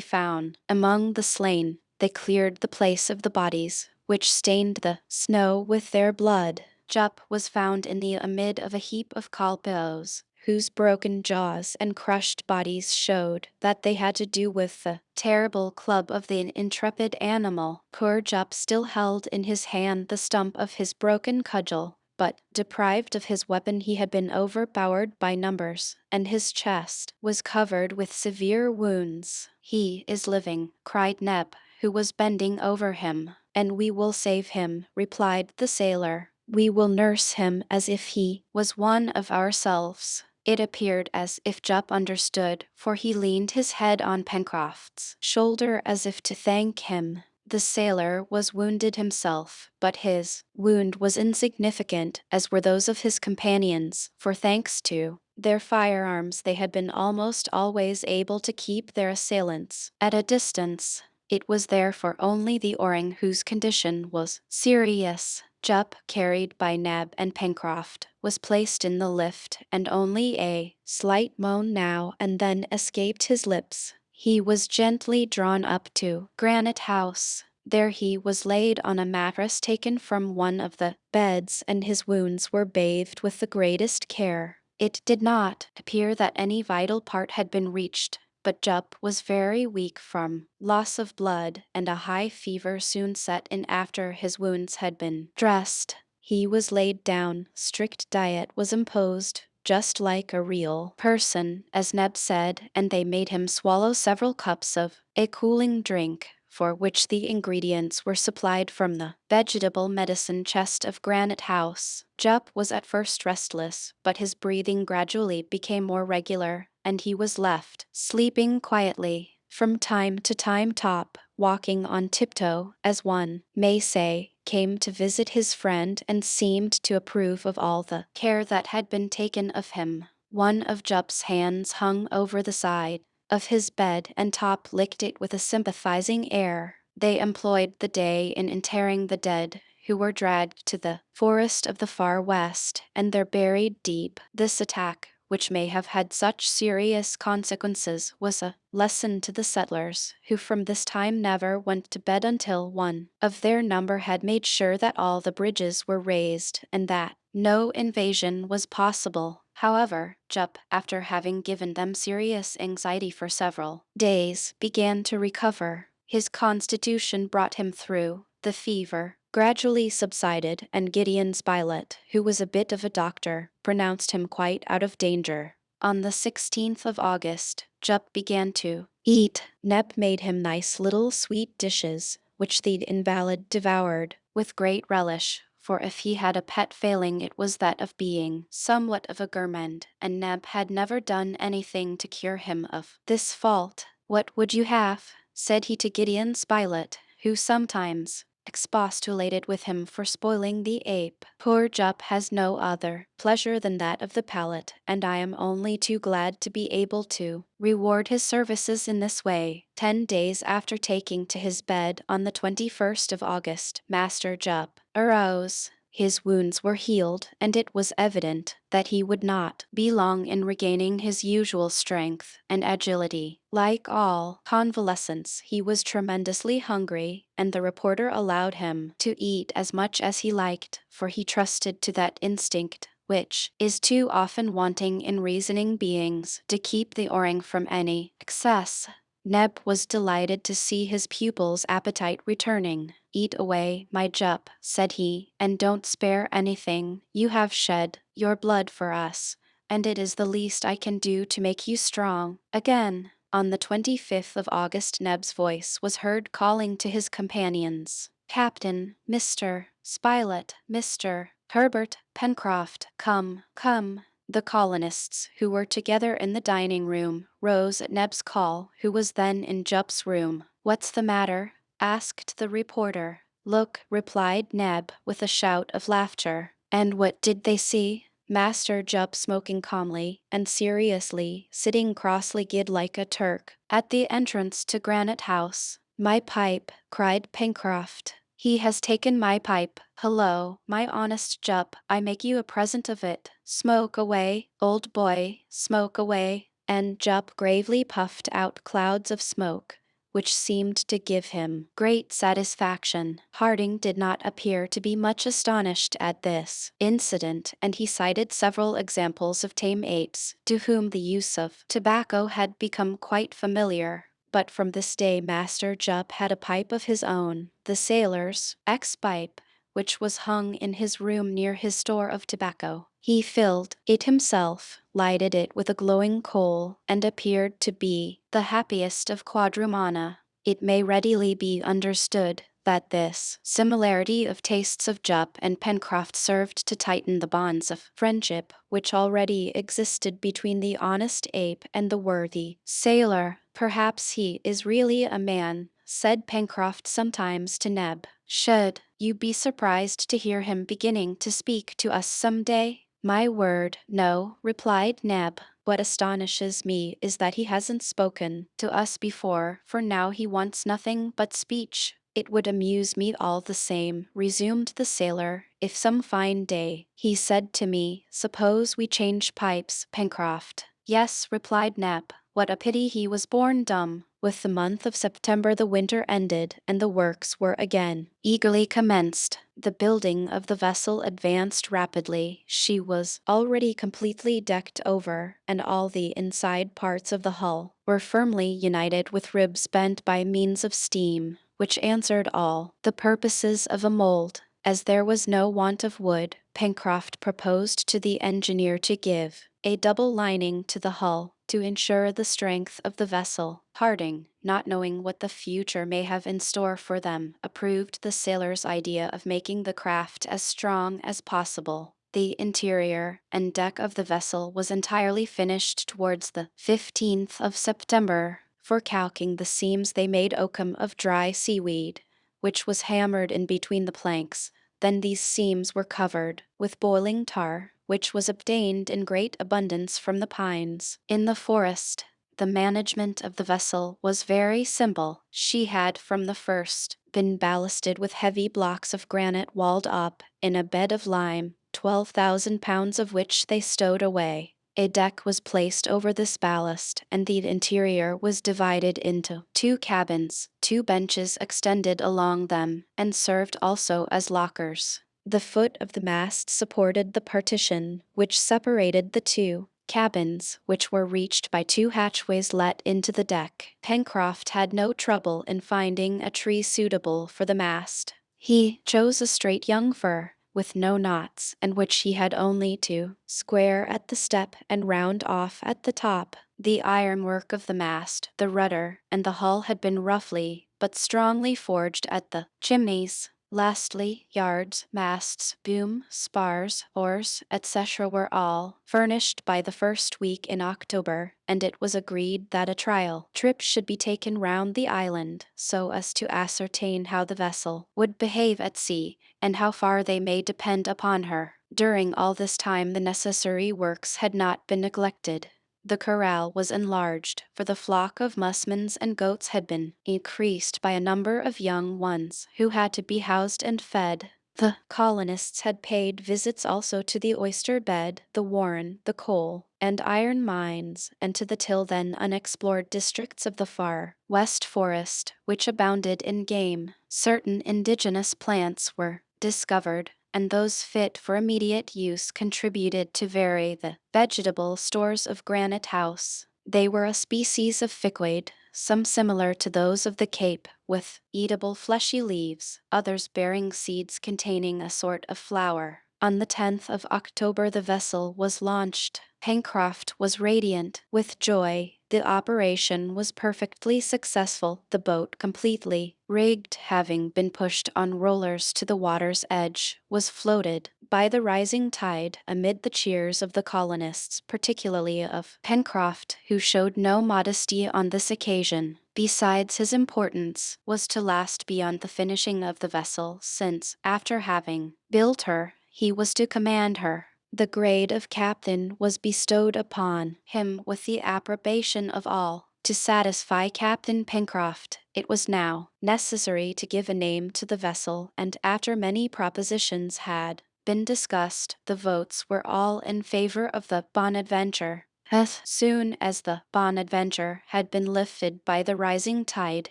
found among the slain. They cleared the place of the bodies, which stained the snow with their blood. Jup was found in the amid of a heap of Calpios, whose broken jaws and crushed bodies showed that they had to do with the terrible club of the intrepid animal. Poor Jup still held in his hand the stump of his broken cudgel, but deprived of his weapon he had been overpowered by numbers, and his chest was covered with severe wounds. "He is living," cried Neb, who was bending over him. "And we will save him," replied the sailor. "We will nurse him as if he was one of ourselves." It appeared as if Jup understood, for he leaned his head on Pencroft's shoulder as if to thank him. The sailor was wounded himself, but his wound was insignificant, as were those of his companions, for thanks to their firearms they had been almost always able to keep their assailants at a distance. It was therefore only the orang whose condition was serious. Jup, carried by Neb and Pencroft, was placed in the lift, and only a slight moan now and then escaped his lips. He was gently drawn up to Granite House. There he was laid on a mattress taken from one of the beds, and his wounds were bathed with the greatest care. It did not appear that any vital part had been reached, but Jup was very weak from loss of blood, and a high fever soon set in after his wounds had been dressed. He was laid down, strict diet was imposed, just like a real person, as Neb said, and they made him swallow several cups of a cooling drink, for which the ingredients were supplied from the vegetable medicine chest of Granite House. Jup was at first restless, but his breathing gradually became more regular, and he was left sleeping quietly. From time to time Top, walking on tiptoe, as one may say, came to visit his friend and seemed to approve of all the care that had been taken of him. One of Jup's hands hung over the side of his bed, and Top licked it with a sympathizing air. They employed the day in interring the dead, who were dragged to the forest of the far west, and there buried deep. This attack, which may have had such serious consequences, was a lesson to the settlers, who from this time never went to bed until one of their number had made sure that all the bridges were raised and that no invasion was possible. However, Jup, after having given them serious anxiety for several days, began to recover. His constitution brought him through. The fever gradually subsided, and Gideon Spilett, who was a bit of a doctor, pronounced him quite out of danger. On the 16th of August, Jup began to eat. Neb made him nice little sweet dishes, which the invalid devoured with great relish, for if he had a pet failing it was that of being somewhat of a gourmand, and Neb had never done anything to cure him of this fault. "What would you have?" said he to Gideon Spilett, who sometimes expostulated with him for spoiling the ape. "Poor Jup has no other pleasure than that of the palate, and I am only too glad to be able to reward his services in this way." 10 days after taking to his bed on the 21st of August, Master Jup arose. His wounds were healed, and it was evident that he would not be long in regaining his usual strength and agility. Like all convalescents, he was tremendously hungry, and the reporter allowed him to eat as much as he liked, for he trusted to that instinct which is too often wanting in reasoning beings to keep the orang from any excess. Neb was delighted to see his pupil's appetite returning. "Eat away, my Jup," said he, "and don't spare anything. You have shed your blood for us, and it is the least I can do to make you strong again." On the 25th of August, Neb's voice was heard calling to his companions. "Captain, Mr. Spilett, Mr. Herbert, Pencroft, come, come." The colonists, who were together in the dining room, rose at Neb's call, who was then in Jup's room. "What's the matter?" asked the reporter. "Look," replied Neb, with a shout of laughter. And what did they see? Master Jup smoking calmly and seriously, sitting cross-legged like a Turk, at the entrance to Granite House. "My pipe!" cried Pencroft. "He has taken my pipe. Hullo, my honest Jup, I make you a present of it. Smoke away, old boy, smoke away." And Jup gravely puffed out clouds of smoke, which seemed to give him great satisfaction. Harding did not appear to be much astonished at this incident, and he cited several examples of tame apes, to whom the use of tobacco had become quite familiar. But from this day Master Jup had a pipe of his own, the sailor's ex-pipe, which was hung in his room near his store of tobacco. He filled it himself, lighted it with a glowing coal, and appeared to be the happiest of quadrumana. It may readily be understood that this similarity of tastes of Jup and Pencroft served to tighten the bonds of friendship which already existed between the honest ape and the worthy sailor. "Perhaps he is really a man," said Pencroft sometimes to Neb. "Should you be surprised to hear him beginning to speak to us some day?" "My word, no," replied Neb. "What astonishes me is that he hasn't spoken to us before, for now he wants nothing but speech." "It would amuse me all the same," resumed the sailor, "if some fine day he said to me, 'Suppose we change pipes, Pencroft.'" "Yes," replied Neb. "What a pity he was born dumb. With the month of September, the winter ended, and the works were again eagerly commenced. The building of the vessel advanced rapidly. She was already completely decked over, and all the inside parts of the hull were firmly united with ribs bent by means of steam, which answered all the purposes of a mold. As there was no want of wood, Pencroft proposed to the engineer to give a double lining to the hull to ensure the strength of the vessel. Harding, not knowing what the future may have in store for them, approved the sailor's idea of making the craft as strong as possible. The interior and deck of the vessel was entirely finished towards the 15th of September. For calking the seams they made oakum of dry seaweed, which was hammered in between the planks. Then these seams were covered with boiling tar, which was obtained in great abundance from the pines in the forest. The management of the vessel was very simple. She had from the first been ballasted with heavy blocks of granite walled up in a bed of lime, 12,000 pounds of which they stowed away. A deck was placed over this ballast, and the interior was divided into 2 cabins. 2 benches extended along them, and served also as lockers. The foot of the mast supported the partition, which separated the 2 cabins, which were reached by 2 hatchways let into the deck. Pencroft had no trouble in finding a tree suitable for the mast. He chose a straight young fir, with no knots, and which he had only to square at the step and round off at the top. The ironwork of the mast, the rudder, and the hull had been roughly but strongly forged at the chimneys. Lastly, yards, masts, boom, spars, oars, etc. were all furnished by the first week in October, and it was agreed that a trial trip should be taken round the island, so as to ascertain how the vessel would behave at sea, and how far they may depend upon her. During all this time the necessary works had not been neglected. The corral was enlarged, for the flock of musmons and goats had been increased by a number of young ones, who had to be housed and fed. The colonists had paid visits also to the oyster bed, the warren, the coal and iron mines, and to the till then unexplored districts of the far west forest, which abounded in game. Certain indigenous plants were discovered, and those fit for immediate use contributed to vary the vegetable stores of Granite House. They were a species of fickwade, some similar to those of the Cape, with eatable fleshy leaves, others bearing seeds containing a sort of flower. On the 10th of October the vessel was launched. Pencroft was radiant with joy. The operation was perfectly successful, the boat completely rigged, having been pushed on rollers to the water's edge, was floated by the rising tide amid the cheers of the colonists, particularly of Pencroft, who showed no modesty on this occasion. Besides, his importance was to last beyond the finishing of the vessel, since, after having built her, he was to command her. The grade of captain was bestowed upon him with the approbation of all. To satisfy Captain Pencroft, it was now necessary to give a name to the vessel, and after many propositions had been discussed, the votes were all in favor of the Bonadventure. As soon as the Bonadventure had been lifted by the rising tide,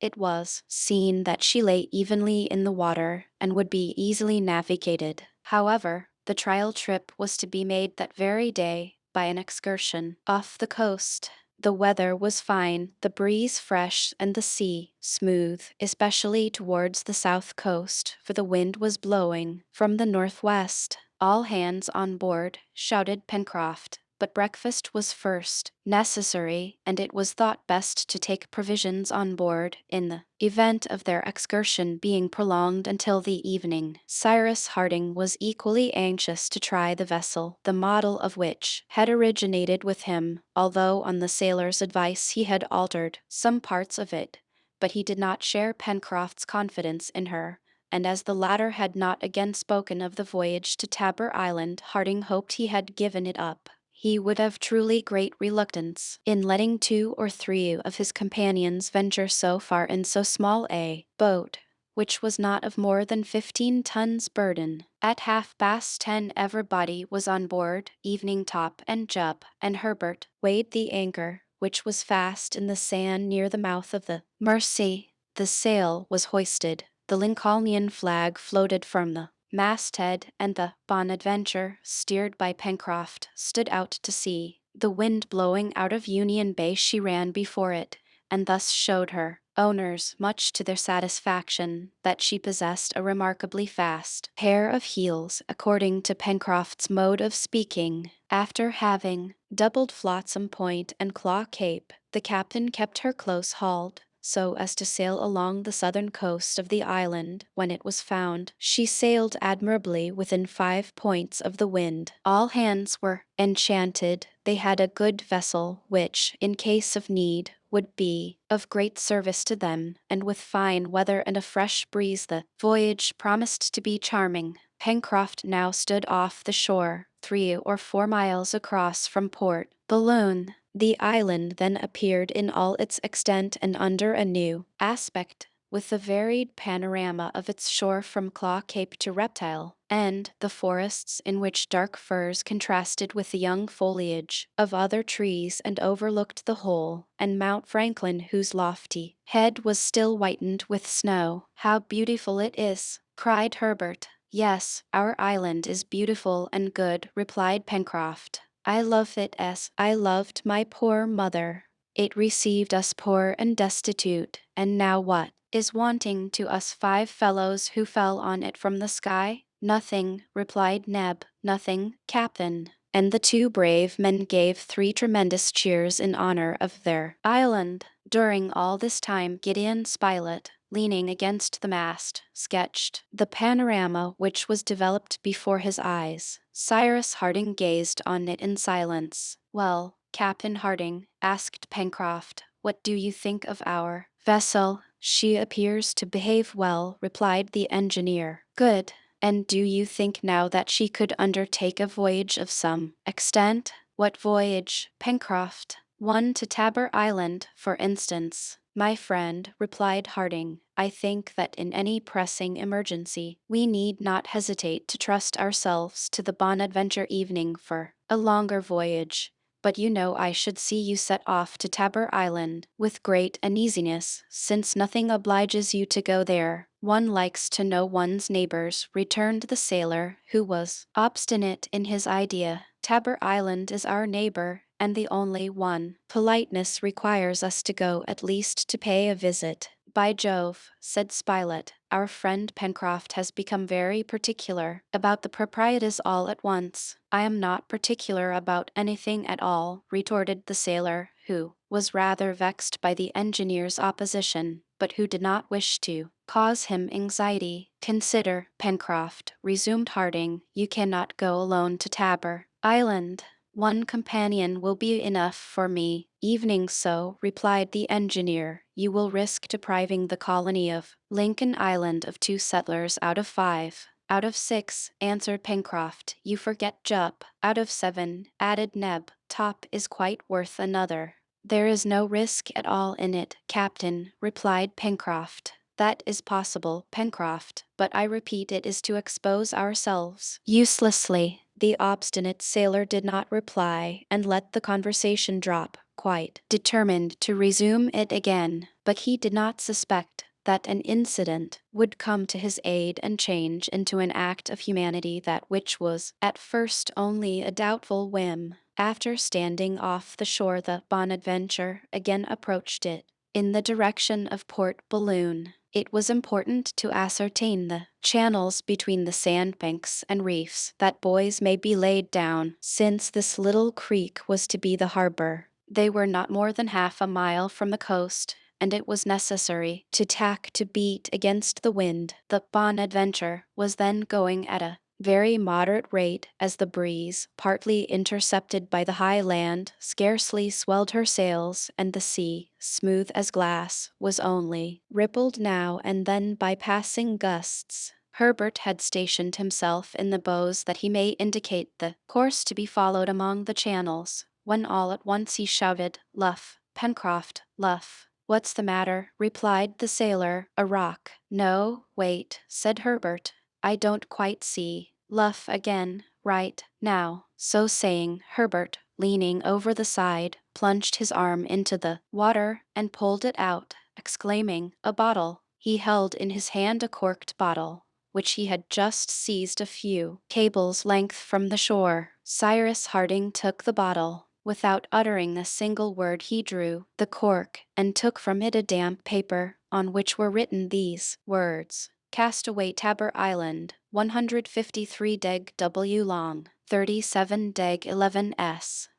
it was seen that she lay evenly in the water and would be easily navigated. However, the trial trip was to be made that very day by an excursion off the coast. The weather was fine, the breeze fresh, and the sea smooth, especially towards the south coast, for the wind was blowing from the northwest. "All hands on board," shouted Pencroft. But breakfast was first necessary, and it was thought best to take provisions on board, in the event of their excursion being prolonged until the evening. Cyrus Harding was equally anxious to try the vessel, the model of which had originated with him, although on the sailor's advice he had altered some parts of it, but he did not share Pencroft's confidence in her, and as the latter had not again spoken of the voyage to Tabor Island, Harding hoped he had given it up. He would have truly great reluctance in letting 2 or 3 of his companions venture so far in so small a boat, which was not of more than 15 tons burden. At 10:30 everybody was on board. Evening Top and Jup and Herbert weighed the anchor, which was fast in the sand near the mouth of the Mersey. The sail was hoisted, the Lincolnian flag floated from the masthead, and the Bonadventure, steered by Pencroft, stood out to sea. The wind blowing out of Union Bay, she ran before it, and thus showed her owners, much to their satisfaction, that she possessed a remarkably fast pair of heels, according to Pencroft's mode of speaking. After having doubled Flotsam Point and Claw Cape, the captain kept her close hauled, so as to sail along the southern coast of the island. When it was found, she sailed admirably within 5 points of the wind. All hands were enchanted. They had a good vessel, which, in case of need, would be of great service to them, and with fine weather and a fresh breeze the voyage promised to be charming. Pencroft now stood off the shore, 3 or 4 miles across from Port Balloon. The island then appeared in all its extent and under a new aspect, with the varied panorama of its shore from Claw Cape to Reptile, and the forests in which dark firs contrasted with the young foliage of other trees and overlooked the whole, and Mount Franklin, whose lofty head was still whitened with snow. "How beautiful it is!" cried Herbert. "Yes, our island is beautiful and good," replied Pencroft. "I love it as I loved my poor mother. It received us poor and destitute, and now what is wanting to us 5 fellows who fell on it from the sky?" "Nothing," replied Neb, "nothing, captain." And the 2 brave men gave 3 tremendous cheers in honor of their island. During all this time Gideon Spilett, leaning against the mast, sketched the panorama which was developed before his eyes. Cyrus Harding gazed on it in silence. "Well, Captain Harding," asked Pencroft, "what do you think of our vessel?" "She appears to behave well," replied the engineer. "Good. And do you think now that she could undertake a voyage of some extent?" "What voyage, Pencroft?" "One to Tabor Island, for instance." "My friend," replied Harding, "I think that in any pressing emergency we need not hesitate to trust ourselves to the Bonadventure Evening for a longer voyage. But you know I should see you set off to Tabor Island with great uneasiness, since nothing obliges you to go there." "One likes to know one's neighbors," returned the sailor, who was obstinate in his idea. "Tabor Island is our neighbor, and the only one. Politeness requires us to go at least to pay a visit." "By Jove," said Spilett, "our friend Pencroft has become very particular about the proprieties all at once." "I am not particular about anything at all," retorted the sailor, who was rather vexed by the engineer's opposition, but who did not wish to cause him anxiety. "Consider, Pencroft," resumed Harding, "you cannot go alone to Tabor Island. 1 companion will be enough for me." "Evening so," replied the engineer, "you will risk depriving the colony of Lincoln Island of 2 settlers out of 5. "Out of 6, answered Pencroft. "You forget Jup." "Out of 7, added Neb. "Top is quite worth another." "There is no risk at all in it, captain," replied Pencroft. "That is possible, Pencroft, but I repeat it is to expose ourselves uselessly." The obstinate sailor did not reply, and let the conversation drop, quite determined to resume it again, but he did not suspect that an incident would come to his aid and change into an act of humanity that which was at first only a doubtful whim. After standing off the shore, the Bonadventure again approached it, in the direction of Port Balloon. It was important to ascertain the channels between the sandbanks and reefs, that buoys may be laid down, since this little creek was to be the harbor. They were not more than half a mile from the coast, and it was necessary to tack to beat against the wind. The Bonadventure was then going at a very moderate rate, as the breeze, partly intercepted by the high land, scarcely swelled her sails, and the sea, smooth as glass, was only rippled now and then by passing gusts. Herbert had stationed himself in the bows that he may indicate the course to be followed among the channels, when all at once he shouted, "Luff, Pencroft, luff!" "What's the matter?" replied the sailor. "A rock." "No, wait," said Herbert, "I don't quite see. Luff again. Right. Now." So saying, Herbert leaning over the side, plunged his arm into the water and pulled it out, exclaiming, "A bottle!" He held in his hand a corked bottle, which he had just seized a few cables' length from the shore. Cyrus Harding took the bottle. Without uttering a single word, he drew the cork and took from it a damp paper, on which were written these words: Castaway Tabor Island, 153 deg W long, 37 deg 11 s.